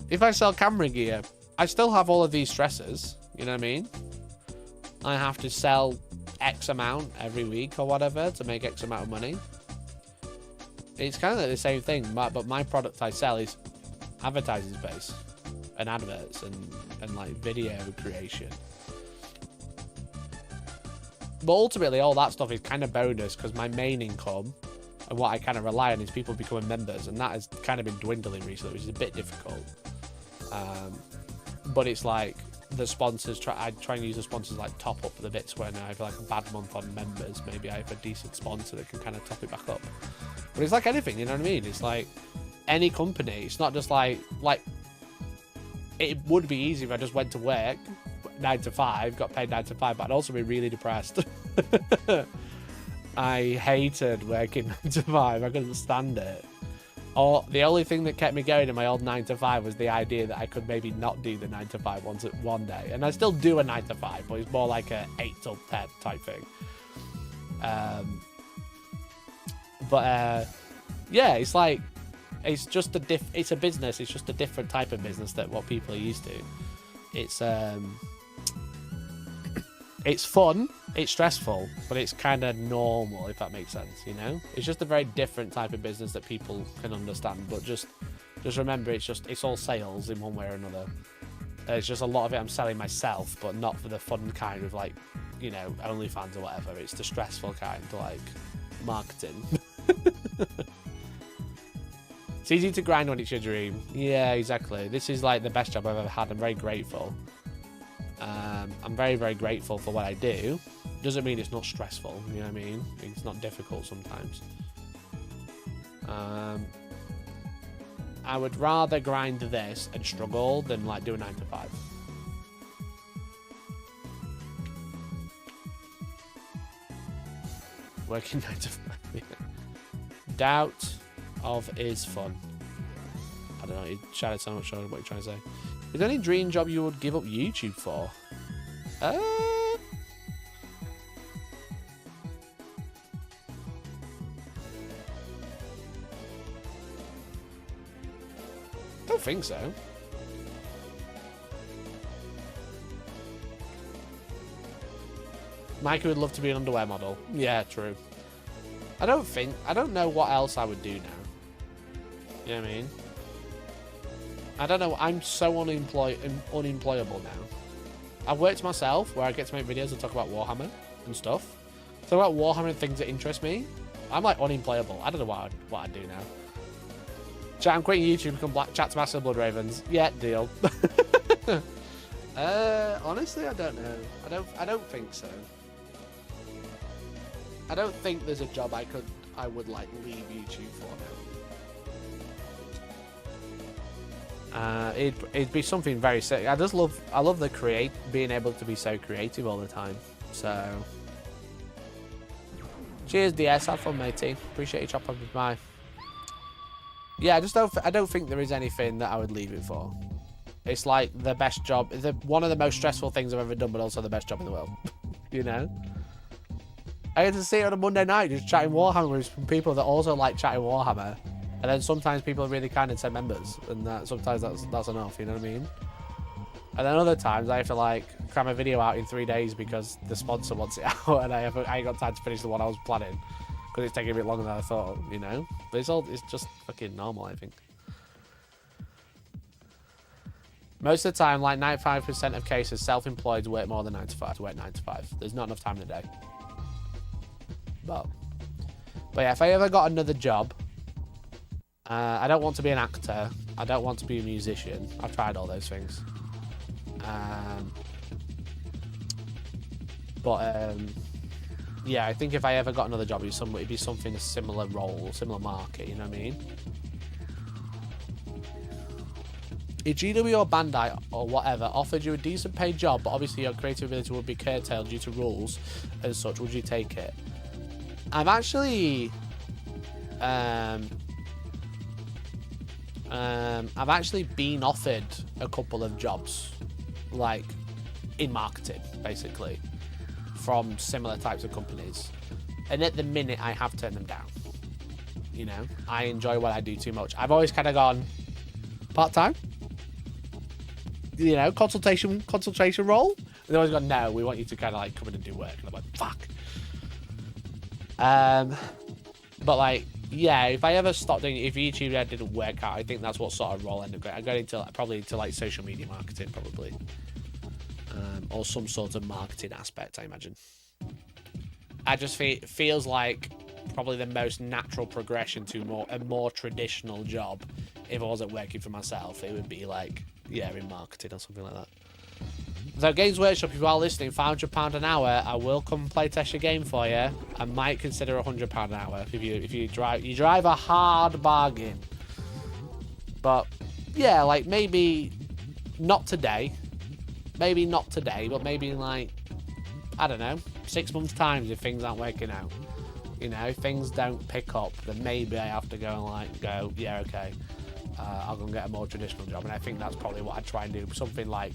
If I sell camera gear, I still have all of these stressors, you know what I mean? I have to sell X amount every week or whatever to make X amount of money. It's kind of like the same thing, but my product I sell is advertising space and adverts and like video creation. But ultimately, all that stuff is kind of bonus because my main income and what I kind of rely on is people becoming members, and that has kind of been dwindling recently, which is a bit difficult. But it's like the sponsors, I try and use the sponsors like top up the bits when I have like a bad month on members. Maybe I have a decent sponsor that can kind of top it back up. But it's like anything, you know what I mean? It's like any company. It's not just like it would be easy if I just went to work 9 to 5, got paid 9 to 5, but I'd also be really depressed. I hated working 9 to 5. I couldn't stand it. Or the only thing that kept me going in my old 9 to 5 was the idea that I could maybe not do the 9 to 5 one day. And I still do a 9 to 5, but it's more like a 8 till 10 type thing. Yeah, it's like it's just it's a business. It's just a different type of business than what people are used to. It's fun, it's stressful, but it's kind of normal, if that makes sense, you know? It's just a very different type of business that people can understand, but just remember, it's all sales in one way or another. It's just a lot of it I'm selling myself, but not for the fun kind of like, you know, OnlyFans or whatever. It's the stressful kind, like marketing. It's easy to grind when it's your dream. Yeah, exactly. This is like the best job I've ever had. I'm very grateful. I'm very, very grateful for what I do. Doesn't mean it's not stressful, you know what I mean? It's not difficult sometimes. I would rather grind this and struggle than like do a 9 to 5. Working 9 to 5. Yeah. Doubt of is fun. I don't know, you shouted so much, sure what you're trying to say. Is there any dream job you would give up YouTube for? Don't think so. Mikey would love to be an underwear model. Yeah, true. I don't know what else I would do now. You know what I mean? I don't know. I'm so unemployable now. I've worked myself where I get to make videos and talk about Warhammer and stuff. Talk about Warhammer and things that interest me. I'm like unemployable. I don't know what I'd do now. Chat, I'm quitting YouTube to become Black Chat to Master Blood Ravens. Yeah, deal. Honestly, I don't know. I don't think so. I don't think there's a job I would like leave YouTube for now. It'd be something very sick. I love the being able to be so creative all the time. So cheers, DS. Have fun, matey. Appreciate you chopping with my. Yeah, I don't think there is anything that I would leave it for. It's like the best job, one of the most stressful things I've ever done, but also the best job in the world. You know? I get to see it on a Monday night just chatting Warhammer with people that also like chatting Warhammer. And then sometimes people are really kind and send members, and sometimes that's enough, you know what I mean? And then other times I have to like cram a video out in 3 days because the sponsor wants it out, and I ain't got time to finish the one I was planning because it's taking a bit longer than I thought, you know? But it's just fucking normal, I think. Most of the time, like 95% of cases, self-employed work more than 9 to 5. To work 9 to 5. There's not enough time in the day. But yeah, if I ever got another job, I don't want to be an actor. I don't want to be a musician. I've tried all those things. Yeah, I think if I ever got another job, it'd be something a similar role, similar market. You know what I mean? if GW or Bandai or whatever offered you a decent paid job, but obviously your creative ability would be curtailed due to rules and such, would you take it? I've actually been offered a couple of jobs, like in marketing, basically, from similar types of companies, and at the minute I have turned them down. You know, I enjoy what I do too much. I've always kind of gone part-time, you know, consultation role. And they always gone, no, we want you to kind of like come in and do work. And I'm like, fuck. But like, yeah, if I ever stopped doing, if YouTube didn't work out, I think that's what sort of role I ended up going. I got into probably into like social media marketing, probably, or some sort of marketing aspect, I imagine. I just feels like probably the most natural progression to a more traditional job. If I wasn't working for myself, it would be like, yeah, in marketing or something like that. So Games Workshop, if you are listening, £500 an hour, I will come play test your game for you. I might consider £100 an hour if you drive a hard bargain. But yeah, like maybe not today, but maybe like, I don't know, 6 months time if things aren't working out. You know, if things don't pick up, then maybe I have to go and go, yeah, okay, I'll go and get a more traditional job. And I think that's probably what I'd try and do, something like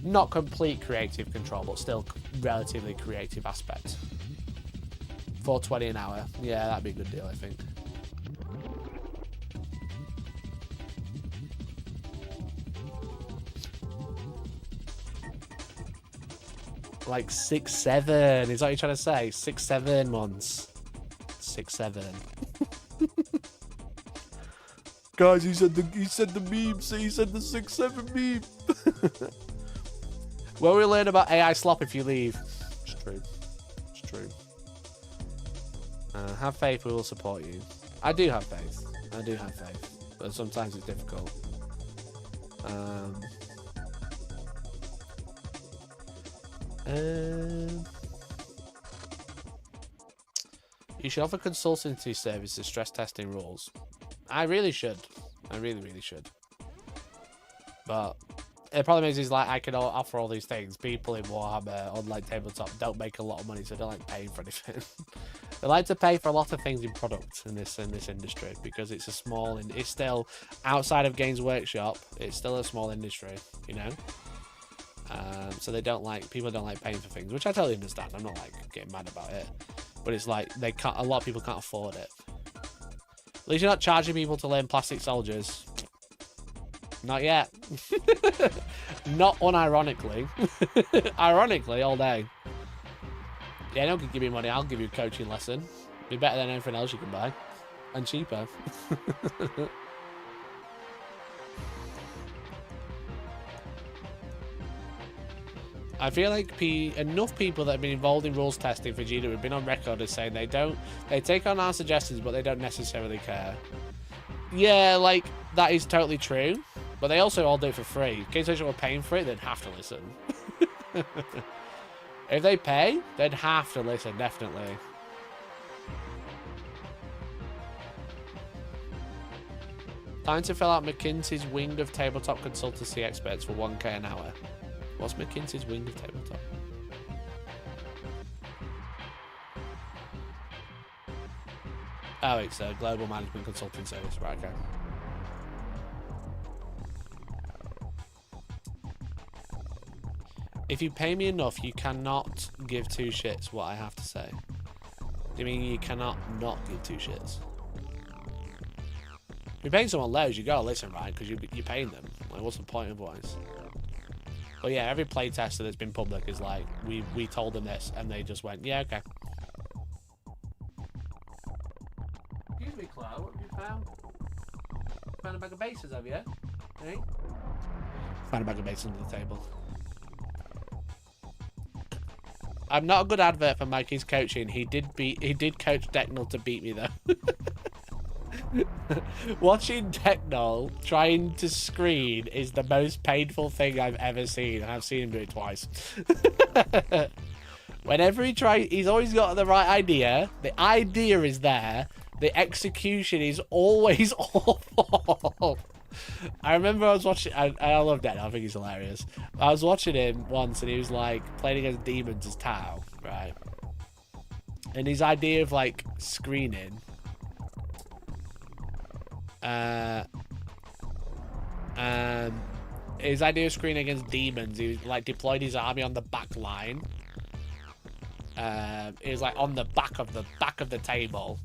not complete creative control, but still relatively creative aspect. $4.20 an hour, yeah, that'd be a good deal, I think. Like 6-7, is that what you're trying to say? 6-7 months. 6-7. Guys, he said the meme, so he said the 6-7 meme. Will we learn about AI slop if you leave? It's true. It's true. Have faith, we will support you. I do have faith. But sometimes it's difficult. You should offer consultancy services, stress testing rules. I really should. I really should. But the problem is like I can offer all these things. People in Warhammer on like tabletop don't make a lot of money, so they don't like paying for anything. They like to pay for a lot of things in products in this industry because it's a small. It's still outside of Games Workshop. It's still a small industry, you know. So people don't like paying for things, which I totally understand. I'm not like getting mad about it, but it's like a lot of people can't afford it. At least you're not charging people to learn plastic soldiers. Not yet. Not unironically. Ironically, all day. Yeah, don't give me money. I'll give you a coaching lesson. Be better than anything else you can buy, and cheaper. I feel like enough people that have been involved in rules testing for GW have been on record as saying they take on our suggestions, but they don't necessarily care. Yeah, like, that is totally true, but they also all do it for free. In case they were paying for it, they'd have to listen. If they pay, they'd have to listen, definitely. Time to fill out McKinsey's wing of tabletop consultancy experts for $1K an hour. What's McKinsey's wing of tabletop? Oh, it's a global management consulting service, right? Okay. If you pay me enough, you cannot give two shits what I have to say. Do you mean you cannot not give two shits? If you're paying someone loads, you gotta listen, right? Because you're paying them. Like, what's the point otherwise? But yeah, every playtester that's been public is like, we told them this, and they just went, yeah, okay. Excuse me, Chloe, what have you found? Found a bag of bases, have you? Hey? Found a bag of bases under the table. I'm not a good advert for Mikey's coaching. He did coach Decknull to beat me though. Watching Decknull trying to screen is the most painful thing I've ever seen, and I've seen him do it twice. Whenever he's always got the right idea. The idea is there. The execution is always awful. I remember I was watching. I love that. I think he's hilarious. I was watching him once, and he was like playing against demons as Tau, right? And his idea of like screening, his idea of screening against demons, he like deployed his army on the back line. It was like on the back of the table.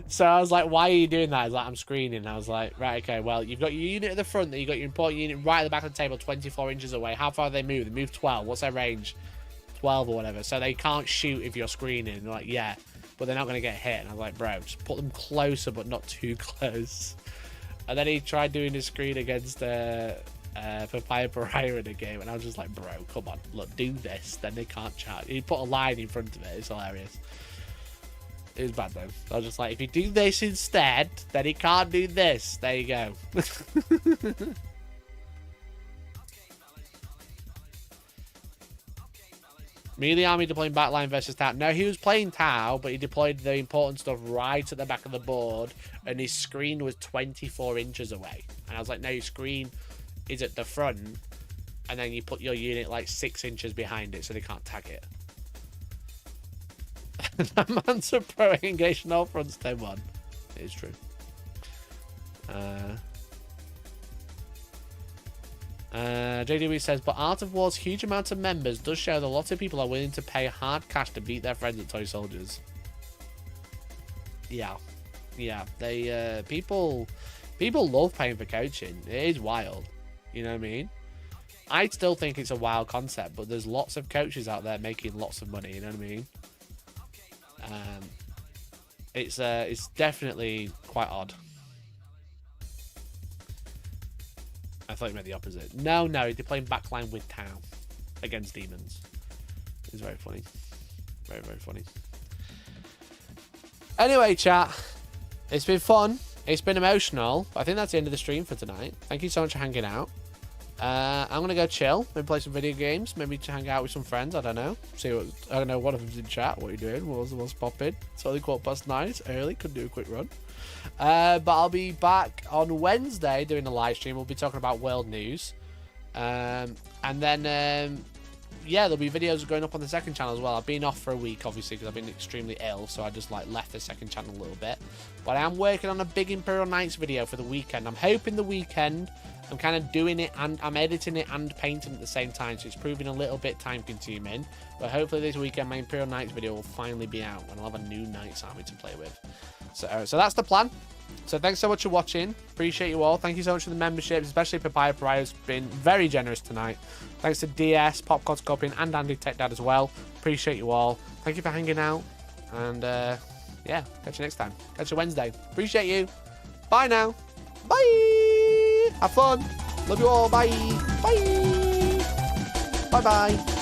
So I was like, why are you doing that? He's like, I'm screening. I was like, right, okay, well, you've got your unit at the front, then you've got your important unit right at the back of the table, 24 inches away. How far do they move? They move 12. What's their range? 12 or whatever. So they can't shoot if you're screening. They're like, yeah, but they're not going to get hit. And I was like, bro, just put them closer, but not too close. And then he tried doing his screen against Papaya Pariah in a game, and I was just like, bro, come on, look, do this, then they can't charge. He put a line in front of it. It's hilarious. It was bad though. I was just like, if you do this instead, then he can't do this. There you go. Melee army deploying backline versus Tau. No, he was playing Tau, but he deployed the important stuff right at the back of the board, and his screen was 24 inches away. And I was like, no, your screen is at the front, and then you put your unit like 6 inches behind it so they can't tag it. That man's a pro engaged in all fronts 10-1. It is true. JDW says, but Art of War's huge amount of members does show that a lot of people are willing to pay hard cash to beat their friends at Toy Soldiers. Yeah. They people love paying for coaching. It is wild. You know what I mean? I still think it's a wild concept, but there's lots of coaches out there making lots of money. You know what I mean? It's definitely quite odd. I thought you meant the opposite. No, they're playing backline with Tau against demons. It's very funny. Very, very funny. Anyway, chat. It's been fun. It's been emotional. I think that's the end of the stream for tonight. Thank you so much for hanging out. I'm going to go chill. Maybe play some video games. Maybe to hang out with some friends. I don't know. See what... I don't know. One of them's in chat. What are you doing? What's popping? It's only 9:15. It's early. Could do a quick run. But I'll be back on Wednesday doing a live stream. We'll be talking about world news. And then... yeah, there'll be videos going up on the second channel as well. I've been off for a week, obviously, because I've been extremely ill, so I just like left the second channel a little bit. But I am working on a big Imperial Knights video for the weekend. I'm hoping the weekend I'm kind of doing it and I'm editing it and painting at the same time, so it's proving a little bit time consuming. But hopefully this weekend my Imperial Knights video will finally be out and I'll have a new Knights army to play with. So that's the plan. So thanks so much for watching. Appreciate you all. Thank you so much for the memberships, especially Papaya Pariah has been very generous tonight. Thanks to DS, Popcorn Scorpion, and Andy Tech Dad as well. Appreciate you all. Thank you for hanging out. And yeah, catch you next time. Catch you Wednesday. Appreciate you. Bye now. Bye. Have fun. Love you all. Bye. Bye. Bye-bye.